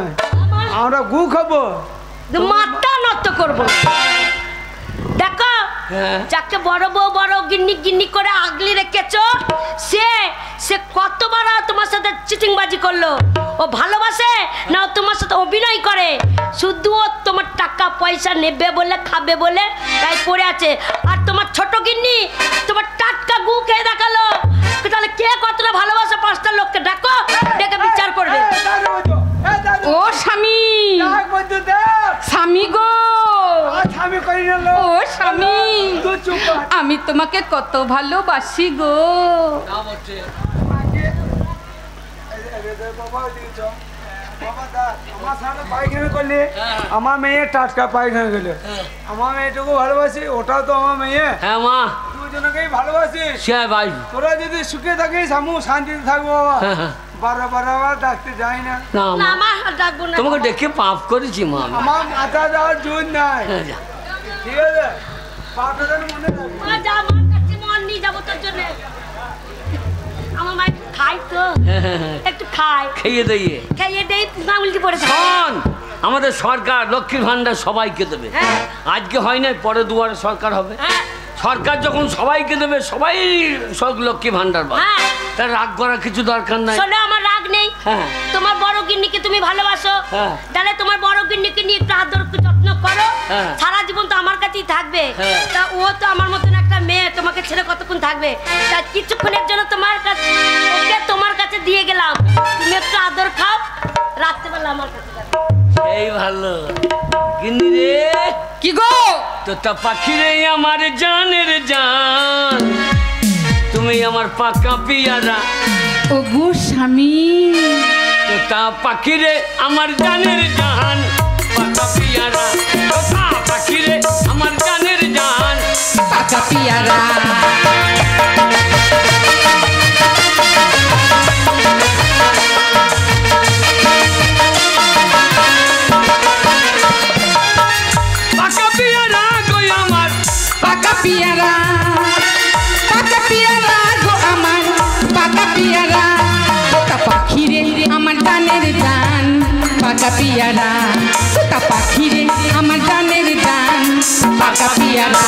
A: আমরা গু খাবো,
D: মাথা নত করবো। দেখো যাকে বড় বউ বড় গিন্নি গিন্নি করে আগলি রেখেছো, সে কতবার তোমার সাথে চিটিংবাজি করলো। ও ভালোবাসে না তোমার সাথে অভিনয় করে? শুধু ও তোমার টাকা পয়সা নেবে বলে, খাবে বলে তাই পড়ে আছে। আর তোমার ছোট গিন্নি তোমার টাটকা গু খেয়ে দেখালো। তাহলে কে কতটা ভালোবাসে? 5টা লোককে ডাকো, ডেকে বিচার করবে।
B: ও স্বামী, স্বামী গো, ও স্বামী, আমি তোমাকে কত ভালোবাসি গো।
A: পায়খানা করলে আমার মেয়ে টাটকা পায়খানা গেলে, আমার মেয়েটুকু ভালোবাসি, ওটাও তো আমার মেয়ে।
C: হ্যাঁ মা,
A: দুজনকেই ভালোবাসিস।
C: ভাই
A: তোরা যদি সুখে থাকিস আমিও শান্তিতে থাকবো বাবা। বারবার ডাকতে যাই না।
C: তোমাকে ডেকে পাপ করেছি মা।
A: আমার মাথা যাওয়ার জোর নাই। ঠিক আছে, পাপটা যেন মনে থাকে।
D: আমার মা খাই তো, একটু খাই,
C: খেয়ে দিয়ে
D: পুঙা উল্টি পড়েছে।
C: শোন, আমাদের সরকার লক্ষ্মীর ভান্ডার সবাইকে দেবে। আজকে হয় না, পরে দুয়ারে সরকার হবে। সরকার যখন সবাইকে দেবে, সবাই সব লক্ষ্মী ভান্ডার পাবে। তার রাগ করার কিছু দরকার নাই।
D: শোনো, আমার রাগ নেই। তোমার বড় গিন্নিকে তুমি ভালোবাসো, তাহলে তোমার বড় গিন্নিকে নিয়ে একটু আদর যত্ন করো। সারা জীবন তো আমার কাছেই থাকবে। তা ও তো আমার মতন একটা মেয়ে, তোমাকে ছেড়ে কতক্ষণ থাকবে? তা কিছুক্ষণের জন্য তোমার কাছে ওকে তোমার কাছে দিয়ে গেলাম, তুমি একটু আদর খাও, রাত্রেবেলা আমার কাছে যাবে।
C: এই ভালো গিন্নি রে।
B: কি গো?
C: তোতা পাখি রে আমার জানের জান, তুমি আমার পাকা পিয়ারা।
B: ও গো স্বামী,
C: তোতা পাখি রে আমার জানের জান, পাকা পিয়ারা। তোতা পাখি রে আমার জানের জান,
B: পাকা পিয়ারা।
C: পাকা পিয়ারা গো আমার,
B: পাকা পিয়ারা, পাকা পিয়ারা গো আমার, পাকা পিয়ারা। তোতা পাখি রে আমার জানের জান, পাকা পিয়ারা। তোতা পাখি রে আমার জানের জান, পাকা পিয়ারা।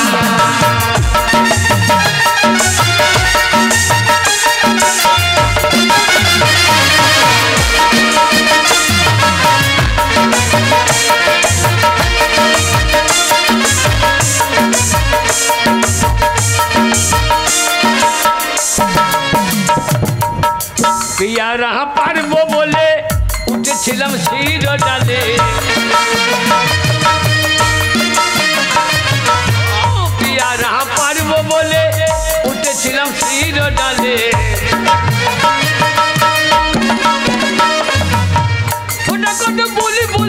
C: পিয়ারা পারবো বলে উঠেছিলাম শির ডালে। পিয়ারা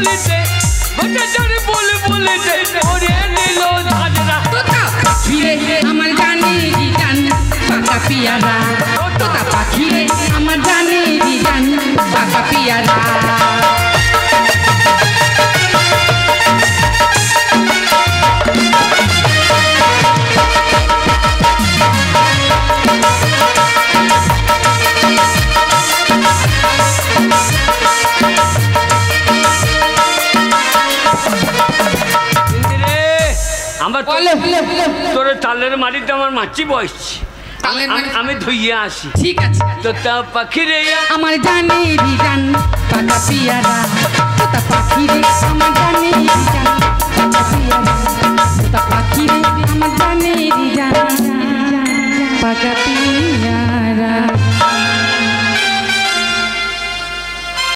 C: বলেছে গোটা জোরে বলে বলেছে ওরে দিল ঝাঁঝরা
B: তোতা পাখি রে আমার জানে জান পাকা পিয়ারা তোতা পাখি রে আমার জানে জান পাকা পিয়ারা
C: তোর তালের মাটিতে আমার মাছি বসছি আমি ধুইয়ে আসি
B: ঠিক আছে
C: তোতা পাখি রে
B: আমার জানে জান পাকা পিয়ারা তোতা পাখি রে আমার জানে জান পাকা পিয়ারা তোতা পাখি রে আমার জানে জান পাকা পিয়ারা